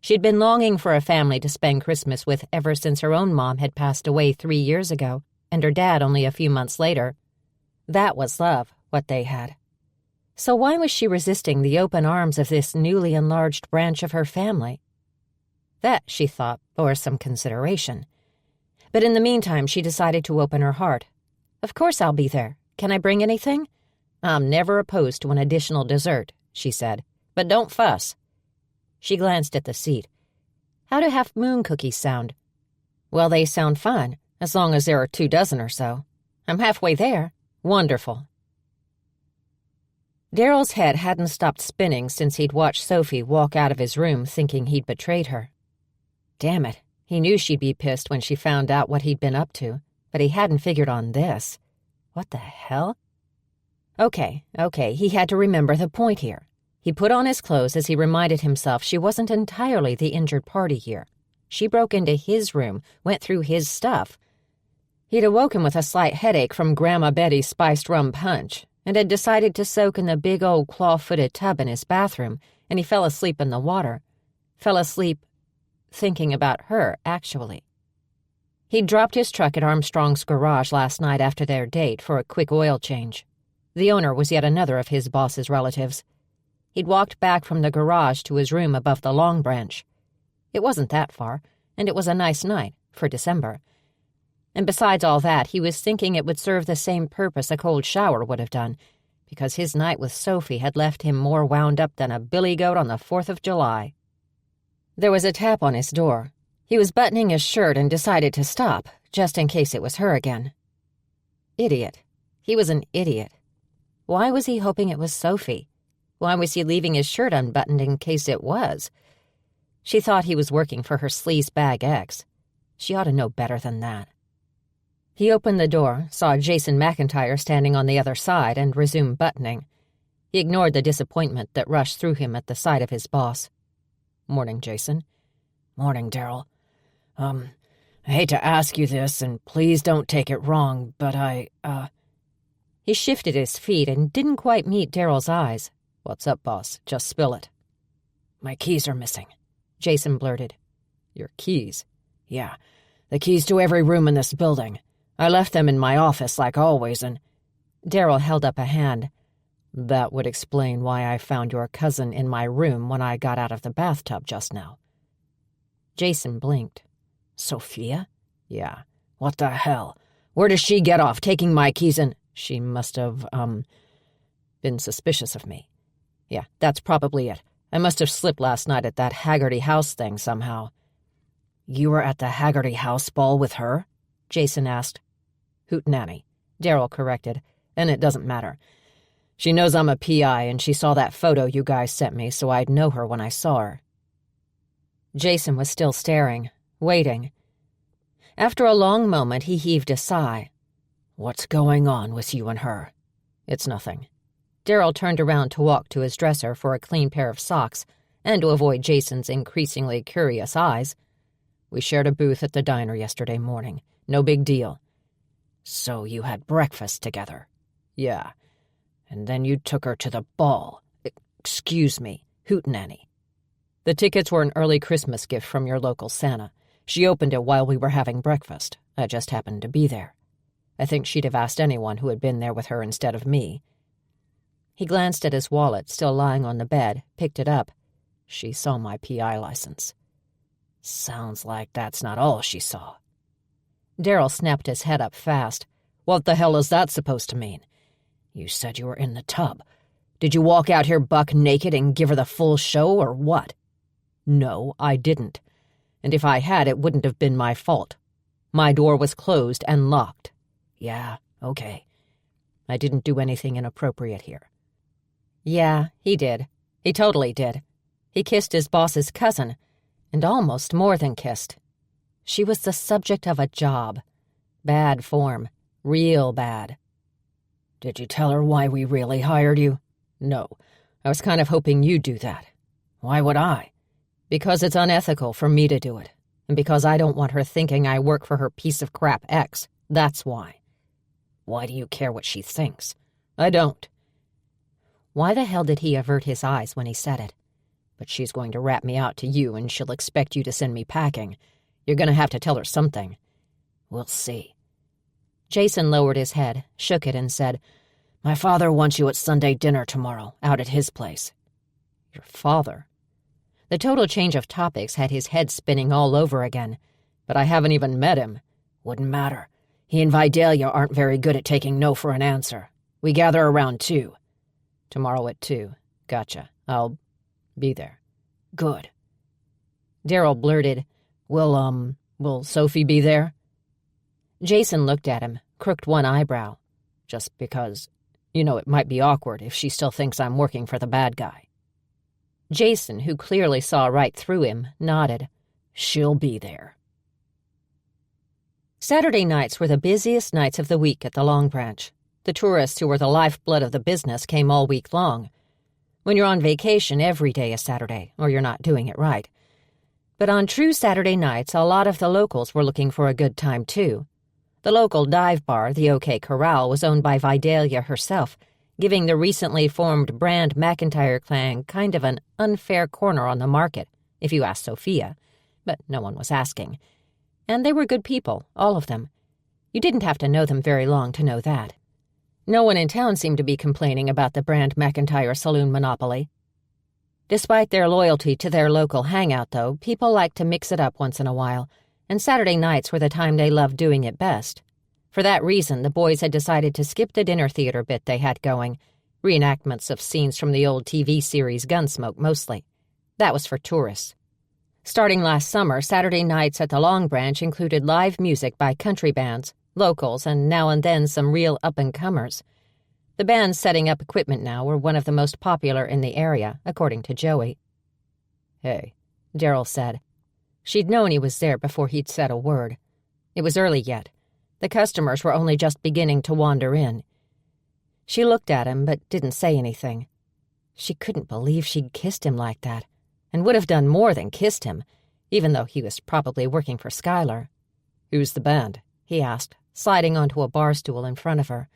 She'd been longing for a family to spend Christmas with ever since her own mom had passed away 3 years ago, and her dad only a few months later. That was love, what they had. So why was she resisting the open arms of this newly enlarged branch of her family? That, she thought, bore some consideration. But in the meantime, she decided to open her heart. "Of course I'll be there. Can I bring anything?" "I'm never opposed to an additional dessert," she said, "but don't fuss." She glanced at the seat. "How do half-moon cookies sound?" "Well, they sound fine, as long as there are 2 dozen or so. I'm halfway there. Wonderful." Darryl's head hadn't stopped spinning since he'd watched Sophie walk out of his room thinking he'd betrayed her. Damn it, he knew she'd be pissed when she found out what he'd been up to, but he hadn't figured on this. What the hell? Okay, he had to remember the point here. He put on his clothes as he reminded himself she wasn't entirely the injured party here. She broke into his room, went through his stuff. He'd awoken with a slight headache from Grandma Betty's spiced rum punch, and had decided to soak in the big old claw-footed tub in his bathroom, and he fell asleep in the water. Fell asleep thinking about her, actually. He'd dropped his truck at Armstrong's garage last night after their date for a quick oil change. The owner was yet another of his boss's relatives. He'd walked back from the garage to his room above the Long Branch. It wasn't that far, and it was a nice night, for December. And besides all that, he was thinking it would serve the same purpose a cold shower would have done, because his night with Sophie had left him more wound up than a billy goat on the 4th of July. There was a tap on his door. He was buttoning his shirt and decided to stop, just in case it was her again. Idiot. He was an idiot. Why was he hoping it was Sophie? Why was he leaving his shirt unbuttoned in case it was? She thought he was working for her sleazebag ex. She ought to know better than that. He opened the door, saw Jason McIntyre standing on the other side, and resumed buttoning. He ignored the disappointment that rushed through him at the sight of his boss. "Morning, Jason." "Morning, Darryl. I hate to ask you this, and please don't take it wrong, but He shifted his feet and didn't quite meet Darryl's eyes. "What's up, boss? Just spill it." "My keys are missing," Jason blurted. "Your keys?" "Yeah, the keys to every room in this building. I left them in my office like always, and—" Darryl held up a hand. "That would explain why I found your cousin in my room when I got out of the bathtub just now." Jason blinked. "Sophia?" "Yeah." "What the hell? Where does she get off taking my keys and—" "She must have, been suspicious of me. Yeah, that's probably it. I must have slipped last night at that Haggerty House thing somehow." "You were at the Haggerty House ball with her?" Jason asked. "Hootenanny," Darryl corrected. "And it doesn't matter. She knows I'm a PI, and she saw that photo you guys sent me, so I'd know her when I saw her." Jason was still staring, waiting. After a long moment, he heaved a sigh. "What's going on with you and her?" "It's nothing." Darryl turned around to walk to his dresser for a clean pair of socks, and to avoid Jason's increasingly curious eyes. "We shared a booth at the diner yesterday morning. No big deal." "So you had breakfast together?" "Yeah. And then you took her to the ball. Excuse me, hootenanny. The tickets were an early Christmas gift from your local Santa. She opened it while we were having breakfast. I just happened to be there. I think she'd have asked anyone who had been there with her instead of me." He glanced at his wallet, still lying on the bed, picked it up. "She saw my PI license." "Sounds like that's not all she saw." Darryl snapped his head up fast. "What the hell is that supposed to mean? You said you were in the tub. Did you walk out here buck naked and give her the full show, or what?" "No, I didn't. And if I had, it wouldn't have been my fault. My door was closed and locked." "Yeah, okay." "I didn't do anything inappropriate here." "Yeah, he did. He totally did. He kissed his boss's cousin, and almost more than kissed. She was the subject of a job. Bad form. Real bad." "Did you tell her why we really hired you?" "No. I was kind of hoping you'd do that." "Why would I?" "Because it's unethical for me to do it. And because I don't want her thinking I work for her piece of crap ex. That's why." "Why do you care what she thinks?" "I don't." Why the hell did he avert his eyes when he said it? "But she's going to rat me out to you, and she'll expect you to send me packing. You're going to have to tell her something." "We'll see." Jason lowered his head, shook it, and said, "My father wants you at Sunday dinner tomorrow, out at his place." "Your father?" The total change of topics had his head spinning all over again. "But I haven't even met him." "Wouldn't matter. He and Vidalia aren't very good at taking no for an answer. We gather around 2. "Tomorrow at 2. Gotcha. I'll be there." "Good." Darryl blurted, Will Sophie be there?" Jason looked at him, crooked one eyebrow. "Just because, it might be awkward if she still thinks I'm working for the bad guy." Jason, who clearly saw right through him, nodded. "She'll be there." Saturday nights were the busiest nights of the week at the Long Branch. The tourists who were the lifeblood of the business came all week long. When you're on vacation, every day is Saturday, or you're not doing it right. But on true Saturday nights, a lot of the locals were looking for a good time, too. The local dive bar, the OK Corral, was owned by Vidalia herself, giving the recently formed Brand McIntyre clan kind of an unfair corner on the market, if you asked Sophia. But no one was asking. And they were good people, all of them. You didn't have to know them very long to know that. No one in town seemed to be complaining about the Brand McIntyre saloon monopoly. Despite their loyalty to their local hangout, though, people liked to mix it up once in a while, and Saturday nights were the time they loved doing it best. For that reason, the boys had decided to skip the dinner theater bit they had going, reenactments of scenes from the old TV series Gunsmoke mostly. That was for tourists. Starting last summer, Saturday nights at the Long Branch included live music by country bands, locals, and now and then some real up-and-comers. The bands setting up equipment now were one of the most popular in the area, according to Joey. "Hey," Darryl said. She'd known he was there before he'd said a word. It was early yet. The customers were only just beginning to wander in. She looked at him but didn't say anything. She couldn't believe she'd kissed him like that, and would have done more than kissed him, even though he was probably working for Skylar. "Who's the band?" he asked, sliding onto a bar stool in front of her.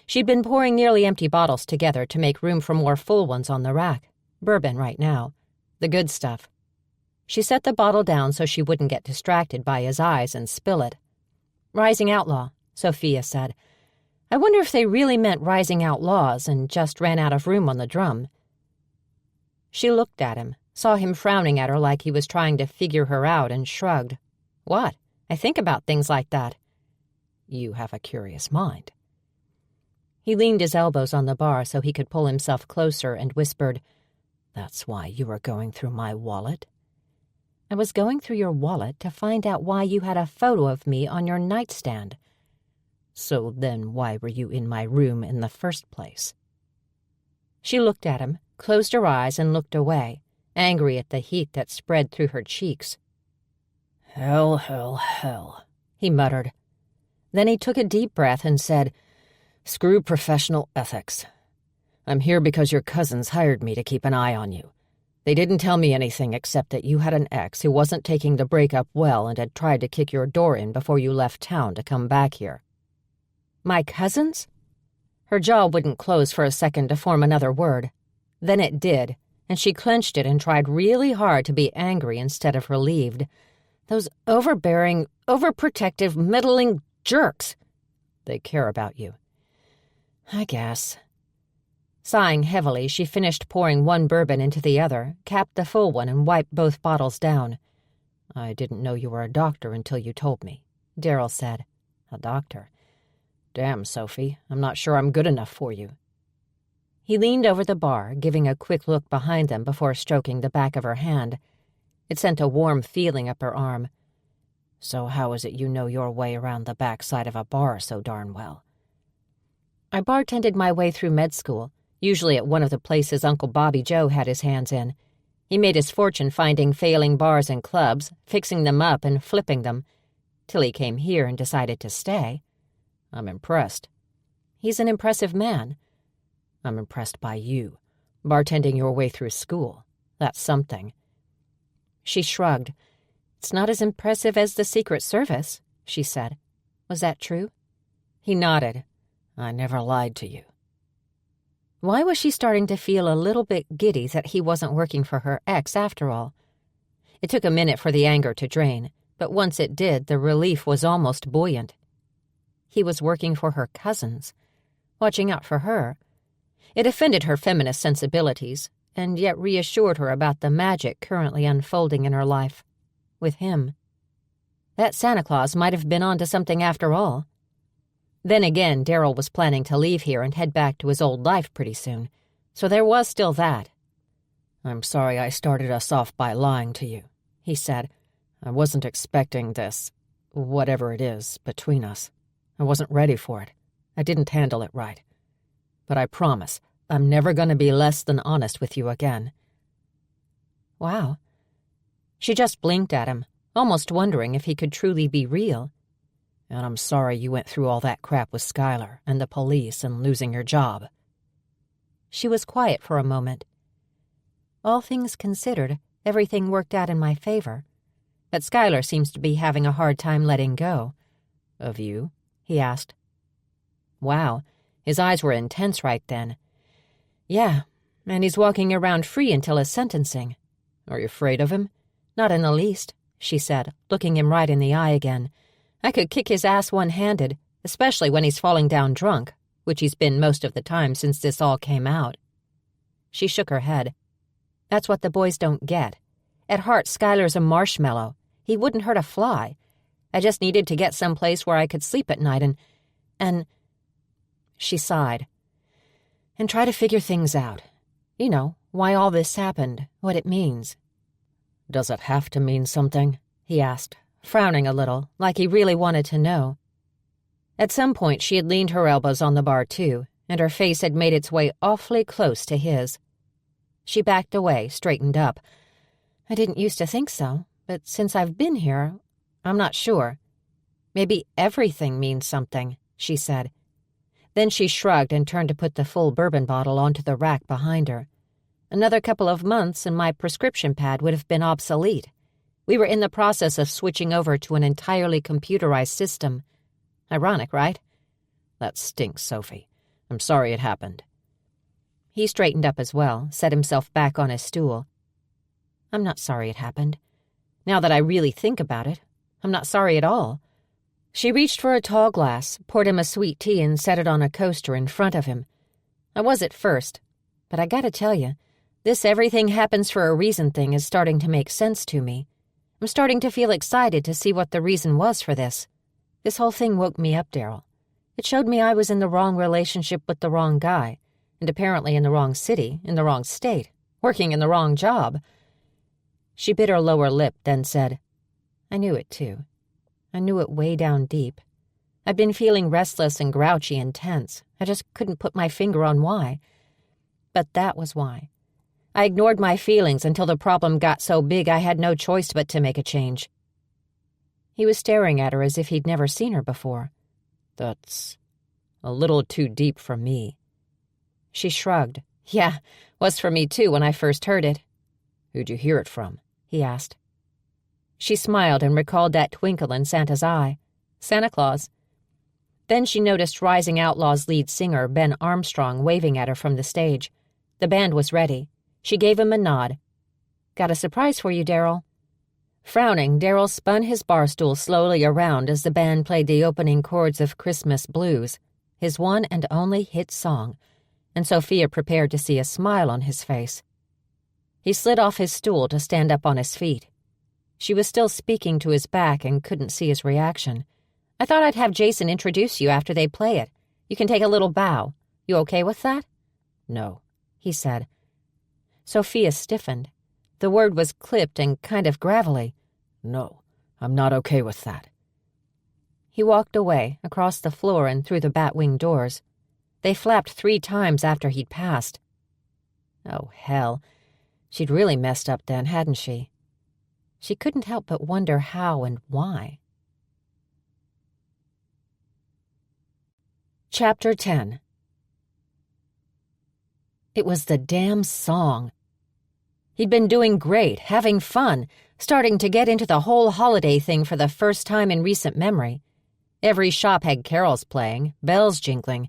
She'd been pouring nearly empty bottles together to make room for more full ones on the rack. Bourbon right now. The good stuff. She set the bottle down so she wouldn't get distracted by his eyes and spill it. "Rising Outlaw," Sophia said. "I wonder if they really meant Rising Outlaws and just ran out of room on the drum." She looked at him, saw him frowning at her like he was trying to figure her out, and shrugged. "What? I think about things like that." "You have a curious mind." He leaned his elbows on the bar so he could pull himself closer and whispered, "That's why you were going through my wallet?" "I was going through your wallet to find out why you had a photo of me on your nightstand." "So then why were you in my room in the first place?" She looked at him, closed her eyes, and looked away, angry at the heat that spread through her cheeks. "Hell, hell, hell," he muttered. Then he took a deep breath and said, "Screw professional ethics. I'm here because your cousins hired me to keep an eye on you. They didn't tell me anything except that you had an ex who wasn't taking the breakup well and had tried to kick your door in before you left town to come back here." "My cousins?" Her jaw wouldn't close for a second to form another word. Then it did, and she clenched it and tried really hard to be angry instead of relieved. Those overbearing, overprotective, meddling jerks. "They care about you." "I guess." Sighing heavily, she finished pouring one bourbon into the other, capped the full one, and wiped both bottles down. "I didn't know you were a doctor until you told me," Darryl said. "A doctor? Damn, Sophie, I'm not sure I'm good enough for you." He leaned over the bar, giving a quick look behind them before stroking the back of her hand. It sent a warm feeling up her arm. "So how is it you know your way around the back side of a bar so darn well?" "I bartended my way through med school, usually at one of the places Uncle Bobby Joe had his hands in. He made his fortune finding failing bars and clubs, fixing them up and flipping them, till he came here and decided to stay." "I'm impressed." "He's an impressive man." "I'm impressed by you. Bartending your way through school. That's something." She shrugged. "It's not as impressive as the Secret Service," she said. "Was that true?" He nodded. "I never lied to you." Why was she starting to feel a little bit giddy that he wasn't working for her ex after all? It took a minute for the anger to drain, but once it did, the relief was almost buoyant. He was working for her cousins, watching out for her. It offended her feminist sensibilities, and yet reassured her about the magic currently unfolding in her life. With him. That Santa Claus might have been onto something after all. Then again, Darryl was planning to leave here and head back to his old life pretty soon, so there was still that. "I'm sorry I started us off by lying to you," he said. "I wasn't expecting this, whatever it is, between us. I wasn't ready for it. I didn't handle it right. But I promise, I'm never going to be less than honest with you again." Wow. She just blinked at him, almost wondering if he could truly be real. "And I'm sorry you went through all that crap with Skylar and the police and losing your job." She was quiet for a moment. "All things considered, everything worked out in my favor. But Skylar seems to be having a hard time letting go." "Of you?" he asked. Wow, his eyes were intense right then. "Yeah, and he's walking around free until his sentencing." "Are you afraid of him?" "Not in the least," she said, looking him right in the eye again. "I could kick his ass one-handed, especially when he's falling down drunk, which he's been most of the time since this all came out." She shook her head. "That's what the boys don't get. At heart, Skylar's a marshmallow. He wouldn't hurt a fly. I just needed to get someplace where I could sleep at night and... She sighed. "And try to figure things out. You know, why all this happened, what it means." "Does it have to mean something?" he asked, frowning a little, like he really wanted to know. At some point she had leaned her elbows on the bar too, and her face had made its way awfully close to his. She backed away, straightened up. "I didn't used to think so, but since I've been here, I'm not sure." Maybe everything means something, she said. Then she shrugged and turned to put the full bourbon bottle onto the rack behind her. Another couple of months and my prescription pad would have been obsolete. We were in the process of switching over to an entirely computerized system. Ironic, right? That stinks, Sophie. I'm sorry it happened. He straightened up as well, set himself back on his stool. I'm not sorry it happened. Now that I really think about it, I'm not sorry at all. She reached for a tall glass, poured him a sweet tea, and set it on a coaster in front of him. I was at first, but I gotta tell you, this everything happens for a reason thing is starting to make sense to me. I'm starting to feel excited to see what the reason was for this. This whole thing woke me up, Darryl. It showed me I was in the wrong relationship with the wrong guy, and apparently in the wrong city, in the wrong state, working in the wrong job. She bit her lower lip, then said, I knew it, too. I knew it way down deep. I'd been feeling restless and grouchy and tense. I just couldn't put my finger on why. But that was why. I ignored my feelings until the problem got so big I had no choice but to make a change. He was staring at her as if he'd never seen her before. That's a little too deep for me. She shrugged. Yeah, was for me too when I first heard it. Who'd you hear it from? He asked. She smiled and recalled that twinkle in Santa's eye. Santa Claus. Then she noticed Rising Outlaws lead singer Ben Armstrong waving at her from the stage. The band was ready. She gave him a nod. Got a surprise for you, Darryl. Frowning, Darryl spun his bar stool slowly around as the band played the opening chords of Christmas Blues, his one and only hit song, and Sophia prepared to see a smile on his face. He slid off his stool to stand up on his feet. She was still speaking to his back and couldn't see his reaction. I thought I'd have Jason introduce you after they play it. You can take a little bow. You okay with that? No, he said. Sophia stiffened. The word was clipped and kind of gravelly. No, I'm not okay with that. He walked away, across the floor and through the bat-wing doors. They flapped 3 times after he'd passed. Oh, hell. She'd really messed up then, hadn't she? She couldn't help but wonder how and why. Chapter 10. It was the damn song. He'd been doing great, having fun, starting to get into the whole holiday thing for the first time in recent memory. Every shop had carols playing, bells jingling.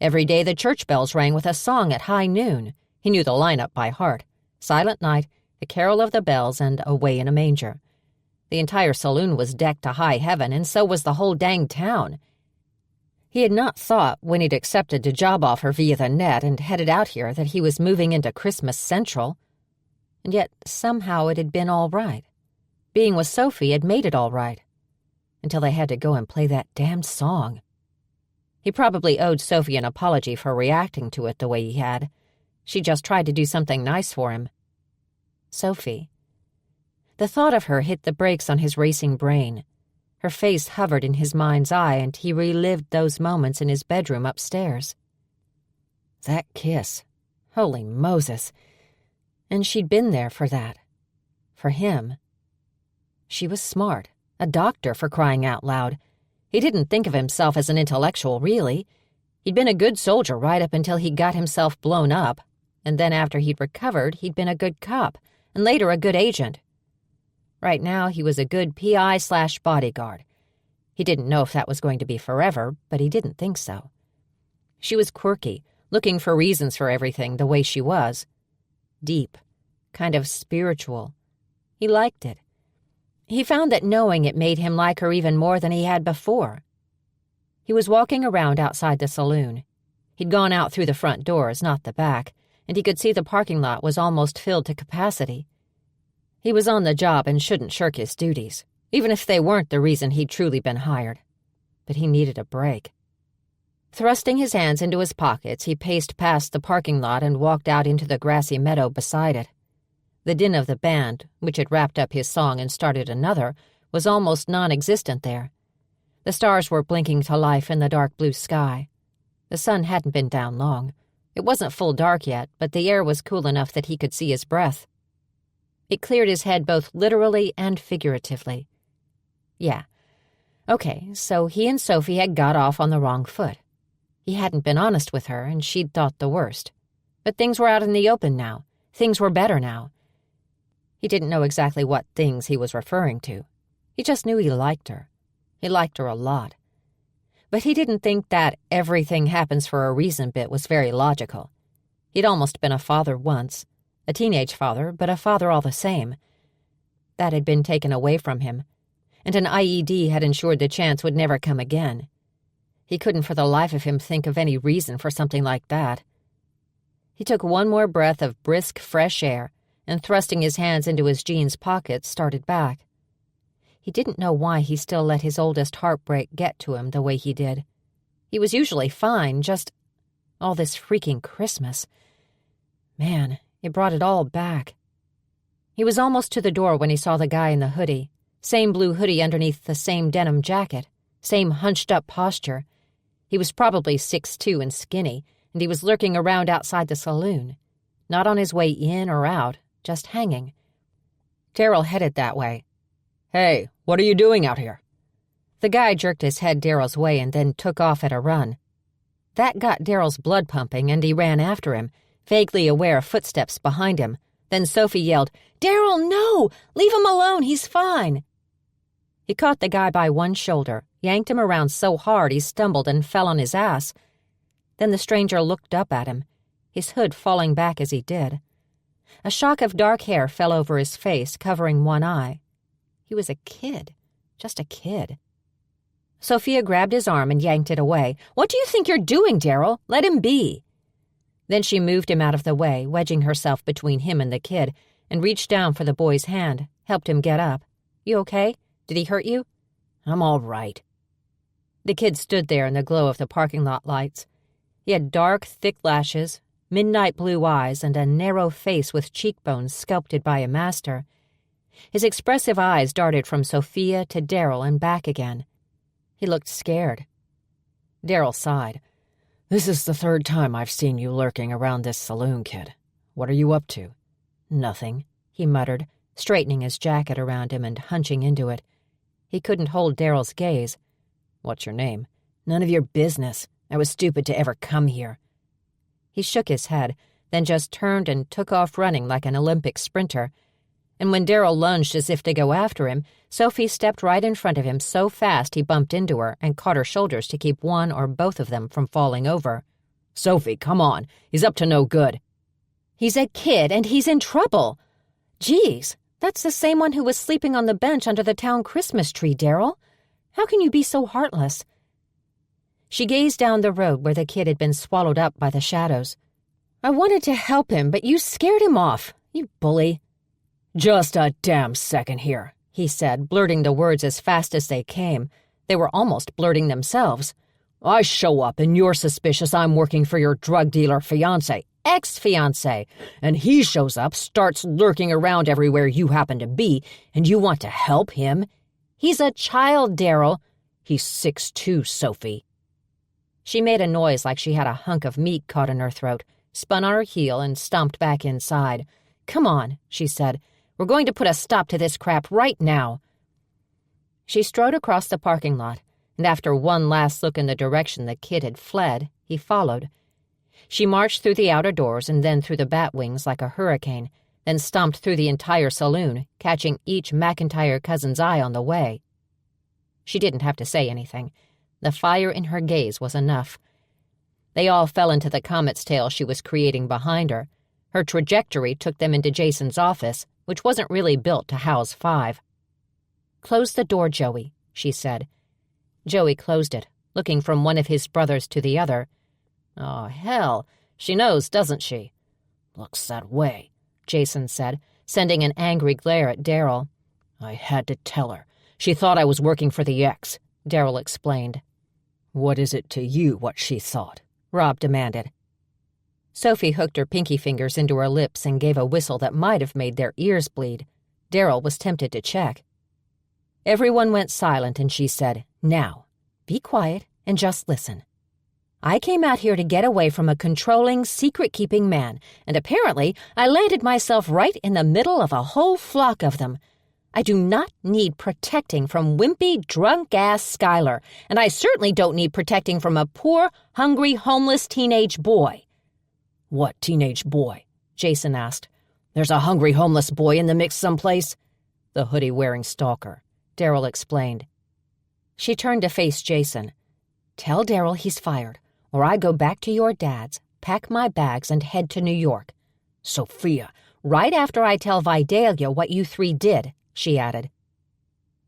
Every day the church bells rang with a song at high noon. He knew the lineup by heart. Silent Night, The Carol of the Bells, and Away in a Manger. The entire saloon was decked to high heaven, and so was the whole dang town. He had not thought, when he'd accepted a job offer via the net and headed out here, that he was moving into Christmas Central. And yet, somehow, it had been all right. Being with Sophie had made it all right. Until they had to go and play that damned song. He probably owed Sophie an apology for reacting to it the way he had. She just tried to do something nice for him. Sophie. The thought of her hit the brakes on his racing brain. Her face hovered in his mind's eye, and he relived those moments in his bedroom upstairs. That kiss. Holy Moses. And she'd been there for that. For him. She was smart. A doctor, for crying out loud. He didn't think of himself as an intellectual, really. He'd been a good soldier right up until he got himself blown up, and then after he'd recovered, he'd been a good cop, and later a good agent. Right now, he was a good PI/bodyguard. He didn't know if that was going to be forever, but he didn't think so. She was quirky, looking for reasons for everything the way she was. Deep, kind of spiritual. He liked it. He found that knowing it made him like her even more than he had before. He was walking around outside the saloon. He'd gone out through the front doors, not the back, and he could see the parking lot was almost filled to capacity. He was on the job and shouldn't shirk his duties, even if they weren't the reason he'd truly been hired. But he needed a break. Thrusting his hands into his pockets, he paced past the parking lot and walked out into the grassy meadow beside it. The din of the band, which had wrapped up his song and started another, was almost non-existent there. The stars were blinking to life in the dark blue sky. The sun hadn't been down long. It wasn't full dark yet, but the air was cool enough that he could see his breath. It cleared his head both literally and figuratively. Yeah, Okay, so he and Sophie had got off on the wrong foot. He hadn't been honest with her, and she'd thought the worst. But things were out in the open now. Things were better now. He didn't know exactly what things he was referring to. He just knew he liked her. He liked her a lot. But he didn't think that everything happens for a reason bit was very logical. He'd almost been a father once. A teenage father, but a father all the same. That had been taken away from him, and an IED had ensured the chance would never come again. He couldn't for the life of him think of any reason for something like that. He took one more breath of brisk, fresh air, and thrusting his hands into his jeans pockets, started back. He didn't know why he still let his oldest heartbreak get to him the way he did. He was usually fine, just all this freaking Christmas. Man, it brought it all back. He was almost to the door when he saw the guy in the hoodie. Same blue hoodie underneath the same denim jacket. Same hunched-up posture. He was probably 6'2" and skinny, and he was lurking around outside the saloon. Not on his way in or out, just hanging. Darryl headed that way. "Hey, what are you doing out here?" The guy jerked his head Darryl's way and then took off at a run. That got Darryl's blood pumping, and he ran after him, vaguely aware of footsteps behind him. Then Sophie yelled, "Darryl, no! Leave him alone, he's fine!" He caught the guy by one shoulder, yanked him around so hard he stumbled and fell on his ass. Then the stranger looked up at him, his hood falling back as he did. A shock of dark hair fell over his face, covering one eye. He was a kid, just a kid. Sophia grabbed his arm and yanked it away. "What do you think you're doing, Darryl? Let him be." Then she moved him out of the way, wedging herself between him and the kid, and reached down for the boy's hand, helped him get up. "You okay? Did he hurt you?" "I'm all right." The kid stood there in the glow of the parking lot lights. He had dark, thick lashes, midnight blue eyes, and a narrow face with cheekbones sculpted by a master. His expressive eyes darted from Sophia to Darryl and back again. He looked scared. Darryl sighed. "This is the third time I've seen you lurking around this saloon, kid. What are you up to?" "Nothing," he muttered, straightening his jacket around him and hunching into it. He couldn't hold Darryl's gaze. "What's your name?" "None of your business. I was stupid to ever come here." He shook his head, then just turned and took off running like an Olympic sprinter. And when Darryl lunged as if to go after him, Sophie stepped right in front of him so fast he bumped into her and caught her shoulders to keep one or both of them from falling over. "Sophie, come on. He's up to no good." "He's a kid and he's in trouble." "Geez, that's the same one who was sleeping on the bench under the town Christmas tree, Darryl. How can you be so heartless?" She gazed down the road where the kid had been swallowed up by the shadows. "I wanted to help him, but you scared him off, you bully." "Just a damn second here," he said, blurting the words as fast as they came. They were almost blurting themselves. "I show up and you're suspicious I'm working for your drug dealer fiancé, ex-fiancé, and he shows up, starts lurking around everywhere you happen to be, and you want to help him? He's a child, Darryl." "He's 6'2", Sophie." She made a noise like she had a hunk of meat caught in her throat, spun on her heel, and stomped back inside. "Come on," she said. "We're going to put a stop to this crap right now." She strode across the parking lot, and after one last look in the direction the kid had fled, he followed. She marched through the outer doors and then through the bat wings like a hurricane, then stomped through the entire saloon, catching each McIntyre cousin's eye on the way. She didn't have to say anything. The fire in her gaze was enough. They all fell into the comet's tail she was creating behind her. Her trajectory took them into Jason's office, which wasn't really built to house 5. "Close the door, Joey," she said. Joey closed it, looking from one of his brothers to the other. "Oh, hell, she knows, doesn't she?" "Looks that way," Jason said, sending an angry glare at Darryl. "I had to tell her. She thought I was working for the ex," Darryl explained. "What is it to you what she thought?" Rob demanded. Sophie hooked her pinky fingers into her lips and gave a whistle that might have made their ears bleed. Darryl was tempted to check. Everyone went silent and she said, "Now, be quiet and just listen. I came out here to get away from a controlling, secret-keeping man, and apparently I landed myself right in the middle of a whole flock of them. I do not need protecting from wimpy, drunk-ass Skylar, and I certainly don't need protecting from a poor, hungry, homeless teenage boy." "What teenage boy?" Jason asked. "There's a hungry homeless boy in the mix someplace." "The hoodie-wearing stalker," Darryl explained. She turned to face Jason. "Tell Darryl he's fired, or I go back to your dad's, pack my bags, and head to New York." "Sophia, right after I tell Vidalia what you three did," she added.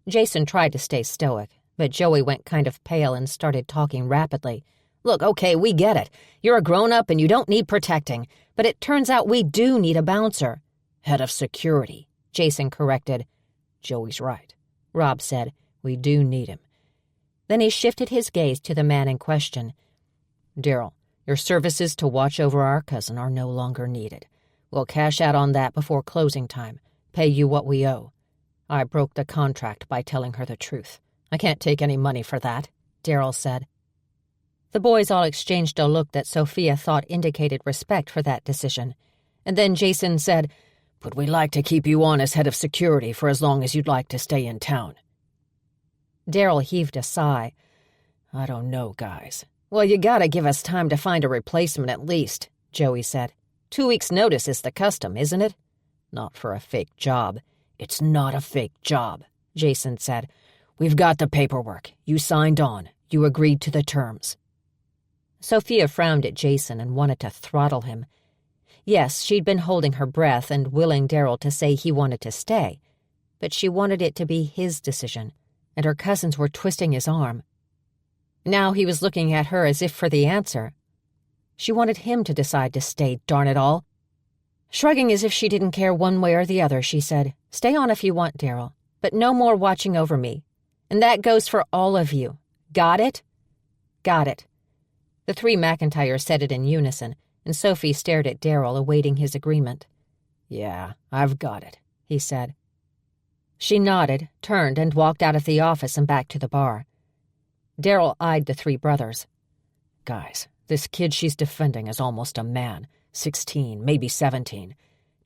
Jason tried to stay stoic, but Joey went kind of pale and started talking rapidly. "Look, okay, we get it. You're a grown-up and you don't need protecting, but it turns out we do need a bouncer." "Head of security," Jason corrected. "Joey's right," Rob said. "We do need him." Then he shifted his gaze to the man in question. "Darryl, your services to watch over our cousin are no longer needed. We'll cash out on that before closing time, pay you what we owe. I broke the contract by telling her the truth. I can't take any money for that," Darryl said. The boys all exchanged a look that Sophia thought indicated respect for that decision. And then Jason said, "But we'd like to keep you on as head of security for as long as you'd like to stay in town." Darryl heaved a sigh. "I don't know, guys." "Well, you gotta give us time to find a replacement at least," Joey said. 2 weeks' notice is the custom, isn't it?" "Not for a fake job." "It's not a fake job," Jason said. "We've got the paperwork. You signed on. You agreed to the terms." Sophia frowned at Jason and wanted to throttle him. Yes, she'd been holding her breath and willing Darryl to say he wanted to stay, but she wanted it to be his decision, and her cousins were twisting his arm. Now he was looking at her as if for the answer. She wanted him to decide to stay, darn it all. Shrugging as if she didn't care one way or the other, she said, "Stay on if you want, Darryl, but no more watching over me. And that goes for all of you. Got it?" "Got it." The three McIntyres said it in unison, and Sophie stared at Darryl, awaiting his agreement. "Yeah, I've got it," he said. She nodded, turned, and walked out of the office and back to the bar. Darryl eyed the three brothers. "Guys, this kid she's defending is almost a man, 16, maybe 17.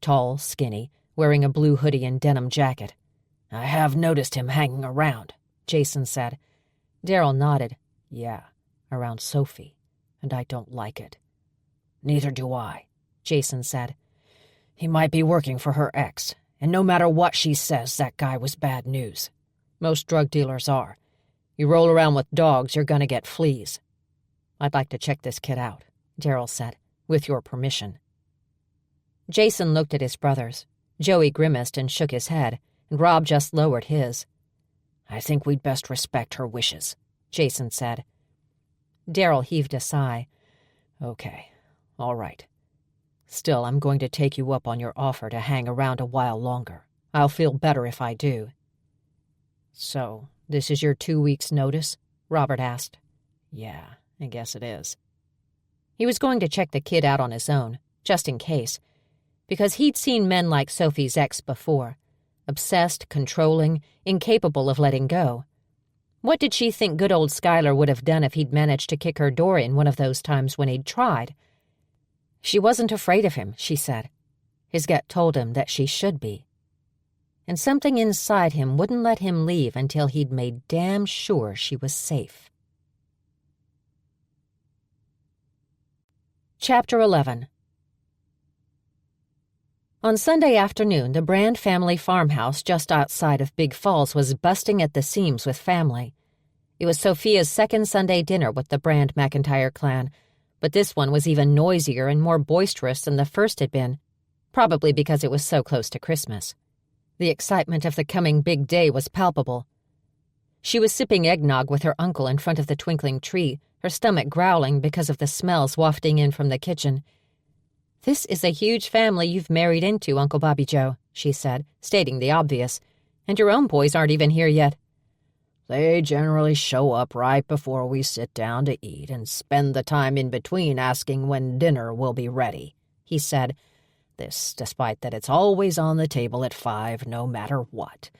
Tall, skinny, wearing a blue hoodie and denim jacket. I have noticed him hanging around," Jason said. Darryl nodded. "Yeah, around Sophie, and I don't like it." "Neither do I," Jason said. "He might be working for her ex, and no matter what she says, that guy was bad news. Most drug dealers are. You roll around with dogs, you're gonna get fleas." "I'd like to check this kid out," Darryl said, "with your permission." Jason looked at his brothers. Joey grimaced and shook his head, and Rob just lowered his. "I think we'd best respect her wishes," Jason said. Darryl heaved a sigh. "Okay, all right. Still, I'm going to take you up on your offer to hang around a while longer. I'll feel better if I do." "So, this is your 2 weeks' notice?" Robert asked. "Yeah, I guess it is." He was going to check the kid out on his own, just in case, because he'd seen men like Sophie's ex before, obsessed, controlling, incapable of letting go. What did she think good old Skylar would have done if he'd managed to kick her door in one of those times when he'd tried? She wasn't afraid of him, she said. His gut told him that she should be. And something inside him wouldn't let him leave until he'd made damn sure she was safe. Chapter 11. On Sunday afternoon, the Brand family farmhouse just outside of Big Falls was busting at the seams with family. It was Sophia's second Sunday dinner with the Brand McIntyre clan, but this one was even noisier and more boisterous than the first had been, probably because it was so close to Christmas. The excitement of the coming big day was palpable. She was sipping eggnog with her uncle in front of the twinkling tree, her stomach growling because of the smells wafting in from the kitchen. "This is a huge family you've married into, Uncle Bobby Joe," she said, stating the obvious. "And your own boys aren't even here yet." "They generally show up right before we sit down to eat and spend the time in between asking when dinner will be ready," he said. "This despite that it's always on the table at 5 no matter what.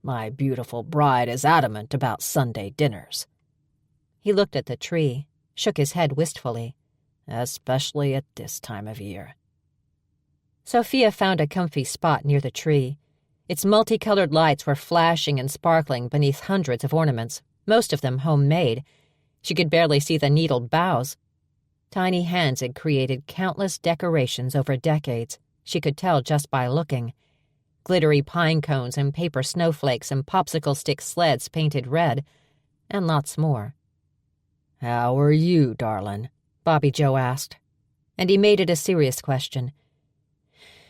My beautiful bride is adamant about Sunday dinners." He looked at the tree, shook his head wistfully. "Especially at this time of year." Sophia found a comfy spot near the tree. Its multicolored lights were flashing and sparkling beneath hundreds of ornaments, most of them homemade. She could barely see the needled boughs. Tiny hands had created countless decorations over decades. She could tell just by looking. Glittery pine cones and paper snowflakes and popsicle stick sleds painted red, and lots more. "How are you, darling?" Bobby Joe asked, and he made it a serious question.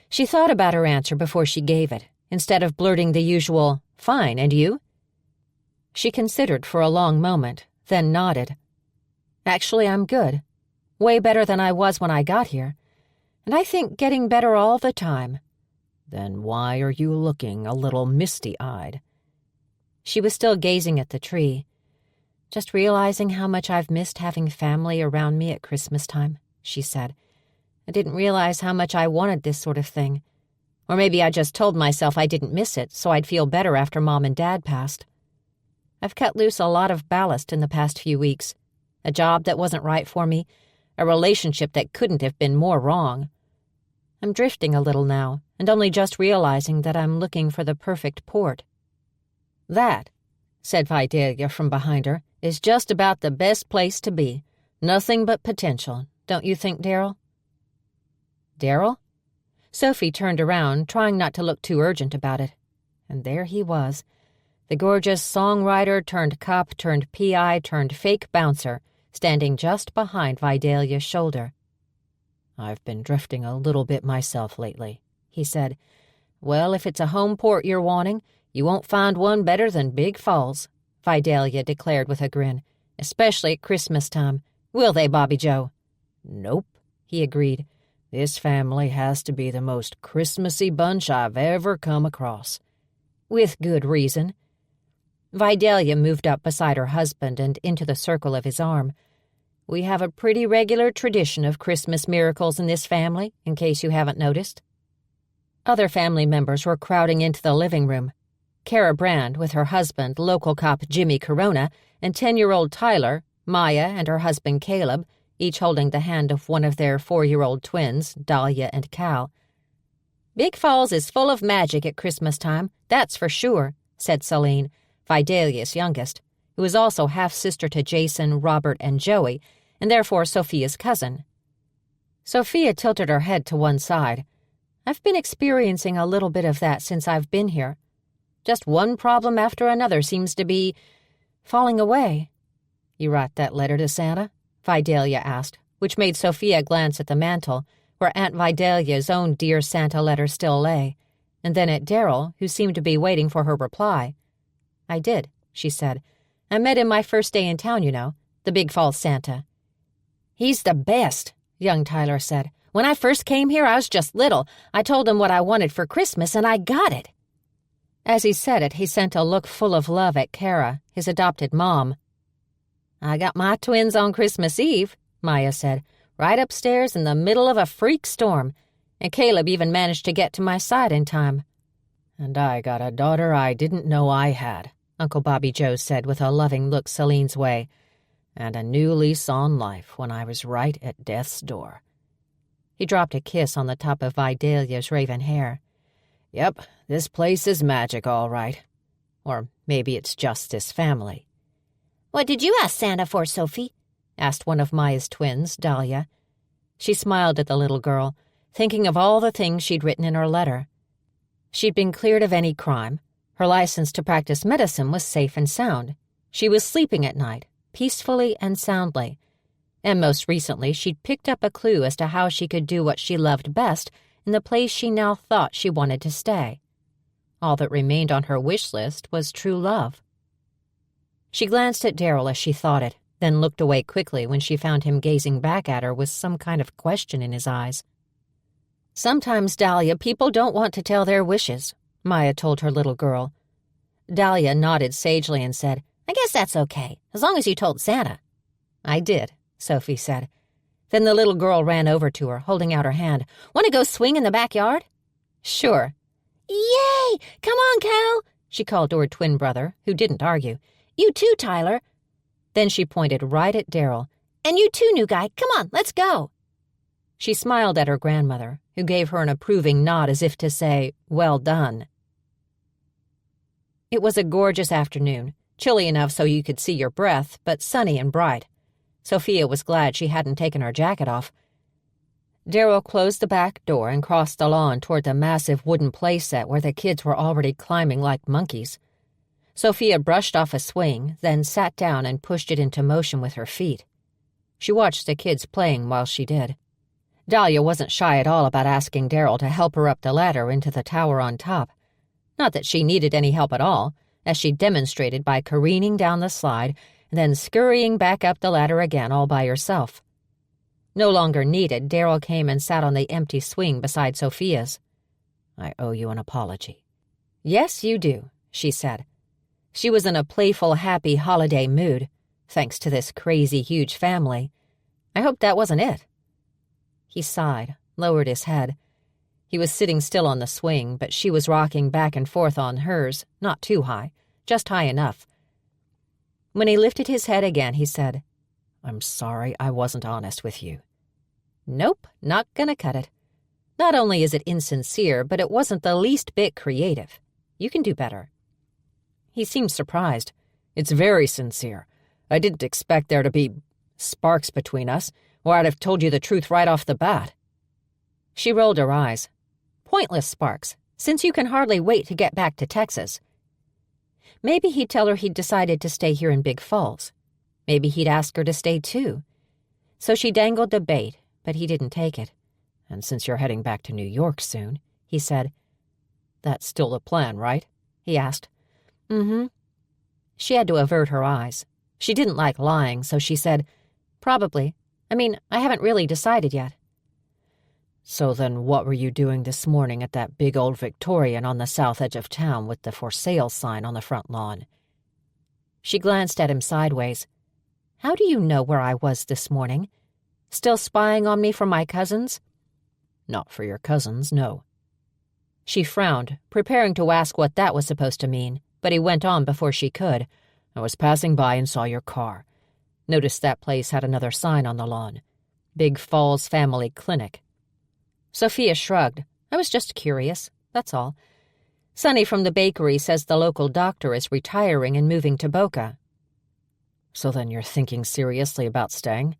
She thought about her answer before she gave it, instead of blurting the usual, "Fine, and you?" She considered for a long moment, then nodded. "Actually, I'm good. Way better than I was when I got here. And I think getting better all the time." "Then why are you looking a little misty-eyed?" She was still gazing at the tree. "Just realizing how much I've missed having family around me at Christmastime," she said. "I didn't realize how much I wanted this sort of thing. Or maybe I just told myself I didn't miss it so I'd feel better after Mom and Dad passed. I've cut loose a lot of ballast in the past few weeks. A job that wasn't right for me, a relationship that couldn't have been more wrong. I'm drifting a little now, and only just realizing that I'm looking for the perfect port." "That," said Vidalia from behind her, "is just about the best place to be. Nothing but potential, don't you think, Darryl?" "Darryl?" Sophie turned around, trying not to look too urgent about it. And there he was, the gorgeous songwriter turned cop turned PI turned fake bouncer, standing just behind Vidalia's shoulder. "I've been drifting a little bit myself lately," he said. "Well, if it's a home port you're wanting, you won't find one better than Big Falls," Vidalia declared with a grin. "Especially at Christmastime. Will they, Bobby Joe?" "Nope," he agreed. "This family has to be the most Christmassy bunch I've ever come across." "With good reason." Vidalia moved up beside her husband and into the circle of his arm. "We have a pretty regular tradition of Christmas miracles in this family, in case you haven't noticed." Other family members were crowding into the living room. Kara Brand with her husband, local cop Jimmy Corona, and 10-year-old Tyler, Maya and her husband Caleb, each holding the hand of one of their 4-year-old twins, Dahlia and Cal. "Big Falls is full of magic at Christmastime, that's for sure," said Celine, Vidalia's youngest, who was also half-sister to Jason, Robert, and Joey, and therefore Sophia's cousin. Sophia tilted her head to one side. "I've been experiencing a little bit of that since I've been here. Just one problem after another seems to be falling away." "You write that letter to Santa?" Vidalia asked, which made Sophia glance at the mantel, where Aunt Vidalia's own Dear Santa letter still lay, and then at Darryl, who seemed to be waiting for her reply. "I did," she said. "I met him my first day in town, you know, the Big Falls Santa." "He's the best," young Tyler said. "When I first came here, I was just little. I told him what I wanted for Christmas, and I got it." As he said it, he sent a look full of love at Kara, his adopted mom. "I got my twins on Christmas Eve," Maya said, "right upstairs in the middle of a freak storm, and Caleb even managed to get to my side in time." "And I got a daughter I didn't know I had," Uncle Bobby Joe said with a loving look Celine's way, "and a new lease on life when I was right at death's door." He dropped a kiss on the top of Vidalia's raven hair. "Yep, this place is magic, all right. Or maybe it's just this family." "What did you ask Santa for, Sophie?" asked one of Maya's twins, Dahlia. She smiled at the little girl, thinking of all the things she'd written in her letter. She'd been cleared of any crime. Her license to practice medicine was safe and sound. She was sleeping at night, peacefully and soundly. And most recently, she'd picked up a clue as to how she could do what she loved best in the place she now thought she wanted to stay. All that remained on her wish list was true love. She glanced at Darryl as she thought it, then looked away quickly when she found him gazing back at her with some kind of question in his eyes. "Sometimes, Dahlia, people don't want to tell their wishes," Maya told her little girl. Dahlia nodded sagely and said, "I guess that's okay, as long as you told Santa." "I did," Sophie said. Then the little girl ran over to her, holding out her hand. "Want to go swing in the backyard?" "Sure." "Yay! Come on, Cal," she called to her twin brother, who didn't argue. "You too, Tyler." Then she pointed right at Darryl. "And you too, new guy. Come on, let's go." She smiled at her grandmother, who gave her an approving nod as if to say, "Well done." It was a gorgeous afternoon, chilly enough so you could see your breath, but sunny and bright. Sophia was glad she hadn't taken her jacket off. Darryl closed the back door and crossed the lawn toward the massive wooden playset where the kids were already climbing like monkeys. Sophia brushed off a swing, then sat down and pushed it into motion with her feet. She watched the kids playing while she did. Dahlia wasn't shy at all about asking Darryl to help her up the ladder into the tower on top. Not that she needed any help at all, as she demonstrated by careening down the slide and then scurrying back up the ladder again all by herself. No longer needed, Darryl came and sat on the empty swing beside Sophia's. "I owe you an apology." "Yes, you do," she said. She was in a playful, happy holiday mood, thanks to this crazy, huge family. "I hope that wasn't it." He sighed, lowered his head. He was sitting still on the swing, but she was rocking back and forth on hers, not too high, just high enough. When he lifted his head again, he said, "I'm sorry I wasn't honest with you." "Nope, not gonna cut it. Not only is it insincere, but it wasn't the least bit creative. You can do better." He seemed surprised. "It's very sincere. I didn't expect there to be sparks between us, or I'd have told you the truth right off the bat." She rolled her eyes. "Pointless sparks, since you can hardly wait to get back to Texas." Maybe he'd tell her he'd decided to stay here in Big Falls. Maybe he'd ask her to stay too. So she dangled the bait, but he didn't take it. "And since you're heading back to New York soon," he said. "That's still the plan, right?" he asked. "Mm-hmm." She had to avert her eyes. She didn't like lying, so she said, "Probably. I mean, I haven't really decided yet." "So then what were you doing this morning at that big old Victorian on the south edge of town with the for sale sign on the front lawn?" She glanced at him sideways. "How do you know where I was this morning? Still spying on me for my cousins?" "Not for your cousins, no." She frowned, preparing to ask what that was supposed to mean, but he went on before she could. "I was passing by and saw your car. Noticed that place had another sign on the lawn. Big Falls Family Clinic." Sophia shrugged. "I was just curious, that's all. Sonny from the bakery says the local doctor is retiring and moving to Boca." "So then you're thinking seriously about staying?"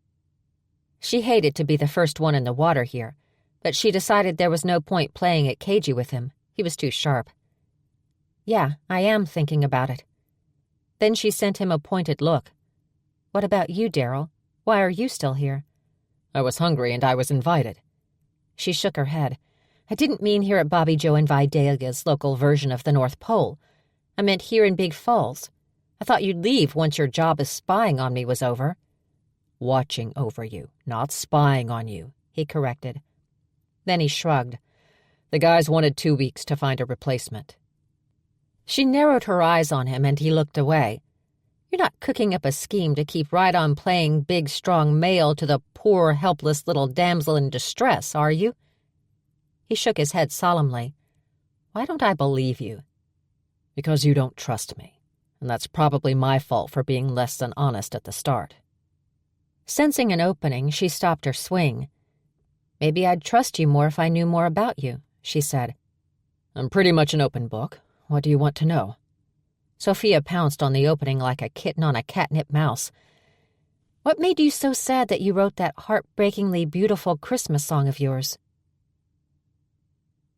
She hated to be the first one in the water here, but she decided there was no point playing it cagey with him. He was too sharp. "Yeah, I am thinking about it." Then she sent him a pointed look. "What about you, Darryl? Why are you still here?" "I was hungry and I was invited." She shook her head. "I didn't mean here at Bobby Joe and Vidalia's local version of the North Pole. I meant here in Big Falls. I thought you'd leave once your job as spying on me was over." "Watching over you, not spying on you," he corrected. Then he shrugged. "The guys wanted 2 weeks to find a replacement." She narrowed her eyes on him and he looked away. "You're not cooking up a scheme to keep right on playing big, strong male to the poor, helpless little damsel in distress, are you?" He shook his head solemnly. "Why don't I believe you?" "Because you don't trust me, and that's probably my fault for being less than honest at the start." Sensing an opening, she stopped her swing. "Maybe I'd trust you more if I knew more about you," she said. "I'm pretty much an open book. What do you want to know?" Sophia pounced on the opening like a kitten on a catnip mouse. "What made you so sad that you wrote that heartbreakingly beautiful Christmas song of yours?"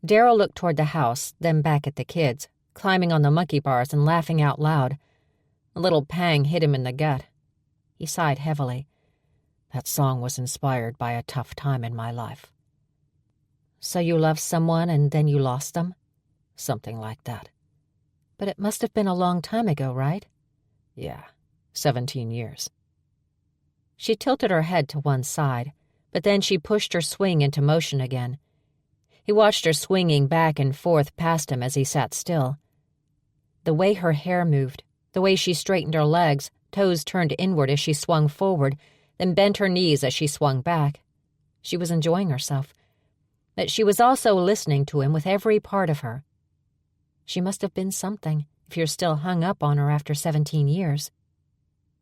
Darryl looked toward the house, then back at the kids, climbing on the monkey bars and laughing out loud. A little pang hit him in the gut. He sighed heavily. "That song was inspired by a tough time in my life." "So you loved someone and then you lost them?" "Something like that." "But it must have been a long time ago, right?" "Yeah, 17 years. She tilted her head to one side, but then she pushed her swing into motion again. He watched her swinging back and forth past him as he sat still. The way her hair moved, the way she straightened her legs, toes turned inward as she swung forward, then bent her knees as she swung back. She was enjoying herself. But she was also listening to him with every part of her. She must have been something, if you're still hung up on her after 17 years.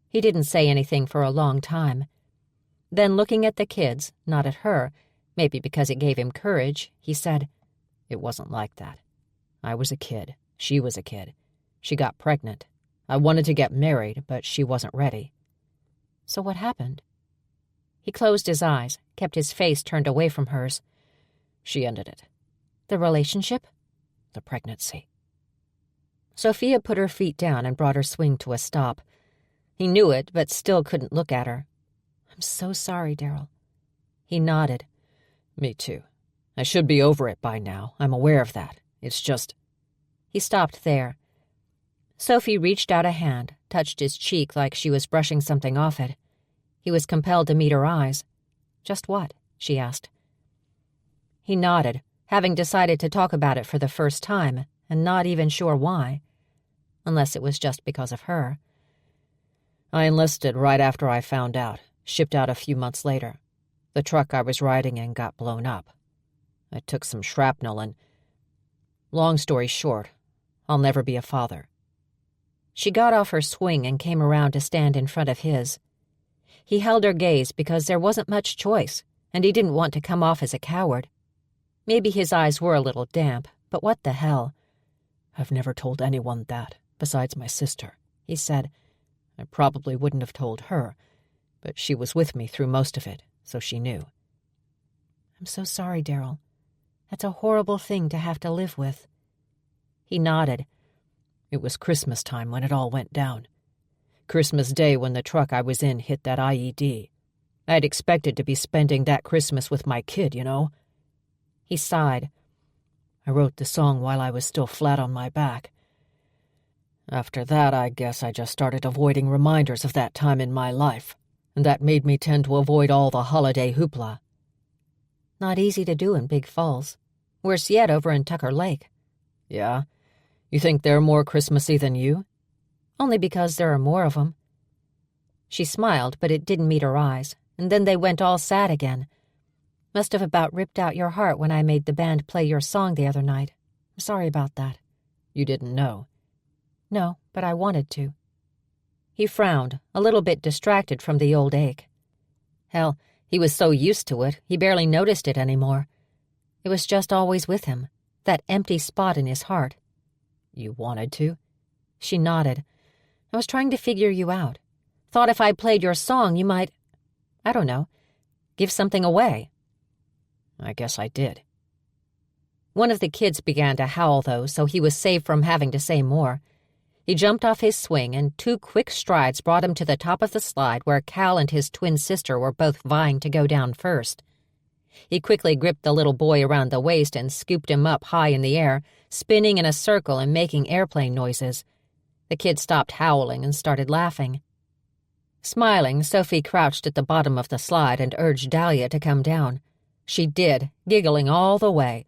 He didn't say anything for a long time. Then, looking at the kids, not at her, maybe because it gave him courage, he said, "It wasn't like that. I was a kid. She was a kid. She got pregnant. I wanted to get married, but she wasn't ready. So what happened? He closed his eyes, kept his face turned away from hers. She ended it. The relationship? The pregnancy. Sophia put her feet down and brought her swing to a stop. He knew it, but still couldn't look at her. I'm so sorry, Darryl. He nodded. Me too. I should be over it by now. I'm aware of that. It's just... He stopped there. Sophie reached out a hand, touched his cheek like she was brushing something off it. He was compelled to meet her eyes. Just what? She asked. He nodded, having decided to talk about it for the first time, and not even sure why. Unless it was just because of her. I enlisted right after I found out, shipped out a few months later. The truck I was riding in got blown up. I took some shrapnel and... Long story short, I'll never be a father. She got off her swing and came around to stand in front of his. He held her gaze because there wasn't much choice, and he didn't want to come off as a coward. Maybe his eyes were a little damp, but what the hell? I've never told anyone that, besides my sister, he said. I probably wouldn't have told her, but she was with me through most of it, so she knew. I'm so sorry, Darryl. That's a horrible thing to have to live with. He nodded. It was Christmastime when it all went down. Christmas Day when the truck I was in hit that IED. I'd expected to be spending that Christmas with my kid, you know. He sighed. I wrote the song while I was still flat on my back. After that, I guess I just started avoiding reminders of that time in my life, and that made me tend to avoid all the holiday hoopla. Not easy to do in Big Falls. Worse yet over in Tucker Lake. Yeah? You think they're more Christmassy than you? Only because there are more of them. She smiled, but it didn't meet her eyes, and then they went all sad again. Must have about ripped out your heart when I made the band play your song the other night. I'm sorry about that. You didn't know? No, but I wanted to. He frowned, a little bit distracted from the old ache. Hell, he was so used to it, he barely noticed it anymore. It was just always with him, that empty spot in his heart. You wanted to? She nodded. I was trying to figure you out. Thought if I played your song, you might, I don't know, give something away. I guess I did. One of the kids began to howl, though, so he was saved from having to say more. He jumped off his swing, and 2 quick strides brought him to the top of the slide where Cal and his twin sister were both vying to go down first. He quickly gripped the little boy around the waist and scooped him up high in the air, spinning in a circle and making airplane noises. The kid stopped howling and started laughing. Smiling, Sophie crouched at the bottom of the slide and urged Dahlia to come down. She did, giggling all the way.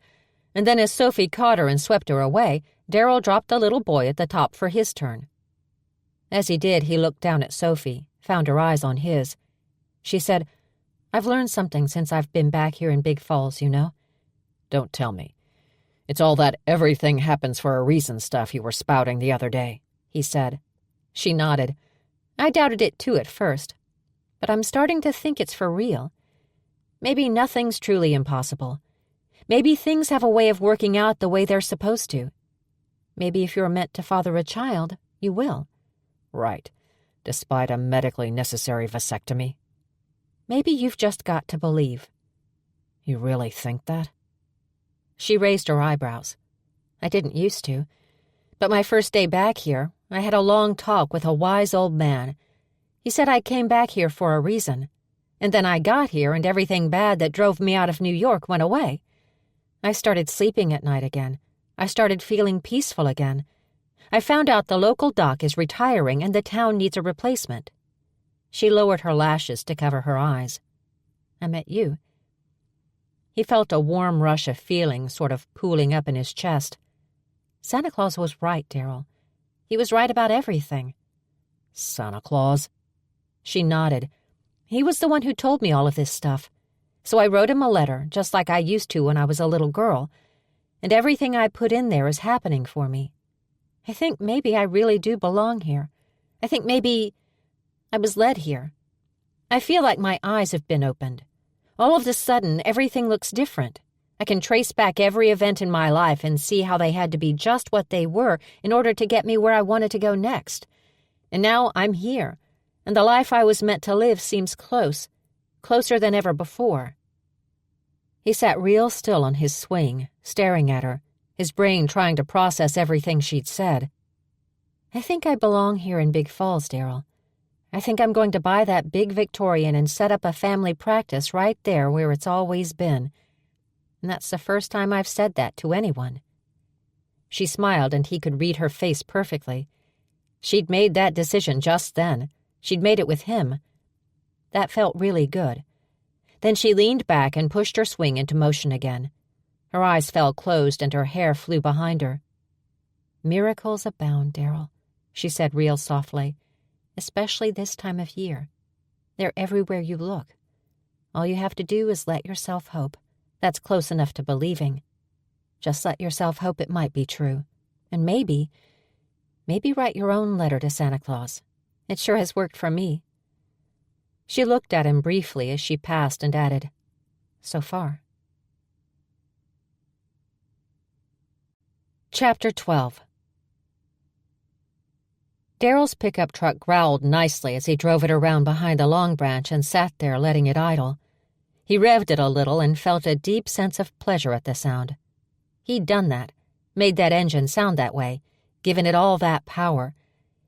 And then as Sophie caught her and swept her away, Darryl dropped the little boy at the top for his turn. As he did, he looked down at Sophie, found her eyes on his. She said, I've learned something since I've been back here in Big Falls, you know? Don't tell me. It's all that everything happens for a reason stuff you were spouting the other day, he said. She nodded. I doubted it too at first, but I'm starting to think it's for real. Maybe nothing's truly impossible. Maybe things have a way of working out the way they're supposed to. Maybe if you're meant to father a child, you will. Right, despite a medically necessary vasectomy. Maybe you've just got to believe. You really think that? She raised her eyebrows. I didn't used to. But my first day back here, I had a long talk with a wise old man. He said I came back here for a reason. And then I got here and everything bad that drove me out of New York went away. I started sleeping at night again. I started feeling peaceful again. I found out the local doc is retiring and the town needs a replacement. She lowered her lashes to cover her eyes. I met you. He felt a warm rush of feeling sort of pooling up in his chest. Santa Claus was right, Darryl. He was right about everything. Santa Claus? She nodded. He was the one who told me all of this stuff. So I wrote him a letter, just like I used to when I was a little girl. And everything I put in there is happening for me. I think maybe I really do belong here. I think maybe I was led here. I feel like my eyes have been opened. All of a sudden, everything looks different. I can trace back every event in my life and see how they had to be just what they were in order to get me where I wanted to go next. And now I'm here, and the life I was meant to live seems closer than ever before." He sat real still on his swing, staring at her, his brain trying to process everything she'd said. "I think I belong here in Big Falls, Darryl. I think I'm going to buy that big Victorian and set up a family practice right there where it's always been. And that's the first time I've said that to anyone." She smiled, and he could read her face perfectly. She'd made that decision just then. She'd made it with him. That felt really good. Then she leaned back and pushed her swing into motion again. Her eyes fell closed and her hair flew behind her. "Miracles abound, Darryl," she said real softly, "especially this time of year. They're everywhere you look. All you have to do is let yourself hope. That's close enough to believing. Just let yourself hope it might be true. And maybe write your own letter to Santa Claus. It sure has worked for me." She looked at him briefly as she passed and added, "So far." Chapter 12. Darryl's pickup truck growled nicely as he drove it around behind the Long Branch and sat there letting it idle. He revved it a little and felt a deep sense of pleasure at the sound. He'd done that, made that engine sound that way, given it all that power.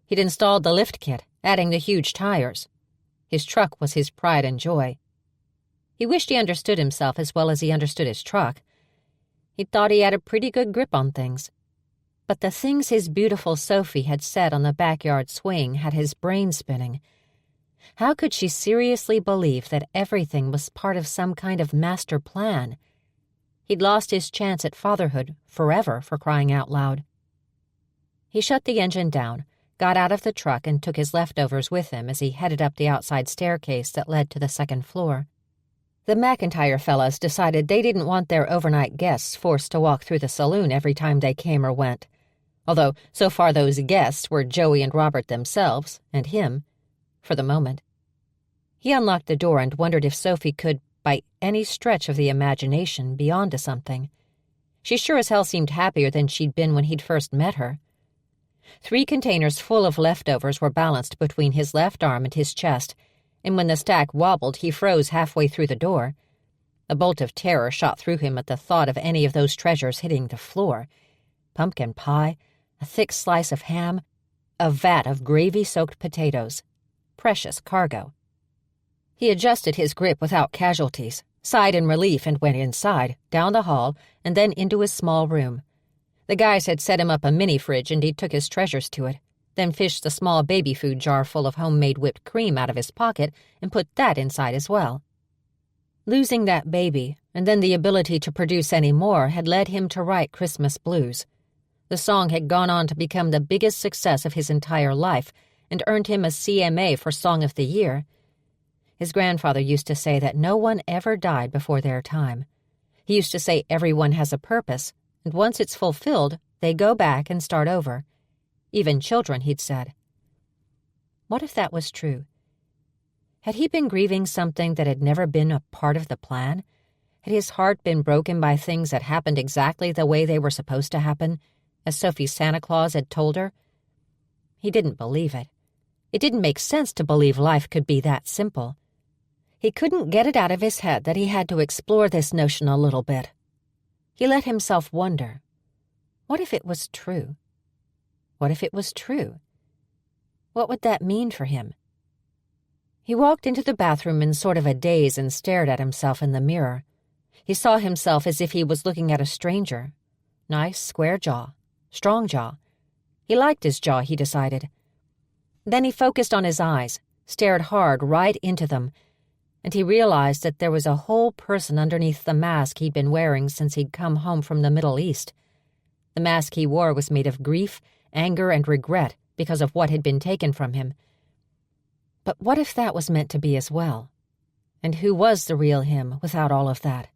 He'd installed the lift kit, adding the huge tires. His truck was his pride and joy. He wished he understood himself as well as he understood his truck. He thought he had a pretty good grip on things. But the things his beautiful Sophie had said on the backyard swing had his brain spinning. How could she seriously believe that everything was part of some kind of master plan? He'd lost his chance at fatherhood forever, for crying out loud. He shut the engine down, got out of the truck, and took his leftovers with him as he headed up the outside staircase that led to the second floor. The McIntyre fellas decided they didn't want their overnight guests forced to walk through the saloon every time they came or went. Although, so far those guests were Joey and Robert themselves, and him, for the moment. He unlocked the door and wondered if Sophie could, by any stretch of the imagination, be on to something. She sure as hell seemed happier than she'd been when he'd first met her. 3 containers full of leftovers were balanced between his left arm and his chest, and when the stack wobbled, he froze halfway through the door. A bolt of terror shot through him at the thought of any of those treasures hitting the floor. Pumpkin pie, a thick slice of ham, a vat of gravy-soaked potatoes. Precious cargo. He adjusted his grip without casualties, sighed in relief, and went inside, down the hall, and then into his small room. The guys had set him up a mini-fridge, and he took his treasures to it, then fished the small baby food jar full of homemade whipped cream out of his pocket and put that inside as well. Losing that baby, and then the ability to produce any more, had led him to write Christmas blues. The song had gone on to become the biggest success of his entire life and earned him a CMA for Song of the Year. His grandfather used to say that no one ever died before their time. He used to say everyone has a purpose, and once it's fulfilled, they go back and start over. Even children, he'd said. What if that was true? Had he been grieving something that had never been a part of the plan? Had his heart been broken by things that happened exactly the way they were supposed to happen, as Sophie's Santa Claus had told her? He didn't believe it. It didn't make sense to believe life could be that simple. He couldn't get it out of his head that he had to explore this notion a little bit. He let himself wonder, what if it was true? What if it was true? What would that mean for him? He walked into the bathroom in sort of a daze and stared at himself in the mirror. He saw himself as if he was looking at a stranger. Nice, square jaw. Strong jaw. He liked his jaw, he decided. Then he focused on his eyes, stared hard right into them, and he realized that there was a whole person underneath the mask he'd been wearing since he'd come home from the Middle East. The mask he wore was made of grief, anger, and regret because of what had been taken from him. But what if that was meant to be as well? And who was the real him without all of that?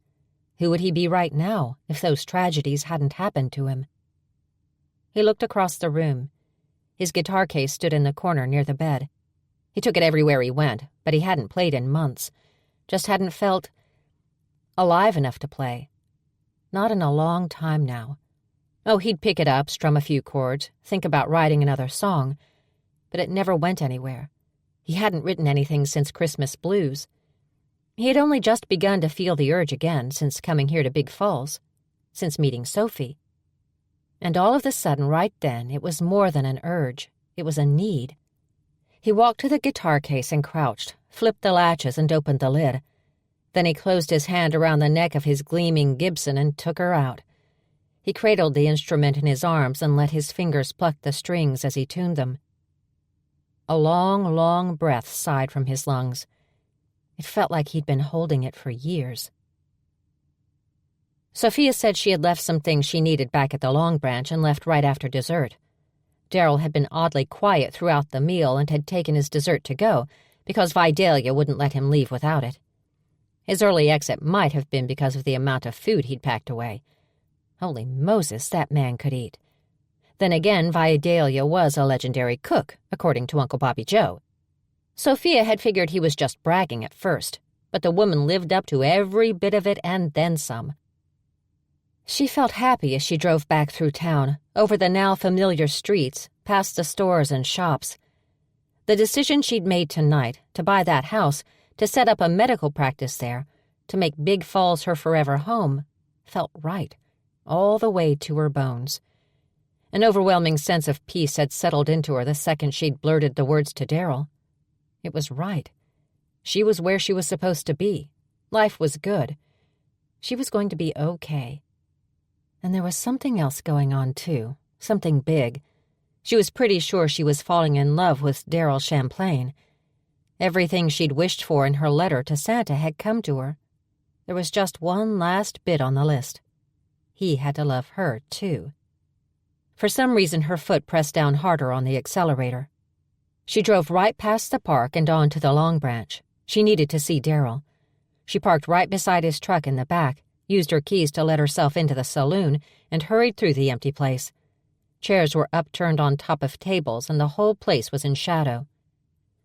Who would he be right now if those tragedies hadn't happened to him? He looked across the room. His guitar case stood in the corner near the bed. He took it everywhere he went, but he hadn't played in months. Just hadn't felt alive enough to play. Not in a long time now. Oh, he'd pick it up, strum a few chords, think about writing another song, but it never went anywhere. He hadn't written anything since Christmas Blues. He had only just begun to feel the urge again since coming here to Big Falls, since meeting Sophie. And all of a sudden, right then, it was more than an urge. It was a need. He walked to the guitar case and crouched, flipped the latches and opened the lid. Then he closed his hand around the neck of his gleaming Gibson and took her out. He cradled the instrument in his arms and let his fingers pluck the strings as he tuned them. A long, long breath sighed from his lungs. It felt like he'd been holding it for years. Sophia said she had left some things she needed back at the Long Branch and left right after dessert. Darryl had been oddly quiet throughout the meal and had taken his dessert to go because Vidalia wouldn't let him leave without it. His early exit might have been because of the amount of food he'd packed away. Holy Moses, that man could eat. Then again, Vidalia was a legendary cook, according to Uncle Bobby Joe. Sophia had figured he was just bragging at first, but the woman lived up to every bit of it and then some. She felt happy as she drove back through town, over the now familiar streets, past the stores and shops. The decision she'd made tonight, to buy that house, to set up a medical practice there, to make Big Falls her forever home, felt right, all the way to her bones. An overwhelming sense of peace had settled into her the second she'd blurted the words to Darryl. It was right. She was where she was supposed to be. Life was good. She was going to be okay. And there was something else going on, too, something big. She was pretty sure she was falling in love with Darryl Champlain. Everything she'd wished for in her letter to Santa had come to her. There was just one last bit on the list. He had to love her, too. For some reason, her foot pressed down harder on the accelerator. She drove right past the park and on to the Long Branch. She needed to see Darryl. She parked right beside his truck in the back, used her keys to let herself into the saloon, and hurried through the empty place. Chairs were upturned on top of tables, and the whole place was in shadow.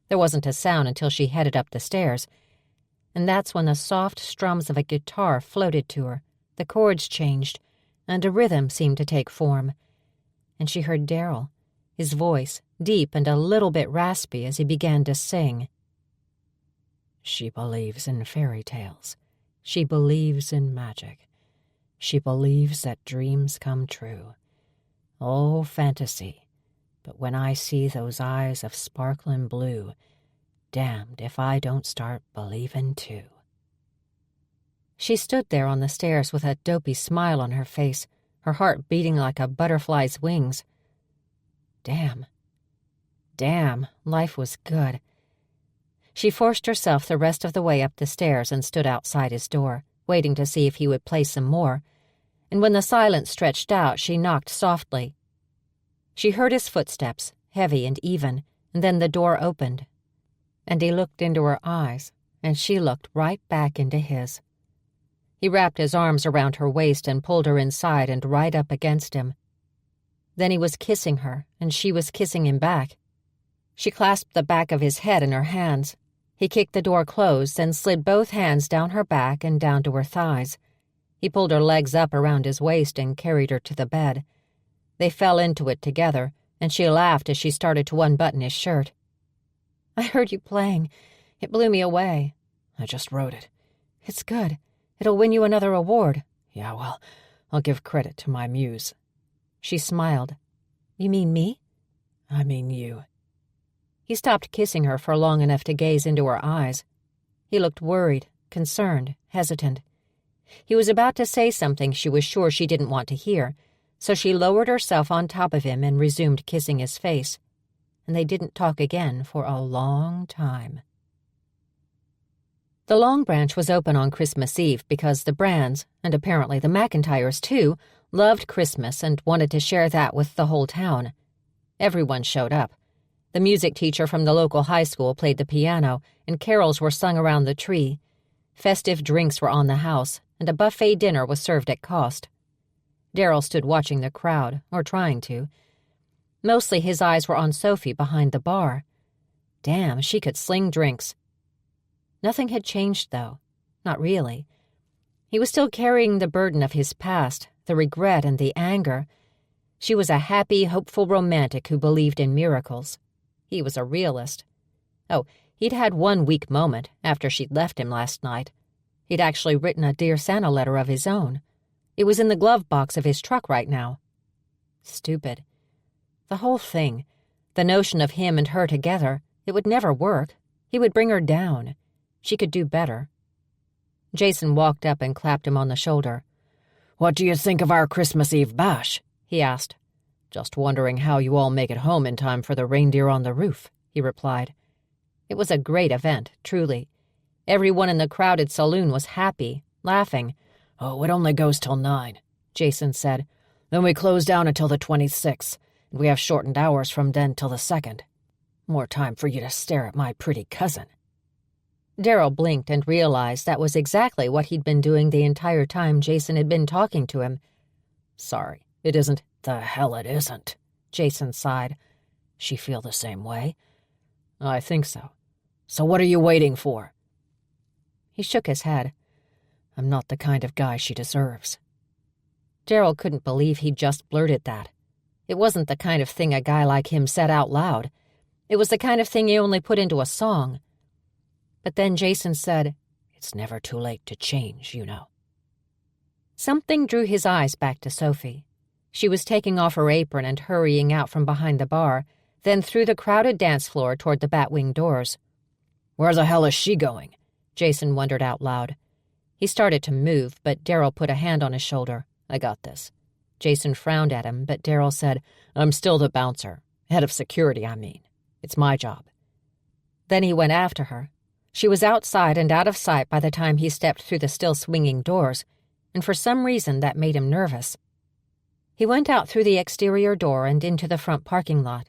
There wasn't a sound until she headed up the stairs, and that's when the soft strums of a guitar floated to her, the chords changed, and a rhythm seemed to take form. And she heard Darryl, his voice deep and a little bit raspy as he began to sing. She believes in fairy tales. She believes in magic. She believes that dreams come true. Oh, fantasy. But when I see those eyes of sparkling blue, damned if I don't start believing too. She stood there on the stairs with a dopey smile on her face, her heart beating like a butterfly's wings. Damn, life was good. She forced herself the rest of the way up the stairs and stood outside his door, waiting to see if he would play some more, and when the silence stretched out, she knocked softly. She heard his footsteps, heavy and even, and then the door opened, and he looked into her eyes, and she looked right back into his. He wrapped his arms around her waist and pulled her inside and right up against him. Then he was kissing her, and she was kissing him back. She clasped the back of his head in her hands. He kicked the door closed and slid both hands down her back and down to her thighs. He pulled her legs up around his waist and carried her to the bed. They fell into it together, and she laughed as she started to unbutton his shirt. I heard you playing. It blew me away. I just wrote it. It's good. It'll win you another award. Yeah, well, I'll give credit to my muse. She smiled. You mean me? I mean you. He stopped kissing her for long enough to gaze into her eyes. He looked worried, concerned, hesitant. He was about to say something she was sure she didn't want to hear, so she lowered herself on top of him and resumed kissing his face. And they didn't talk again for a long time. The Long Branch was open on Christmas Eve because the Brands, and apparently the McIntyres too, loved Christmas and wanted to share that with the whole town. Everyone showed up. The music teacher from the local high school played the piano, and carols were sung around the tree. Festive drinks were on the house, and a buffet dinner was served at cost. Darryl stood watching the crowd, or trying to. Mostly his eyes were on Sophie behind the bar. Damn, she could sling drinks. Nothing had changed, though. Not really. He was still carrying the burden of his past, the regret and the anger. She was a happy, hopeful romantic who believed in miracles. He was a realist. Oh, he'd had one weak moment after she'd left him last night. He'd actually written a Dear Santa letter of his own. It was in the glove box of his truck right now. Stupid. The whole thing, the notion of him and her together, it would never work. He would bring her down. She could do better. Jason walked up and clapped him on the shoulder. "What do you think of our Christmas Eve bash?" he asked. "Just wondering how you all make it home in time for the reindeer on the roof," he replied. It was a great event, truly. Everyone in the crowded saloon was happy, laughing. "Oh, it only goes till 9, Jason said. "Then we close down until the 26th, and we have shortened hours from then till the 2nd. More time for you to stare at my pretty cousin." Darryl blinked and realized that was exactly what he'd been doing the entire time Jason had been talking to him. "Sorry, it isn't." "The hell it isn't," Jason sighed. "She feel the same way?" "I think so. So what are you waiting for?" He shook his head. "I'm not the kind of guy she deserves." Darryl couldn't believe he'd just blurted that. It wasn't the kind of thing a guy like him said out loud. It was the kind of thing he only put into a song. But then Jason said, "It's never too late to change, you know." Something drew his eyes back to Sophie. She was taking off her apron and hurrying out from behind the bar, then through the crowded dance floor toward the Batwing doors. "Where the hell is she going?" Jason wondered out loud. He started to move, but Darryl put a hand on his shoulder. "I got this." Jason frowned at him, but Darryl said, "I'm still the bouncer. Head of security, I mean. It's my job." Then he went after her. She was outside and out of sight by the time he stepped through the still swinging doors, and for some reason that made him nervous. He went out through the exterior door and into the front parking lot.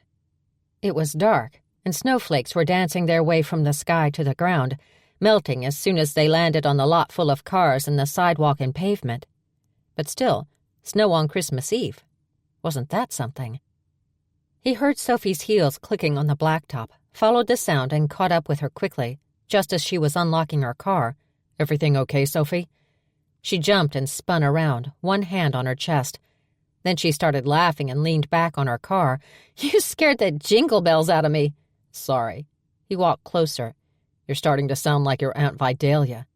It was dark, and snowflakes were dancing their way from the sky to the ground, melting as soon as they landed on the lot full of cars and the sidewalk and pavement. But still, snow on Christmas Eve. Wasn't that something? He heard Sophie's heels clicking on the blacktop, followed the sound and caught up with her quickly, just as she was unlocking her car. "Everything okay, Sophie?" She jumped and spun around, one hand on her chest. Then she started laughing and leaned back on her car. "You scared the jingle bells out of me." "Sorry." He walked closer. "You're starting to sound like your Aunt Vidalia."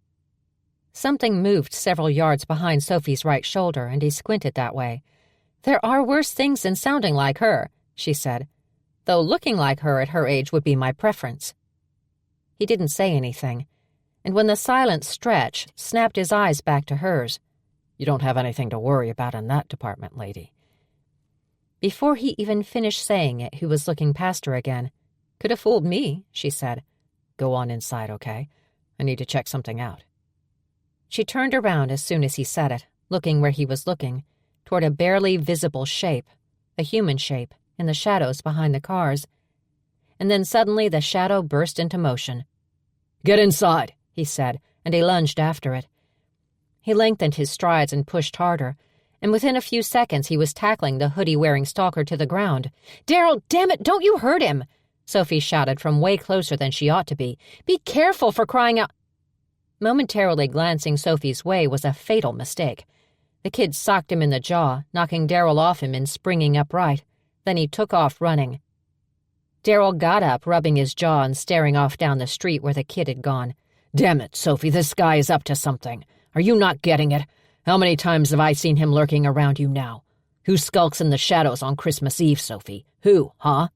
Something moved several yards behind Sophie's right shoulder, and he squinted that way. "There are worse things than sounding like her," she said, "though looking like her at her age would be my preference." He didn't say anything, and when the silence stretched, snapped his eyes back to hers. "You don't have anything to worry about in that department, lady." Before he even finished saying it, he was looking past her again. "Could have fooled me," she said. "Go on inside, okay? I need to check something out." She turned around as soon as he said it, looking where he was looking, toward a barely visible shape, a human shape, in the shadows behind the cars. And then suddenly the shadow burst into motion. "Get inside," he said, and he lunged after it. He lengthened his strides and pushed harder, and within a few seconds he was tackling the hoodie-wearing stalker to the ground. "Darryl, damn it, don't you hurt him!" Sophie shouted from way closer than she ought to be. "Be careful, for crying out—" Momentarily glancing Sophie's way was a fatal mistake. The kid socked him in the jaw, knocking Darryl off him and springing upright. Then he took off running. Darryl got up, rubbing his jaw and staring off down the street where the kid had gone. "Damn it, Sophie, this guy is up to something. Are you not getting it? How many times have I seen him lurking around you now? Who skulks in the shadows on Christmas Eve, Sophie? Who, huh?"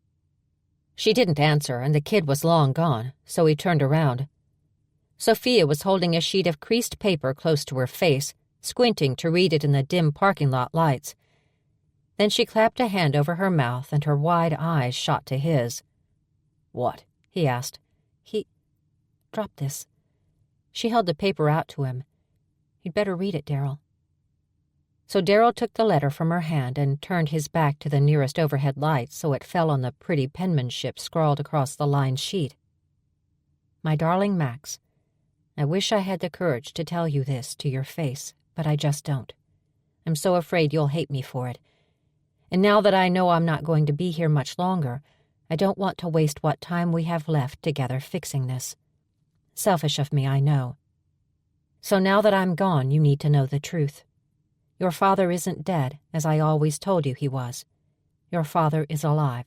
She didn't answer, and the kid was long gone, so he turned around. Sophia was holding a sheet of creased paper close to her face, squinting to read it in the dim parking lot lights. Then she clapped a hand over her mouth, and her wide eyes shot to his. "What?" he asked. Drop this." She held the paper out to him. "You'd better read it, Darryl." So Darryl took the letter from her hand and turned his back to the nearest overhead light so it fell on the pretty penmanship scrawled across the lined sheet. "My darling Max, I wish I had the courage to tell you this to your face, but I just don't. I'm so afraid you'll hate me for it. And now that I know I'm not going to be here much longer, I don't want to waste what time we have left together fixing this. Selfish of me, I know. So now that I'm gone, you need to know the truth. Your father isn't dead, as I always told you he was. Your father is alive.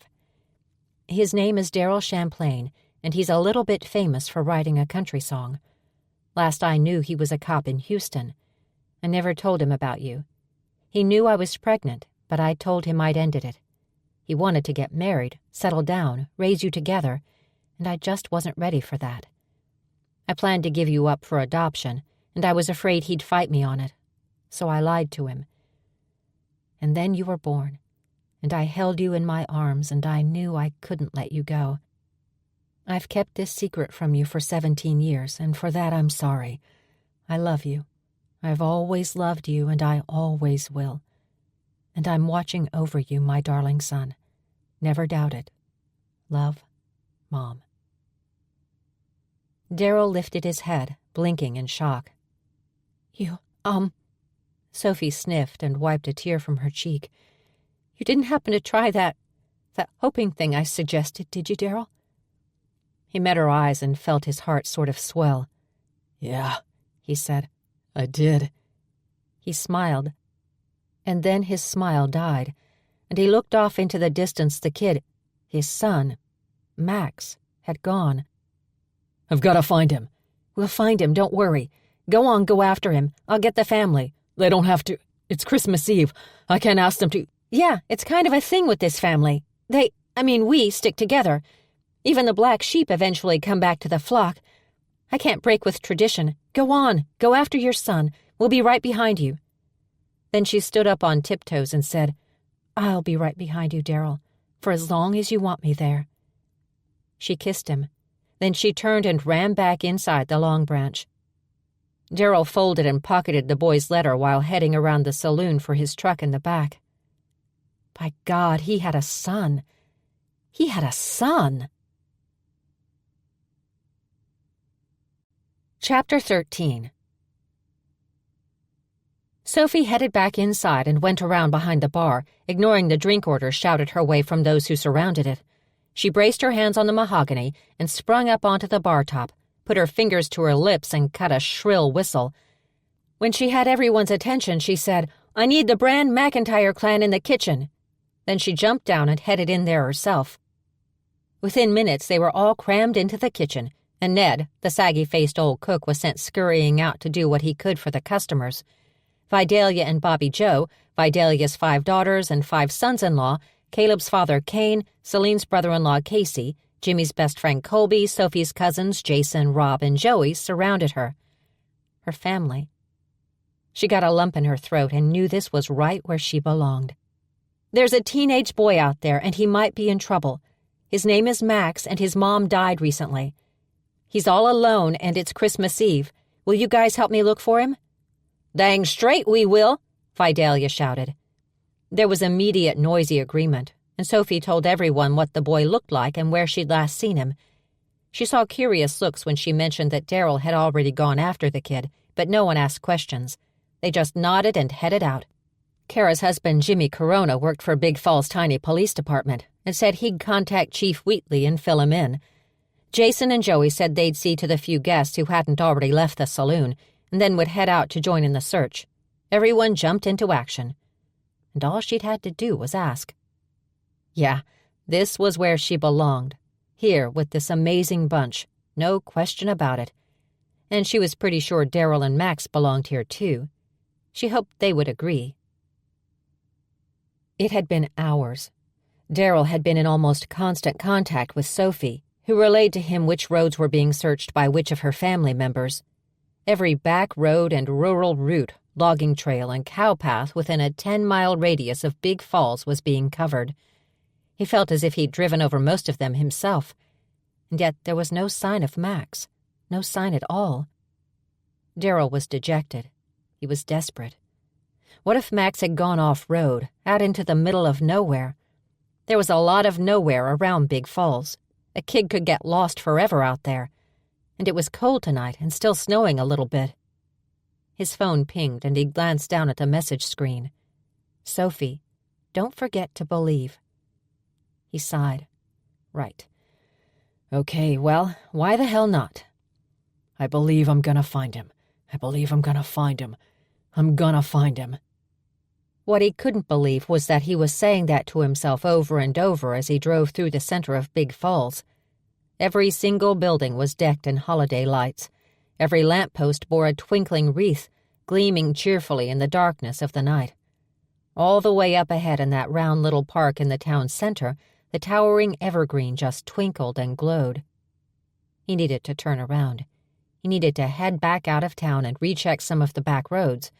His name is Darryl Champlain, and he's a little bit famous for writing a country song. Last I knew, he was a cop in Houston. I never told him about you. He knew I was pregnant, but I told him I'd ended it. He wanted to get married, settle down, raise you together, and I just wasn't ready for that. I planned to give you up for adoption, and I was afraid he'd fight me on it, so I lied to him. And then you were born, and I held you in my arms, and I knew I couldn't let you go. I've kept this secret from you for 17 years, and for that I'm sorry. I love you. I've always loved you, and I always will. And I'm watching over you, my darling son. Never doubt it. Love, Mom. Darryl lifted his head, blinking in shock. You, Sophie sniffed and wiped a tear from her cheek. You didn't happen to try that hoping thing I suggested, did you, Darryl? He met her eyes and felt his heart sort of swell. Yeah, he said. I did. He smiled, and then his smile died, and he looked off into the distance. The kid, his son, Max, had gone. I've got to find him. We'll find him, don't worry. Go on, go after him. I'll get the family. They don't have to. It's Christmas Eve. I can't ask them to. Yeah, it's kind of a thing with this family. We stick together. Even the black sheep eventually come back to the flock. I can't break with tradition. Go on, go after your son. We'll be right behind you. Then she stood up on tiptoes and said, I'll be right behind you, Darryl, for as long as you want me there. She kissed him. Then she turned and ran back inside the Long Branch. Darryl folded and pocketed the boy's letter while heading around the saloon for his truck in the back. By God, he had a son. He had a son! Chapter 13. Sophie headed back inside and went around behind the bar, ignoring the drink orders shouted her way from those who surrounded it. She braced her hands on the mahogany and sprung up onto the bar top, put her fingers to her lips and cut a shrill whistle. When she had everyone's attention, she said, I need the Brand McIntyre clan in the kitchen. Then she jumped down and headed in there herself. Within minutes, they were all crammed into the kitchen, and Ned, the saggy-faced old cook, was sent scurrying out to do what he could for the customers. Vidalia and Bobby Joe, Vidalia's 5 daughters and 5 sons-in-law, Caleb's father Cain, Celine's brother-in-law Casey, Jimmy's best friend Colby, Sophie's cousins Jason, Rob, and Joey surrounded her. Her family. She got a lump in her throat and knew this was right where she belonged. There's a teenage boy out there, and he might be in trouble. His name is Max, and his mom died recently. He's all alone, and it's Christmas Eve. Will you guys help me look for him? Dang straight we will, Vidalia shouted. There was immediate noisy agreement, and Sophie told everyone what the boy looked like and where she'd last seen him. She saw curious looks when she mentioned that Darryl had already gone after the kid, but no one asked questions. They just nodded and headed out. Kara's husband, Jimmy Corona, worked for Big Falls Tiny Police Department and said he'd contact Chief Wheatley and fill him in. Jason and Joey said they'd see to the few guests who hadn't already left the saloon and then would head out to join in the search. Everyone jumped into action. And all she'd had to do was ask. Yeah, this was where she belonged. Here with this amazing bunch. No question about it. And she was pretty sure Darryl and Max belonged here too. She hoped they would agree. It had been hours. Darryl had been in almost constant contact with Sophie, who relayed to him which roads were being searched by which of her family members. Every back road and rural route, logging trail, and cow path within a 10-mile radius of Big Falls was being covered. He felt as if he'd driven over most of them himself. And yet there was no sign of Max. No sign at all. Darryl was dejected. He was desperate. What if Max had gone off-road, out into the middle of nowhere? There was a lot of nowhere around Big Falls. A kid could get lost forever out there. And it was cold tonight and still snowing a little bit. His phone pinged and he glanced down at the message screen. Sophie, don't forget to believe. He sighed. Right. Okay, well, why the hell not? I believe I'm gonna find him. I believe I'm gonna find him. I'm gonna find him." What he couldn't believe was that he was saying that to himself over and over as he drove through the center of Big Falls. Every single building was decked in holiday lights. Every lamppost bore a twinkling wreath, gleaming cheerfully in the darkness of the night. All the way up ahead in that round little park in the town center, the towering evergreen just twinkled and glowed. He needed to turn around. He needed to head back out of town and recheck some of the back roads.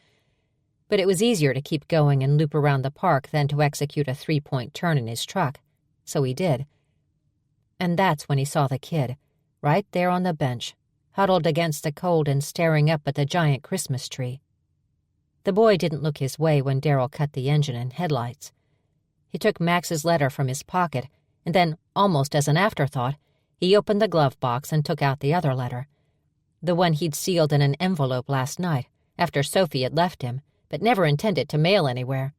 But it was easier to keep going and loop around the park than to execute a 3-point turn in his truck, so he did. And that's when he saw the kid, right there on the bench, huddled against the cold and staring up at the giant Christmas tree. The boy didn't look his way when Darryl cut the engine and headlights. He took Max's letter from his pocket, and then, almost as an afterthought, he opened the glove box and took out the other letter, the one he'd sealed in an envelope last night, after Sophie had left him, but never intended to mail anywhere.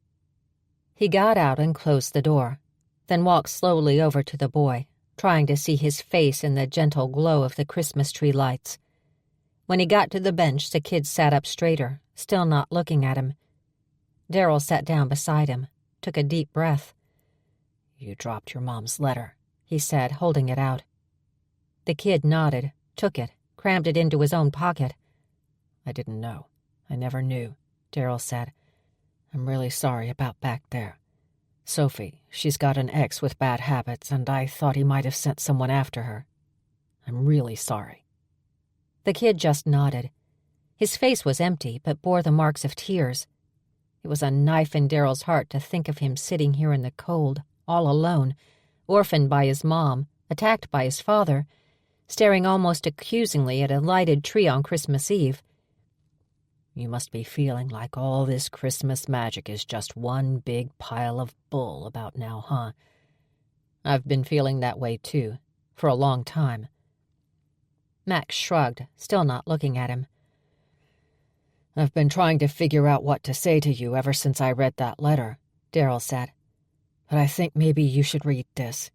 He got out and closed the door, then walked slowly over to the boy, trying to see his face in the gentle glow of the Christmas tree lights. When he got to the bench, the kid sat up straighter, still not looking at him. Darryl sat down beside him, took a deep breath. "You dropped your mom's letter," he said, holding it out. The kid nodded, took it, crammed it into his own pocket. "I didn't know. I never knew," Darryl said. "I'm really sorry about back there. Sophie, she's got an ex with bad habits, and I thought he might have sent someone after her. I'm really sorry." The kid just nodded. His face was empty, but bore the marks of tears. It was a knife in Darryl's heart to think of him sitting here in the cold, all alone, orphaned by his mom, attacked by his father, staring almost accusingly at a lighted tree on Christmas Eve. "You must be feeling like all this Christmas magic is just one big pile of bull about now, huh?" "I've been feeling that way, too, for a long time." Max shrugged, still not looking at him. "I've been trying to figure out what to say to you ever since I read that letter," Darryl said. "But I think maybe you should read this.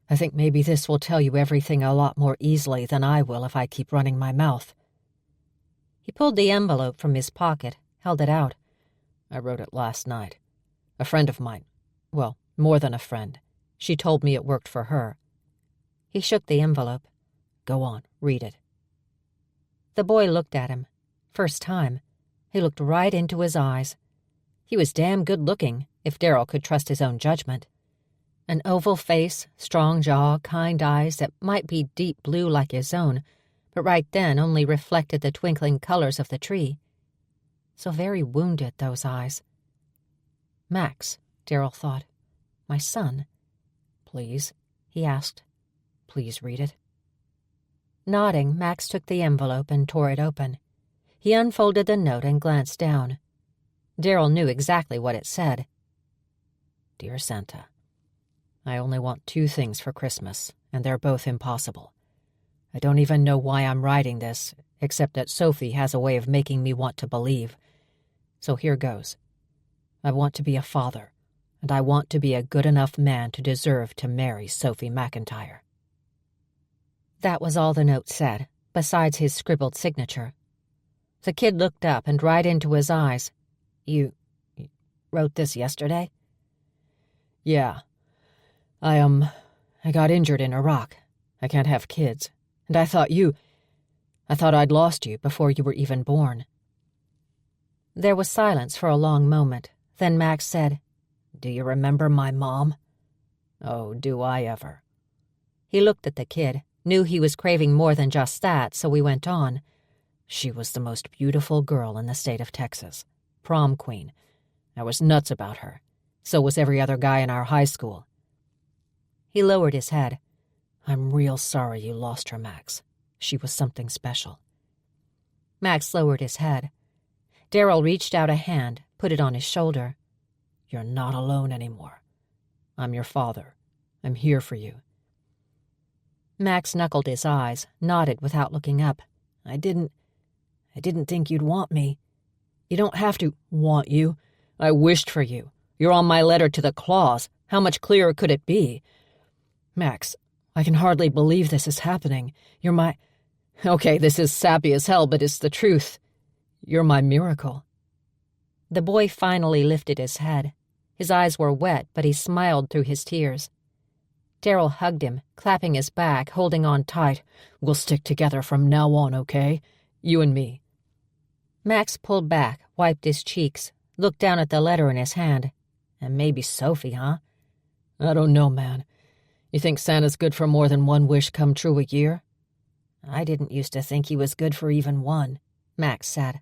I think maybe this will tell you everything a lot more easily than I will if I keep running my mouth." He pulled the envelope from his pocket, held it out. "I wrote it last night. A friend of mine, well, more than a friend. She told me it worked for her." He shook the envelope. "Go on, read it." The boy looked at him. First time. He looked right into his eyes. He was damn good-looking, if Darryl could trust his own judgment. An oval face, strong jaw, kind eyes that might be deep blue like his own, but right then only reflected the twinkling colors of the tree. So very wounded, those eyes. Max, Darryl thought. My son. "Please?" he asked. "Please read it." Nodding, Max took the envelope and tore it open. He unfolded the note and glanced down. Darryl knew exactly what it said. "Dear Santa, I only want 2 things for Christmas, and they're both impossible. I don't even know why I'm writing this, except that Sophie has a way of making me want to believe. So here goes. I want to be a father, and I want to be a good enough man to deserve to marry Sophie McIntyre." That was all the note said, besides his scribbled signature. The kid looked up and right into his eyes. You wrote this yesterday?" "Yeah. I got injured in Iraq. I can't have kids. And I thought I'd lost you before you were even born." There was silence for a long moment. Then Max said, "Do you remember my mom?" "Oh, do I ever." He looked at the kid, knew he was craving more than just that, so he went on. "She was the most beautiful girl in the state of Texas. Prom queen. I was nuts about her. So was every other guy in our high school." He lowered his head. "I'm real sorry you lost her, Max. She was something special." Max lowered his head. Darryl reached out a hand, put it on his shoulder. "You're not alone anymore. I'm your father. I'm here for you." Max knuckled his eyes, nodded without looking up. I didn't think you'd want me." "You don't have to want you. I wished for you. You're on my letter to the claws. How much clearer could it be?" "Max, I can hardly believe this is happening. You're my—" "Okay, this is sappy as hell, but it's the truth." You're my miracle." The boy finally lifted his head. His eyes were wet, but he smiled through his tears. Darryl hugged him, clapping his back, holding on tight. "We'll stick together from now on, okay? You and me." Max pulled back, wiped his cheeks, looked down at the letter in his hand. And maybe Sophie, huh? "I don't know, man. You think Santa's good for more than one wish come true a year?" "I didn't used to think he was good for even one," Max said.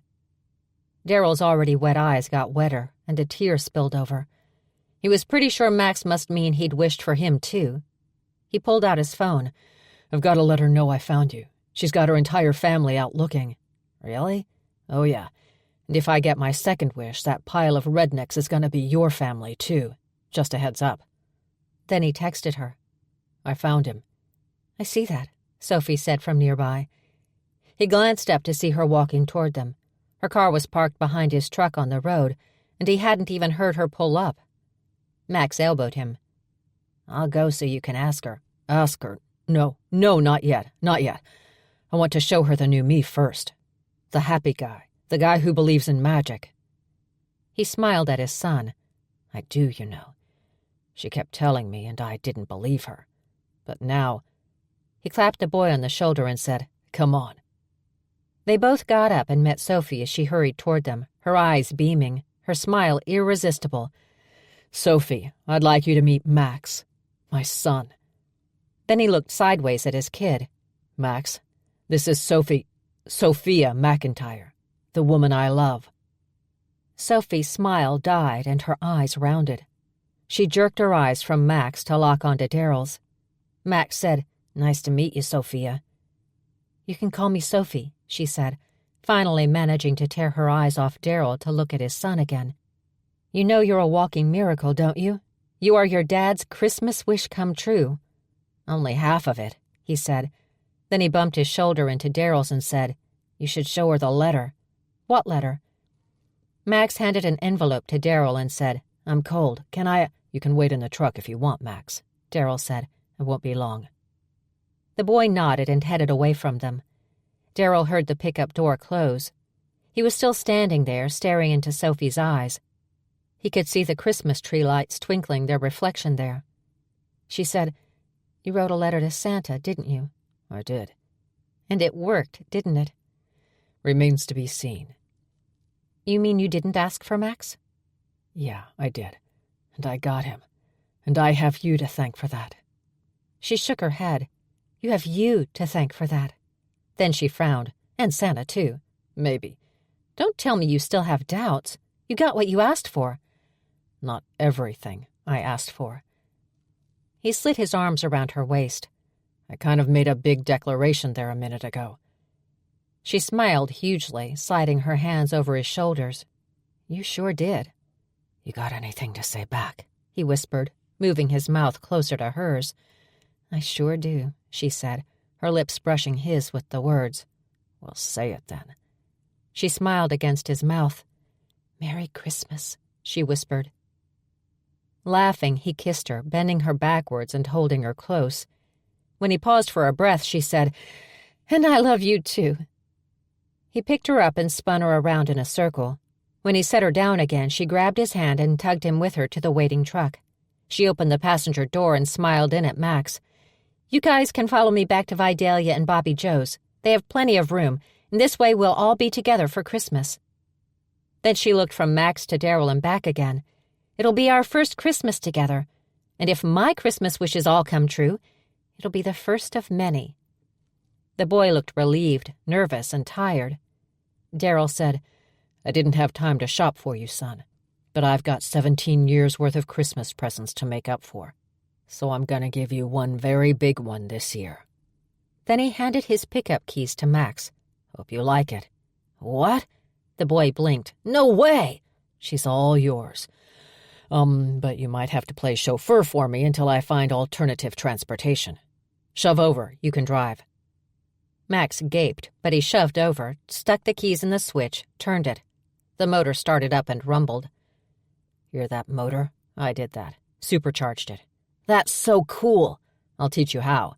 Darryl's already wet eyes got wetter, and a tear spilled over. He was pretty sure Max must mean he'd wished for him, too. He pulled out his phone. "I've got to let her know I found you. She's got her entire family out looking." "Really?" "Oh, yeah. And if I get my second wish, that pile of rednecks is going to be your family, too. Just a heads up." Then he texted her. "I found him." "I see that," Sophie said from nearby. He glanced up to see her walking toward them. Her car was parked behind his truck on the road, and he hadn't even heard her pull up. Max elbowed him. "I'll go so you can ask her." "Ask her? No, not yet, not yet. I want to show her the new me first. The happy guy, the guy who believes in magic." He smiled at his son. "I do, you know. She kept telling me, and I didn't believe her. But now—" He clapped the boy on the shoulder and said, "Come on." They both got up and met Sophie as she hurried toward them, her eyes beaming, her smile irresistible. "Sophie, I'd like you to meet Max, my son." Then he looked sideways at his kid. "Max, this is Sophia McIntyre, the woman I love." Sophie's smile died and her eyes rounded. She jerked her eyes from Max to lock onto Darryl's. Max said, "Nice to meet you, Sophia." "You can call me Sophie," she said, finally managing to tear her eyes off Darryl to look at his son again. "You know you're a walking miracle, don't you? You are your dad's Christmas wish come true." "Only half of it," he said. Then he bumped his shoulder into Darryl's and said, "You should show her the letter." "What letter?" Max handed an envelope to Darryl and said, "I'm cold. Can I—" "You can wait in the truck if you want, Max," Darryl said. "It won't be long." The boy nodded and headed away from them. Darryl heard the pickup door close. He was still standing there, staring into Sophie's eyes. He could see the Christmas tree lights twinkling their reflection there. She said, "You wrote a letter to Santa, didn't you?" "I did." "And it worked, didn't it?" "Remains to be seen." "You mean you didn't ask for Max?" "Yeah, I did. And I got him. And I have you to thank for that." She shook her head. "You have you to thank for that." Then she frowned. "And Santa, too." "Maybe." "Don't tell me you still have doubts. You got what you asked for." "Not everything I asked for." He slid his arms around her waist. "I kind of made a big declaration there a minute ago." She smiled hugely, sliding her hands over his shoulders. "You sure did." "You got anything to say back?" he whispered, moving his mouth closer to hers. "I sure do," she said, her lips brushing his with the words. "Well, say it then." She smiled against his mouth. "Merry Christmas," she whispered. Laughing, he kissed her, bending her backwards and holding her close. When he paused for a breath, she said, "And I love you, too." He picked her up and spun her around in a circle. When he set her down again, she grabbed his hand and tugged him with her to the waiting truck. She opened the passenger door and smiled in at Max. "You guys can follow me back to Vidalia and Bobby Joe's. They have plenty of room, and this way we'll all be together for Christmas." Then she looked from Max to Darryl and back again. "It'll be our first Christmas together, and if my Christmas wishes all come true, it'll be the first of many." The boy looked relieved, nervous, and tired. Darryl said, "I didn't have time to shop for you, son, but I've got 17 years' worth of Christmas presents to make up for, so I'm going to give you one very big one this year." Then he handed his pickup keys to Max. "Hope you like it." "What?" The boy blinked. "No way!" "She's all yours. But you might have to play chauffeur for me until I find alternative transportation. Shove over, you can drive." Max gaped, but he shoved over, stuck the keys in the switch, turned it. The motor started up and rumbled. "Hear that motor? I did that. Supercharged it." "That's so cool." "I'll teach you how."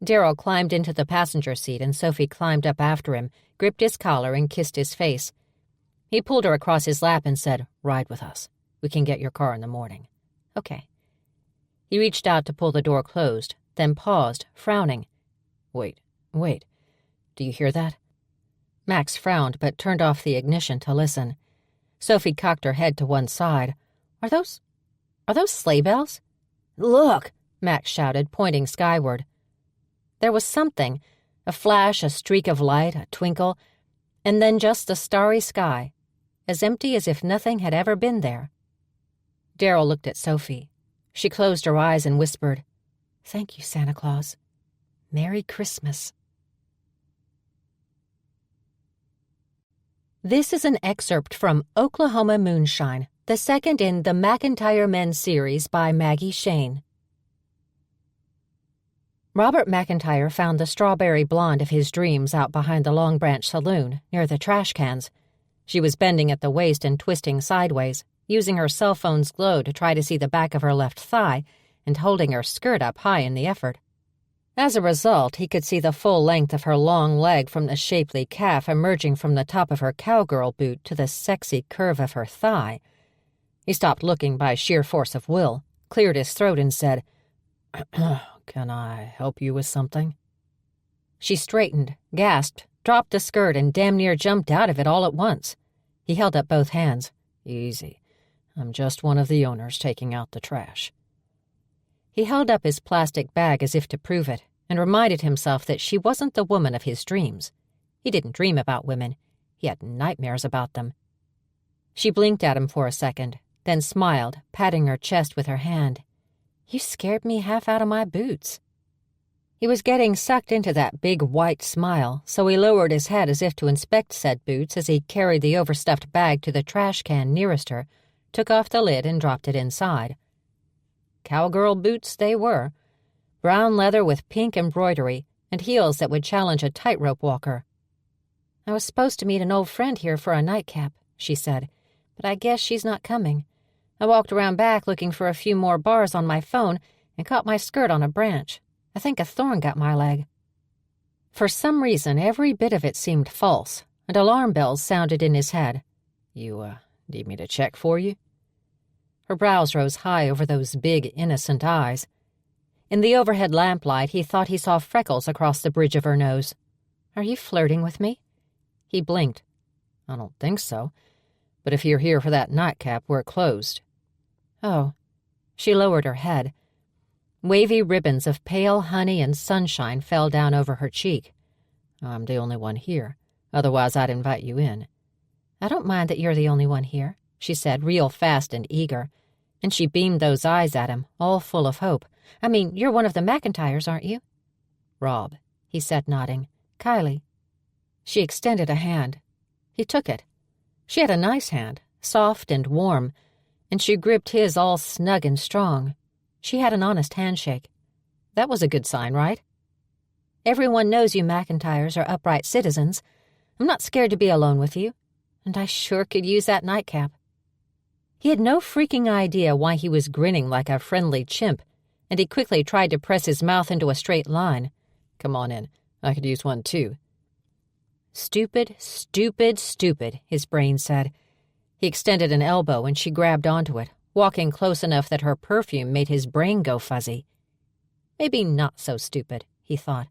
Darryl climbed into the passenger seat and Sophie climbed up after him, gripped his collar, and kissed his face. He pulled her across his lap and said, "Ride with us. We can get your car in the morning." "Okay." He reached out to pull the door closed, then paused, frowning. Wait. Do you hear that?" Max frowned but turned off the ignition to listen. Sophie cocked her head to one side. Are those sleigh bells?" "Look!" Max shouted, pointing skyward. There was something, a flash, a streak of light, a twinkle, and then just the starry sky, as empty as if nothing had ever been there. Darryl looked at Sophie. She closed her eyes and whispered, "Thank you, Santa Claus. Merry Christmas." This is an excerpt from Oklahoma Moonshine, the second in the McIntyre Men series by Maggie Shayne. Robert McIntyre found the strawberry blonde of his dreams out behind the Long Branch Saloon, near the trash cans. She was bending at the waist and twisting sideways, using her cell phone's glow to try to see the back of her left thigh and holding her skirt up high in the effort. As a result, he could see the full length of her long leg from the shapely calf emerging from the top of her cowgirl boot to the sexy curve of her thigh. He stopped looking by sheer force of will, cleared his throat, and said, "Can I help you with something?" She straightened, gasped, dropped the skirt, and damn near jumped out of it all at once. He held up both hands. "Easy. I'm just one of the owners taking out the trash." He held up his plastic bag as if to prove it, and reminded himself that she wasn't the woman of his dreams. He didn't dream about women. He had nightmares about them. She blinked at him for a second, then smiled, patting her chest with her hand. "You scared me half out of my boots." He was getting sucked into that big white smile, so he lowered his head as if to inspect said boots as he carried the overstuffed bag to the trash can nearest her, took off the lid, and dropped it inside. Cowgirl boots they were, brown leather with pink embroidery and heels that would challenge a tightrope walker. "I was supposed to meet an old friend here for a nightcap," she said, "but I guess she's not coming. I walked around back looking for a few more bars on my phone and caught my skirt on a branch. I think a thorn got my leg." For some reason, every bit of it seemed false, and alarm bells sounded in his head. You need me to check for you?" Her brows rose high over those big, innocent eyes. In the overhead lamplight, he thought he saw freckles across the bridge of her nose. "Are you flirting with me?" He blinked. "I don't think so. But if you're here for that nightcap, we're closed." "Oh." She lowered her head. Wavy ribbons of pale honey and sunshine fell down over her cheek. "I'm the only one here. Otherwise, I'd invite you in." "I don't mind that you're the only one here," she said, real fast and eager. And she beamed those eyes at him, all full of hope. "I mean, you're one of the McIntyres, aren't you?" "Rob," he said, nodding. "Kylie." She extended a hand. He took it. She had a nice hand, soft and warm, and she gripped his all snug and strong. She had an honest handshake. That was a good sign, right? "Everyone knows you McIntyres are upright citizens. I'm not scared to be alone with you. And I sure could use that nightcap." He had no freaking idea why he was grinning like a friendly chimp, and he quickly tried to press his mouth into a straight line. "Come on in. I could use one, too." "Stupid, stupid, stupid," his brain said. He extended an elbow, and she grabbed onto it, walking close enough that her perfume made his brain go fuzzy. Maybe not so stupid, he thought.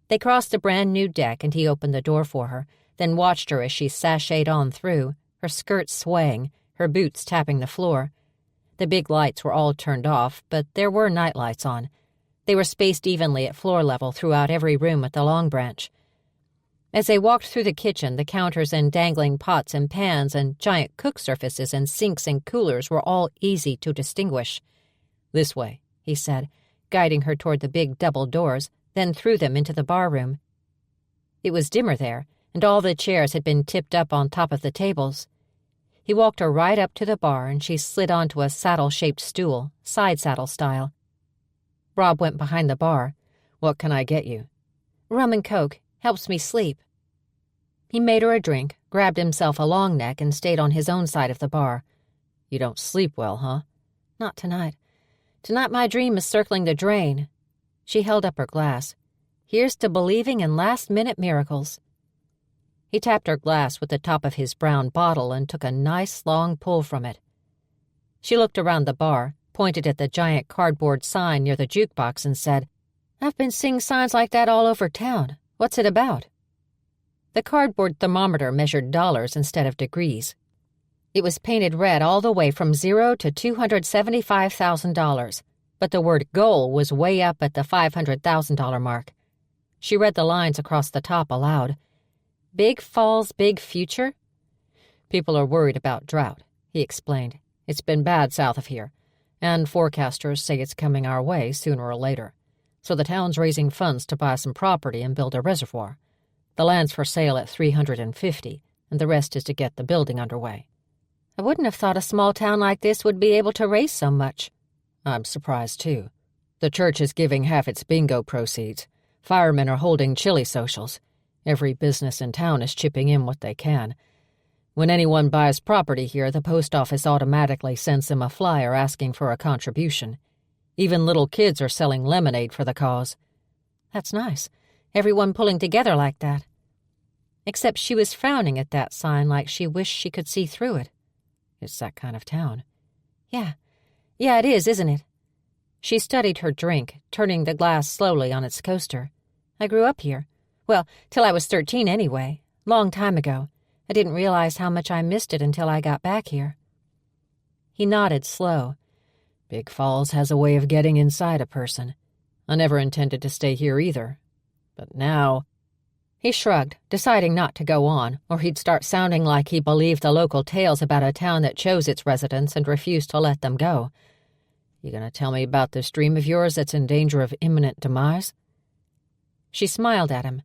They crossed the brand-new deck, and he opened the door for her, then watched her as she sashayed on through, her skirt swaying, her boots tapping the floor. The big lights were all turned off, but there were night lights on. They were spaced evenly at floor level throughout every room at the Long Branch. As they walked through the kitchen, the counters and dangling pots and pans and giant cook surfaces and sinks and coolers were all easy to distinguish. "This way," he said, guiding her toward the big double doors, then through them into the barroom. It was dimmer there, and all the chairs had been tipped up on top of the tables. He walked her right up to the bar, and she slid onto a saddle-shaped stool, side saddle style. Rob went behind the bar. "What can I get you?" "Rum and Coke. Helps me sleep." He made her a drink, grabbed himself a long neck, and stayed on his own side of the bar. "You don't sleep well, huh?" "Not tonight. Tonight my dream is circling the drain." She held up her glass. "Here's to believing in last-minute miracles." He tapped her glass with the top of his brown bottle and took a nice long pull from it. She looked around the bar, pointed at the giant cardboard sign near the jukebox, and said, "I've been seeing signs like that all over town. What's it about?" The cardboard thermometer measured dollars instead of degrees. It was painted red all the way from 0 to $275,000, but the word goal was way up at the $500,000 mark. She read the lines across the top aloud. "Big Falls, big future?" "People are worried about drought," he explained. "It's been bad south of here, and forecasters say it's coming our way sooner or later. So the town's raising funds to buy some property and build a reservoir. The land's for sale at $350, and the rest is to get the building underway." "I wouldn't have thought a small town like this would be able to raise so much." "I'm surprised, too. The church is giving half its bingo proceeds. Firemen are holding chili socials. Every business in town is chipping in what they can. When anyone buys property here, the post office automatically sends them a flyer asking for a contribution. Even little kids are selling lemonade for the cause." "That's nice. Everyone pulling together like that." Except she was frowning at that sign like she wished she could see through it. It's that kind of town. Yeah, it is, isn't it? She studied her drink, turning the glass slowly on its coaster. "I grew up here. Well, till I was 13 anyway. Long time ago. I didn't realize how much I missed it until I got back here." He nodded slow. "Big Falls has a way of getting inside a person. I never intended to stay here either. But now—" He shrugged, deciding not to go on, or he'd start sounding like he believed the local tales about a town that chose its residents and refused to let them go. "You gonna tell me about this dream of yours that's in danger of imminent demise?" She smiled at him.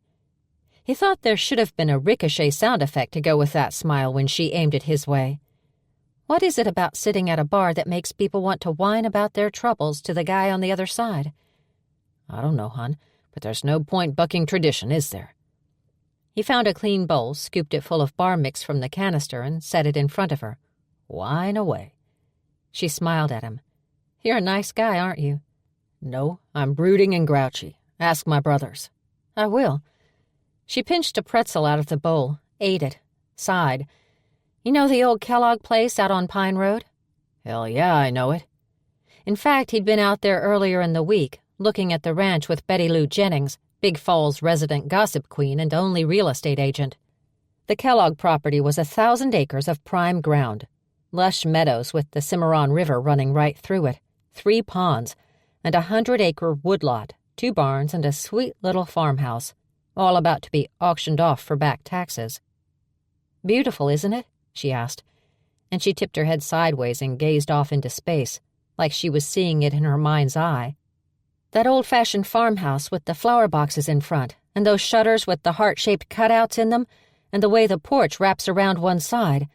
He thought there should have been a ricochet sound effect to go with that smile when she aimed it his way. What is it about sitting at a bar that makes people want to whine about their troubles to the guy on the other side? "I don't know, hon, but there's no point bucking tradition, is there?" He found a clean bowl, scooped it full of bar mix from the canister, and set it in front of her. "Whine away." She smiled at him. "You're a nice guy, aren't you?" "No, I'm brooding and grouchy. Ask my brothers." "I will." She pinched a pretzel out of the bowl, ate it, sighed. "You know the old Kellogg place out on Pine Road?" "Hell yeah, I know it." In fact, he'd been out there earlier in the week, looking at the ranch with Betty Lou Jennings, Big Falls resident gossip queen and only real estate agent. The Kellogg property was 1,000 acres of prime ground, lush meadows with the Cimarron River running right through it, 3 ponds, and a 100-acre woodlot, 2 barns, and a sweet little farmhouse, all about to be auctioned off for back taxes. "Beautiful, isn't it?" she asked, and she tipped her head sideways and gazed off into space, like she was seeing it in her mind's eye. That old-fashioned farmhouse with the flower boxes in front, and those shutters with the heart-shaped cutouts in them, and the way the porch wraps around one side.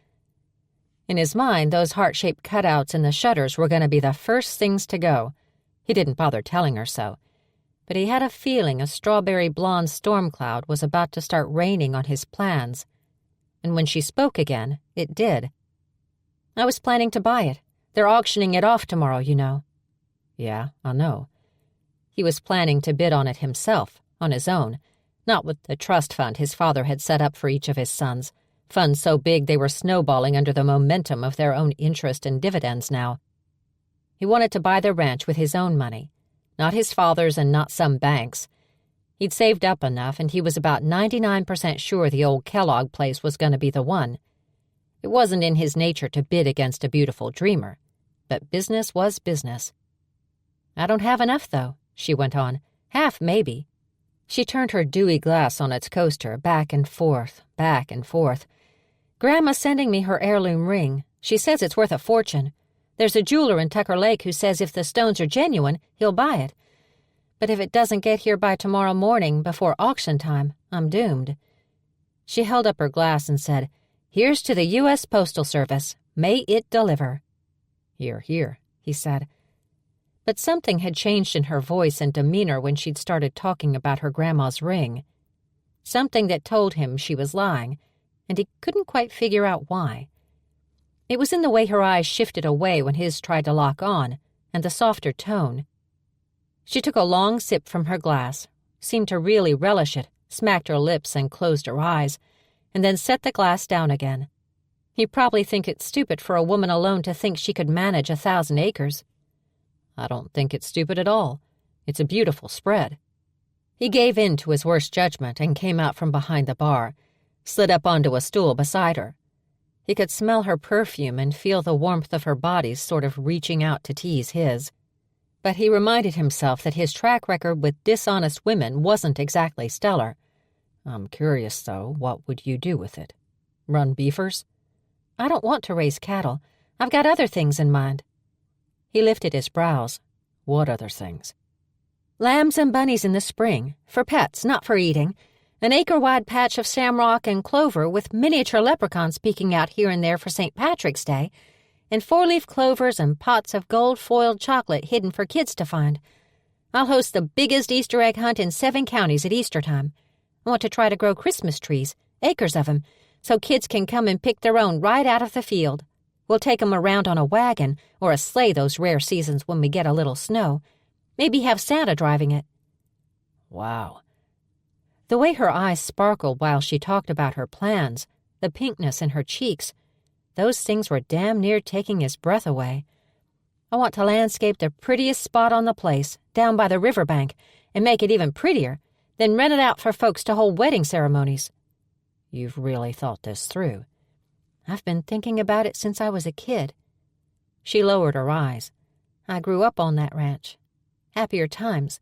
In his mind, those heart-shaped cutouts and the shutters were going to be the first things to go. He didn't bother telling her so, but he had a feeling a strawberry blonde storm cloud was about to start raining on his plans. And when she spoke again, it did. "I was planning to buy it. They're auctioning it off tomorrow, you know." "Yeah, I know." He was planning to bid on it himself, on his own, not with the trust fund his father had set up for each of his sons, funds so big they were snowballing under the momentum of their own interest and dividends now. He wanted to buy the ranch with his own money, not his father's and not some bank's. He'd saved up enough, and he was about 99% sure the old Kellogg place was going to be the one. It wasn't in his nature to bid against a beautiful dreamer, but business was business. "I don't have enough, though," she went on. "Half, maybe." She turned her dewy glass on its coaster, back and forth, back and forth. "Grandma's sending me her heirloom ring. She says it's worth a fortune. There's a jeweler in Tucker Lake who says if the stones are genuine, he'll buy it. But if it doesn't get here by tomorrow morning before auction time, I'm doomed." She held up her glass and said, "Here's to the U.S. Postal Service. May it deliver." "Hear, hear," he said. But something had changed in her voice and demeanor when she'd started talking about her grandma's ring. Something that told him she was lying, and he couldn't quite figure out why. It was in the way her eyes shifted away when his tried to lock on, and the softer tone. She took a long sip from her glass, seemed to really relish it, smacked her lips and closed her eyes, and then set the glass down again. You probably think it's stupid for a woman alone to think she could manage 1,000 acres. I don't think it's stupid at all. It's a beautiful spread. He gave in to his worst judgment and came out from behind the bar, slid up onto a stool beside her. He could smell her perfume and feel the warmth of her body sort of reaching out to tease his. But he reminded himself that his track record with dishonest women wasn't exactly stellar. I'm curious, though, what would you do with it? Run beefers? I don't want to raise cattle. I've got other things in mind. He lifted his brows. What other things? Lambs and bunnies in the spring, for pets, not for eating. An acre-wide patch of shamrock and clover with miniature leprechauns peeking out here and there for St. Patrick's Day, and 4-leaf clovers and pots of gold-foiled chocolate hidden for kids to find. I'll host the biggest Easter egg hunt in 7 counties at Easter time. I want to try to grow Christmas trees, acres of them, so kids can come and pick their own right out of the field. We'll take them around on a wagon or a sleigh those rare seasons when we get a little snow. Maybe have Santa driving it. Wow. The way her eyes sparkled while she talked about her plans, the pinkness in her cheeks, those things were damn near taking his breath away. I want to landscape the prettiest spot on the place, down by the riverbank, and make it even prettier, then rent it out for folks to hold wedding ceremonies. You've really thought this through. I've been thinking about it since I was a kid. She lowered her eyes. I grew up on that ranch. Happier times.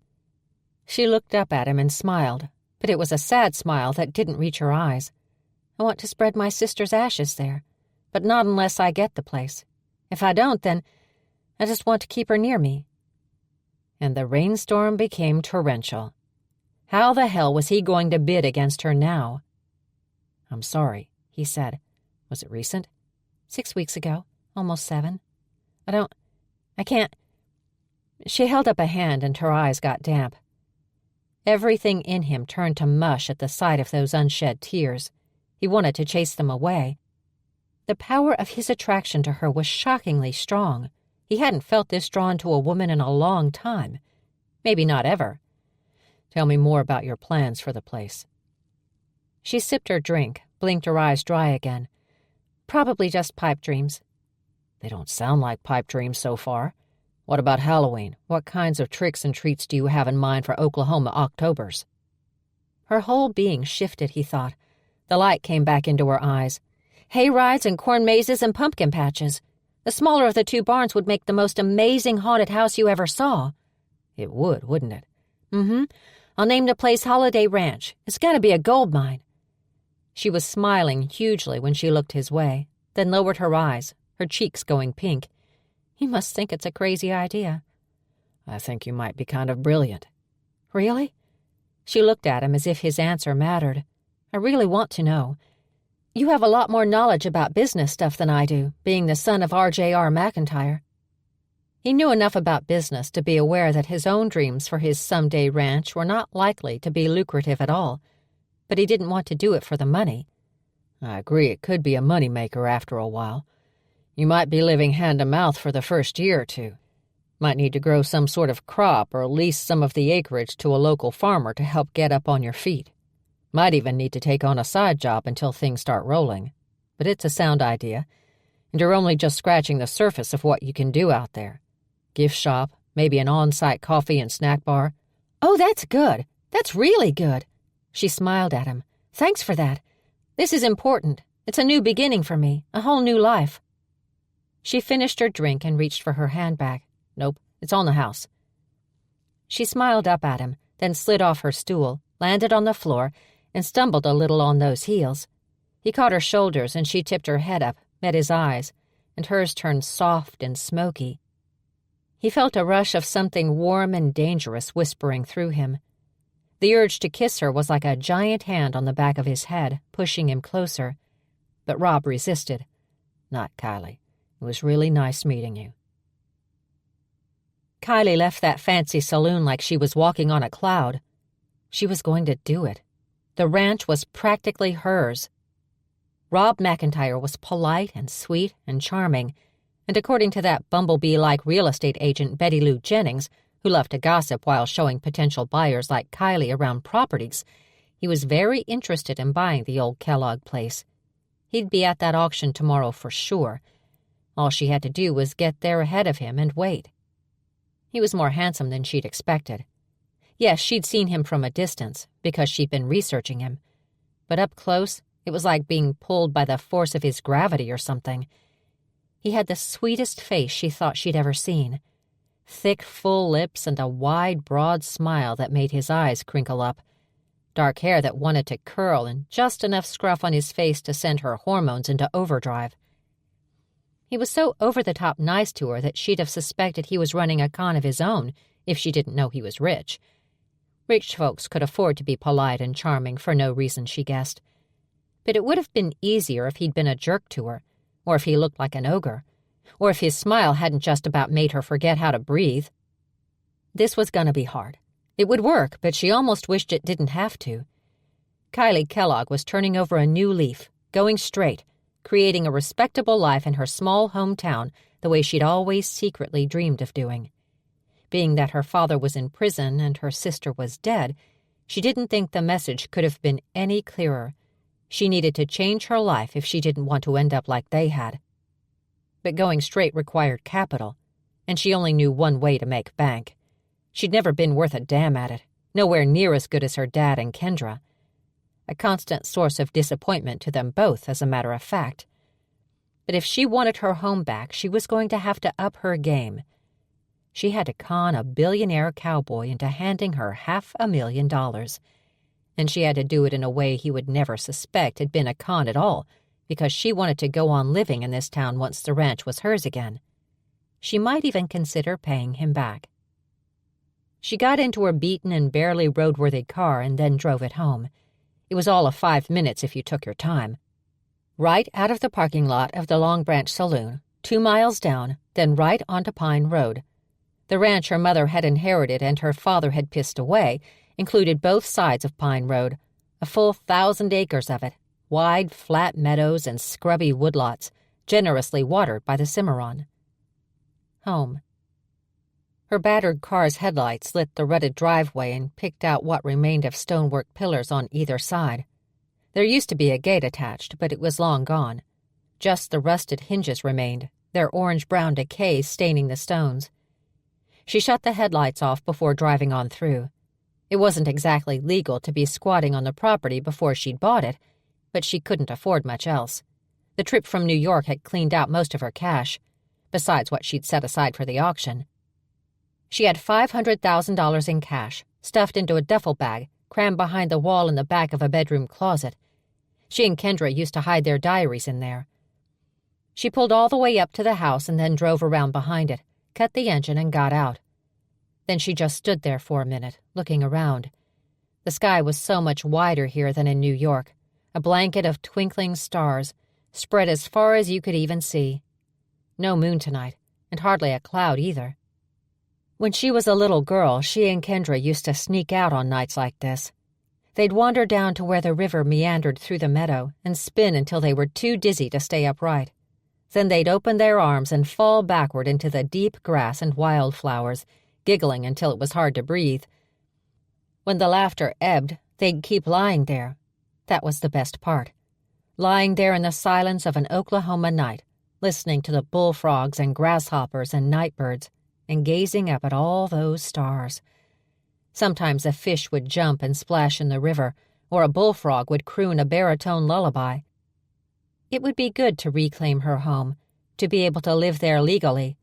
She looked up at him and smiled, but it was a sad smile that didn't reach her eyes. I want to spread my sister's ashes there, but not unless I get the place. If I don't, then I just want to keep her near me. And the rainstorm became torrential. How the hell was he going to bid against her now? I'm sorry, he said. Was it recent? 6 weeks ago, almost 7. I can't. She held up a hand and her eyes got damp. Everything in him turned to mush at the sight of those unshed tears. He wanted to chase them away. The power of his attraction to her was shockingly strong. He hadn't felt this drawn to a woman in a long time. Maybe not ever. Tell me more about your plans for the place. She sipped her drink, blinked her eyes dry again. Probably just pipe dreams. They don't sound like pipe dreams so far. What about Halloween? What kinds of tricks and treats do you have in mind for Oklahoma Octobers? Her whole being shifted, he thought. The light came back into her eyes. Hay rides and corn mazes and pumpkin patches. The smaller of the 2 barns would make the most amazing haunted house you ever saw. It would, wouldn't it? Mm-hmm. I'll name the place Holiday Ranch. It's got to be a gold mine. She was smiling hugely when she looked his way, then lowered her eyes, her cheeks going pink. He must think it's a crazy idea. I think you might be kind of brilliant. Really? She looked at him as if his answer mattered. I really want to know. You have a lot more knowledge about business stuff than I do, being the son of R.J.R. McIntyre. He knew enough about business to be aware that his own dreams for his someday ranch were not likely to be lucrative at all, but he didn't want to do it for the money. I agree it could be a money-maker after a while. You might be living hand-to-mouth for the first year or 2. Might need to grow some sort of crop or lease some of the acreage to a local farmer to help get up on your feet. Might even need to take on a side job until things start rolling. But it's a sound idea, and you're only just scratching the surface of what you can do out there. Gift shop, maybe an on-site coffee and snack bar. Oh, that's good. That's really good. She smiled at him. Thanks for that. This is important. It's a new beginning for me, a whole new life. She finished her drink and reached for her handbag. Nope, it's on the house. She smiled up at him, then slid off her stool, landed on the floor, and stumbled a little on those heels. He caught her shoulders and she tipped her head up, met his eyes, and hers turned soft and smoky. He felt a rush of something warm and dangerous whispering through him. The urge to kiss her was like a giant hand on the back of his head, pushing him closer. But Rob resisted. Not Kylie. It was really nice meeting you. Kylie left that fancy saloon like she was walking on a cloud. She was going to do it. The ranch was practically hers. Rob McIntyre was polite and sweet and charming, and according to that bumblebee-like real estate agent Betty Lou Jennings, who loved to gossip while showing potential buyers like Kylie around properties, He was very interested in buying the old Kellogg place. He'd be at that auction tomorrow for sure. All she had to do was get there ahead of him and wait. He was more handsome than she'd expected. Yes, she'd seen him from a distance, because she'd been researching him. But up close, it was like being pulled by the force of his gravity or something. He had the sweetest face she thought she'd ever seen. Thick, full lips and a wide, broad smile that made his eyes crinkle up. Dark hair that wanted to curl and just enough scruff on his face to send her hormones into overdrive. He was so over-the-top nice to her that she'd have suspected he was running a con of his own if she didn't know he was rich. Rich folks could afford to be polite and charming for no reason, she guessed. But it would have been easier if he'd been a jerk to her, or if he looked like an ogre, or if his smile hadn't just about made her forget how to breathe. This was gonna be hard. It would work, but she almost wished it didn't have to. Kylie Kellogg was turning over a new leaf, going straight, creating a respectable life in her small hometown the way she'd always secretly dreamed of doing. Being that her father was in prison and her sister was dead, she didn't think the message could have been any clearer. She needed to change her life if she didn't want to end up like they had. But going straight required capital, and she only knew one way to make bank. She'd never been worth a damn at it, nowhere near as good as her dad and Kendra. A constant source of disappointment to them both, as a matter of fact. But if she wanted her home back, she was going to have to up her game. She had to con a billionaire cowboy into handing her $500,000. And she had to do it in a way he would never suspect had been a con at all, because she wanted to go on living in this town once the ranch was hers again. She might even consider paying him back. She got into her beaten and barely roadworthy car and then drove it home. It was all of 5 minutes if you took your time. Right out of the parking lot of the Long Branch Saloon, 2 miles down, then right onto Pine Road. The ranch her mother had inherited and her father had pissed away included both sides of Pine Road, a full 1,000 acres of it, wide, flat meadows and scrubby woodlots, generously watered by the Cimarron. Home. Her battered car's headlights lit the rutted driveway and picked out what remained of stonework pillars on either side. There used to be a gate attached, but it was long gone. Just the rusted hinges remained, their orange-brown decay staining the stones. She shut the headlights off before driving on through. It wasn't exactly legal to be squatting on the property before she'd bought it, but she couldn't afford much else. The trip from New York had cleaned out most of her cash, besides what she'd set aside for the auction. She had $500,000 in cash, stuffed into a duffel bag, crammed behind the wall in the back of a bedroom closet. She and Kendra used to hide their diaries in there. She pulled all the way up to the house and then drove around behind it, cut the engine, and got out. Then she just stood there for a minute, looking around. The sky was so much wider here than in New York, a blanket of twinkling stars, spread as far as you could even see. No moon tonight, and hardly a cloud either. When she was a little girl, she and Kendra used to sneak out on nights like this. They'd wander down to where the river meandered through the meadow and spin until they were too dizzy to stay upright. Then they'd open their arms and fall backward into the deep grass and wildflowers, giggling until it was hard to breathe. When the laughter ebbed, they'd keep lying there. That was the best part. Lying there in the silence of an Oklahoma night, listening to the bullfrogs and grasshoppers and nightbirds, and gazing up at all those stars. Sometimes a fish would jump and splash in the river, or a bullfrog would croon a baritone lullaby. It would be good to reclaim her home, to be able to live there legally.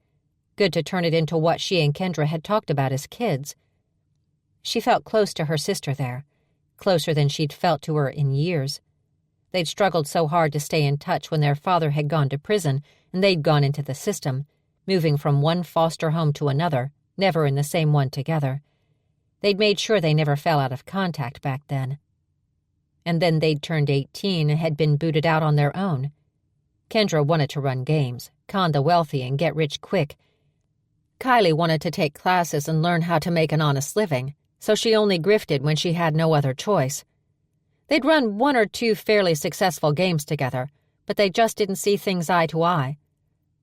Good to turn it into what she and Kendra had talked about as kids. She felt close to her sister there, closer than she'd felt to her in years. They'd struggled so hard to stay in touch when their father had gone to prison and they'd gone into the system, moving from one foster home to another, never in the same one together. They'd made sure they never fell out of contact back then. And then they'd turned 18 and had been booted out on their own. Kendra wanted to run games, con the wealthy, and get rich quick. Kylie wanted to take classes and learn how to make an honest living, so she only grifted when she had no other choice. They'd run 1 or 2 fairly successful games together, but they just didn't see things eye to eye.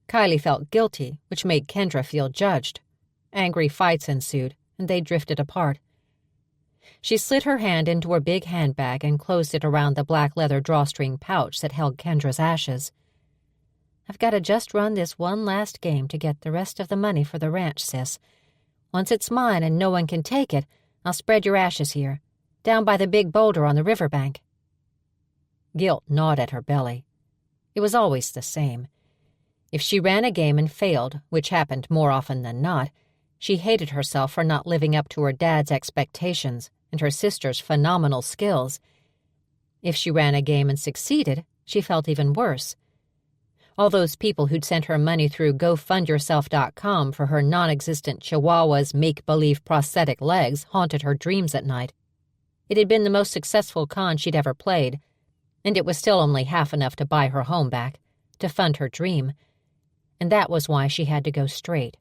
Kylie felt guilty, which made Kendra feel judged. Angry fights ensued, and they drifted apart. She slid her hand into her big handbag and closed it around the black leather drawstring pouch that held Kendra's ashes. "I've got to just run this one last game to get the rest of the money for the ranch, sis. Once it's mine and no one can take it, I'll spread your ashes here, down by the big boulder on the riverbank." Guilt gnawed at her belly. It was always the same. If she ran a game and failed, which happened more often than not, she hated herself for not living up to her dad's expectations and her sister's phenomenal skills. If she ran a game and succeeded, she felt even worse. All those people who'd sent her money through GoFundYourself.com for her non-existent Chihuahua's make-believe prosthetic legs haunted her dreams at night. It had been the most successful con she'd ever played, and it was still only half enough to buy her home back, to fund her dream. And that was why she had to go straight.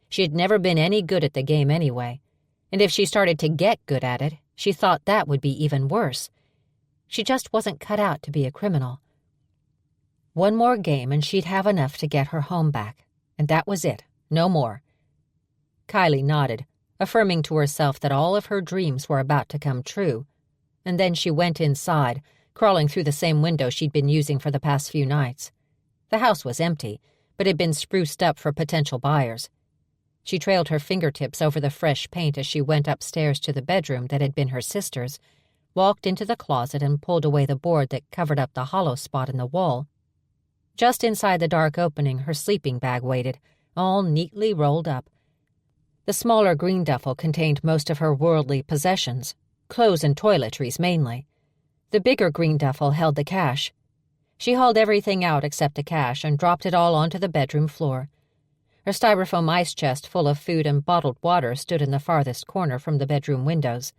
She had never been any good at the game anyway, and if she started to get good at it, she thought that would be even worse. She just wasn't cut out to be a criminal. One more game and she'd have enough to get her home back, and that was it, no more. Kylie nodded, affirming to herself that all of her dreams were about to come true, and then she went inside, crawling through the same window she'd been using for the past few nights. The house was empty, but had been spruced up for potential buyers. She trailed her fingertips over the fresh paint as she went upstairs to the bedroom that had been her sister's, walked into the closet and pulled away the board that covered up the hollow spot in the wall. Just inside the dark opening, her sleeping bag waited, all neatly rolled up. The smaller green duffel contained most of her worldly possessions, clothes and toiletries mainly. The bigger green duffel held the cash. She hauled everything out except the cash and dropped it all onto the bedroom floor. Her styrofoam ice chest full of food and bottled water stood in the farthest corner from the bedroom windows.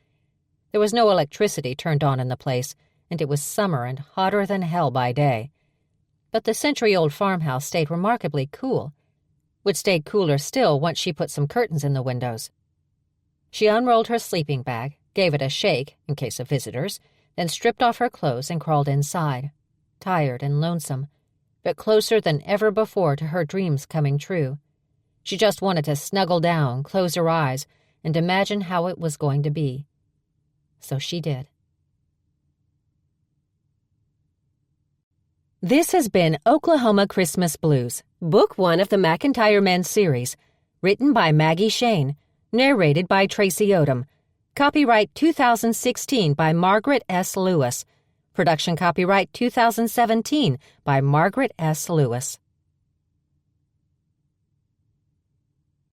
There was no electricity turned on in the place, and it was summer and hotter than hell by day. But the century-old farmhouse stayed remarkably cool. Would stay cooler still once she put some curtains in the windows. She unrolled her sleeping bag, gave it a shake, in case of visitors, then stripped off her clothes and crawled inside, tired and lonesome, but closer than ever before to her dreams coming true. She just wanted to snuggle down, close her eyes, and imagine how it was going to be. So she did. This has been Oklahoma Christmas Blues, Book 1 of the McIntyre Men series, written by Maggie Shayne, narrated by Tracy Odom. Copyright 2016 by Margaret S. Lewis. Production copyright 2017 by Margaret S. Lewis.